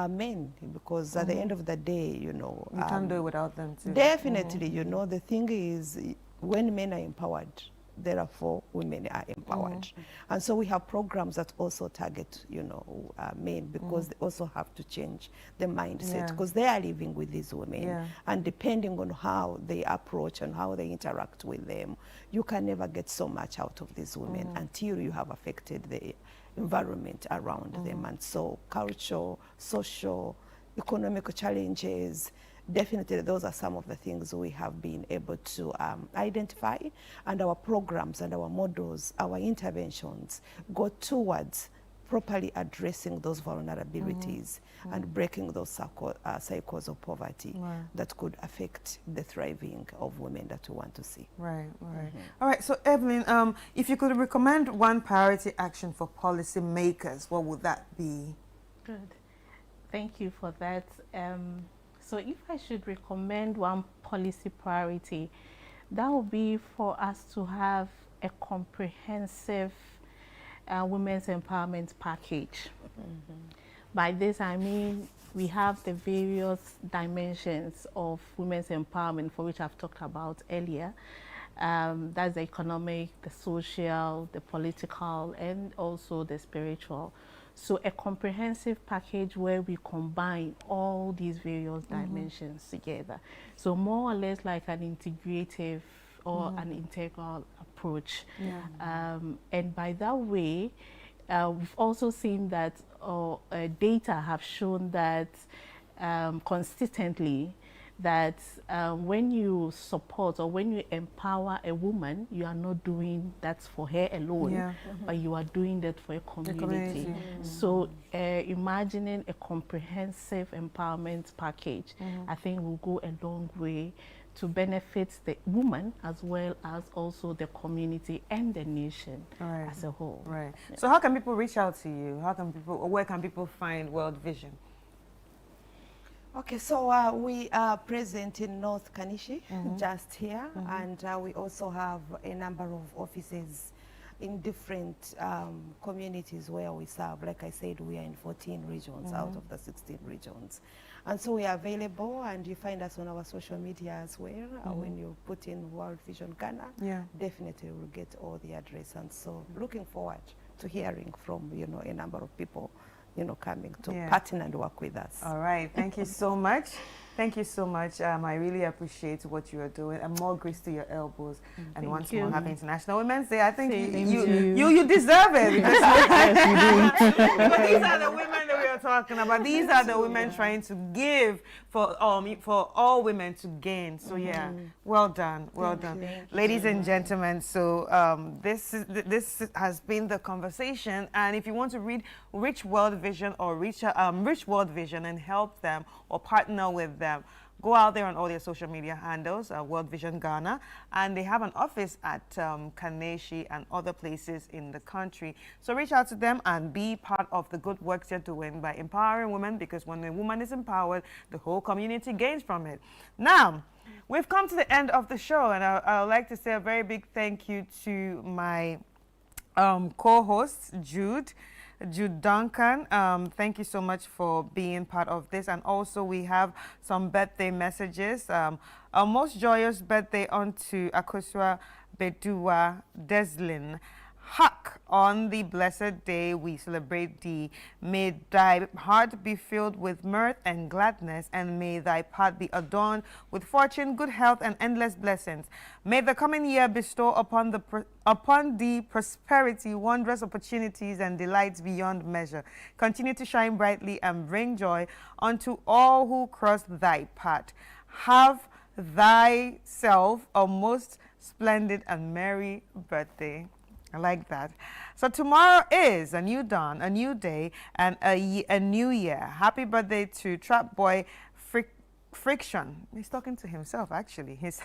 Speaker 7: men, because at the end of the day, you know,
Speaker 2: you can't do it without them too.
Speaker 7: Definitely, you know, the thing is, when men are empowered, therefore women are empowered. And so we have programs that also target, you know, men, because they also have to change the mindset, because they are living with these women. And depending on how they approach and how they interact with them, you can never get so much out of these women until you have affected the environment around them. And so cultural, social, economic challenges, definitely those are some of the things we have been able to identify, and our programs and our models, our interventions go towards properly addressing those vulnerabilities and breaking those cycles of poverty that could affect the thriving of women that we want to see.
Speaker 2: Right, right. All right, so Evelyn, if you could recommend one priority action for policy makers, what would that be?
Speaker 5: Good. Thank you for that. So if I should recommend one policy priority, that would be for us to have a comprehensive women's empowerment package. By this I mean we have the various dimensions of women's empowerment, for which I've talked about earlier. That's the economic, the social, the political, and also the spiritual. So a comprehensive package where we combine all these various dimensions together. So more or less like an integrative or an integral approach. And by that way, we've also seen that data have shown that consistently that when you support or when you empower a woman, you are not doing that for her alone, but you are doing that for a community. So imagining a comprehensive empowerment package, I think will go a long way to benefit the woman as well as also the community and the nation as a whole.
Speaker 2: So how can people reach out to you? How can people, or where can people find World Vision?
Speaker 7: Okay, so we are present in North Kanishi, just here, and we also have a number of offices in different communities where we serve. Like I said, we are in 14 regions out of the 16 regions. And so we are available, and you find us on our social media as well. When you put in World Vision Ghana, definitely we'll get all the address. And so looking forward to hearing from, you know, a number of people, you know, coming to partner and work with us.
Speaker 2: All right, thank you so much. Thank you so much. I really appreciate what you are doing, and more grace to your elbows. And once more, happy International Women's Day. I think you deserve it. Because these are the women that we are you're talking about. These are the women trying to give for all women to gain. So yeah, well done, well done, ladies and gentlemen. So this has been the conversation. And if you want to read Rich World Vision or Rich World Vision and help them or partner with them, go out there on all their social media handles, World Vision Ghana, and they have an office at Kaneshie and other places in the country. So reach out to them and be part of the good work they're doing by empowering women, because when a woman is empowered, the whole community gains from it. Now, we've come to the end of the show, and I would like to say a very big thank you to my co-host, Jude Duncan. Thank you so much for being part of this. And also we have some birthday messages. A most joyous birthday on to Akosua Bedua Deslin. Huck, on the blessed day we celebrate thee. May thy heart be filled with mirth and gladness, and may thy path be adorned with fortune, good health, and endless blessings. May the coming year bestow upon thee prosperity, wondrous opportunities, and delights beyond measure. Continue to shine brightly and bring joy unto all who cross thy path. Have thyself a most splendid and merry birthday. I like that. So tomorrow is a new dawn, a new day, and a new year. Happy birthday to Trap Boy Friction. He's talking to himself, actually. He's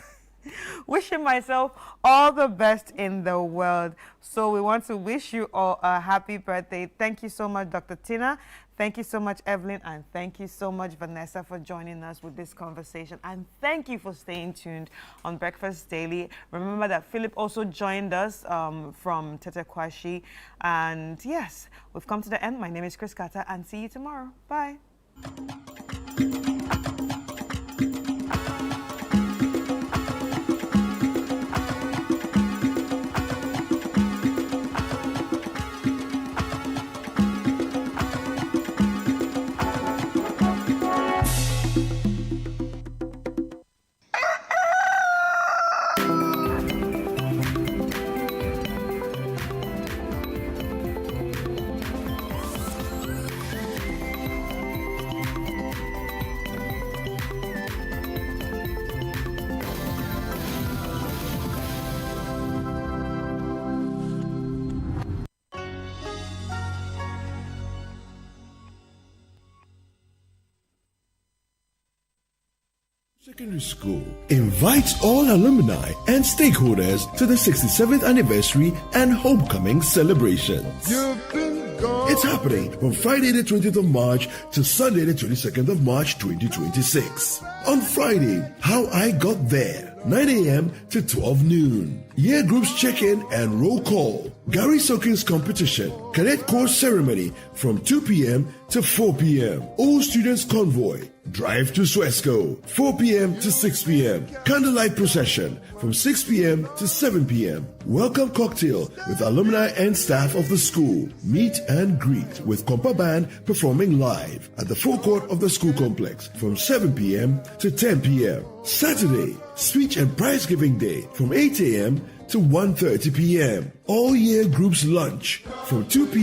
Speaker 2: wishing myself all the best in the world. So we want to wish you all a happy birthday. Thank you so much, Dr. Tina. Thank you so much, Evelyn, and thank you so much, Vanessa, for joining us with this conversation. And thank you for staying tuned on Breakfast Daily. Remember that Philip also joined us from Tete Kwashi. And yes, we've come to the end. My name is Chris Carter, and see you tomorrow. Bye.
Speaker 3: Secondary School invites all alumni and stakeholders to the 67th anniversary and homecoming celebrations. It's happening from Friday the 20th of March to Sunday the 22nd of March 2026. On Friday, How I Got There, 9 a.m. to 12 noon. Year groups check-in and roll call. Gary Sokins competition. Cadet course ceremony from 2 p.m. to 4 p.m. All students convoy. Drive to Swesco, 4 p.m. to 6 p.m. Candlelight procession from 6 p.m. to 7 p.m. Welcome cocktail with alumni and staff of the school. Meet and greet with Kompa Band performing live at the forecourt of the school complex from 7 p.m. to 10 p.m. Saturday, speech and prize giving day from 8 a.m. to 1:30 p.m. All year groups lunch from 2 p.m.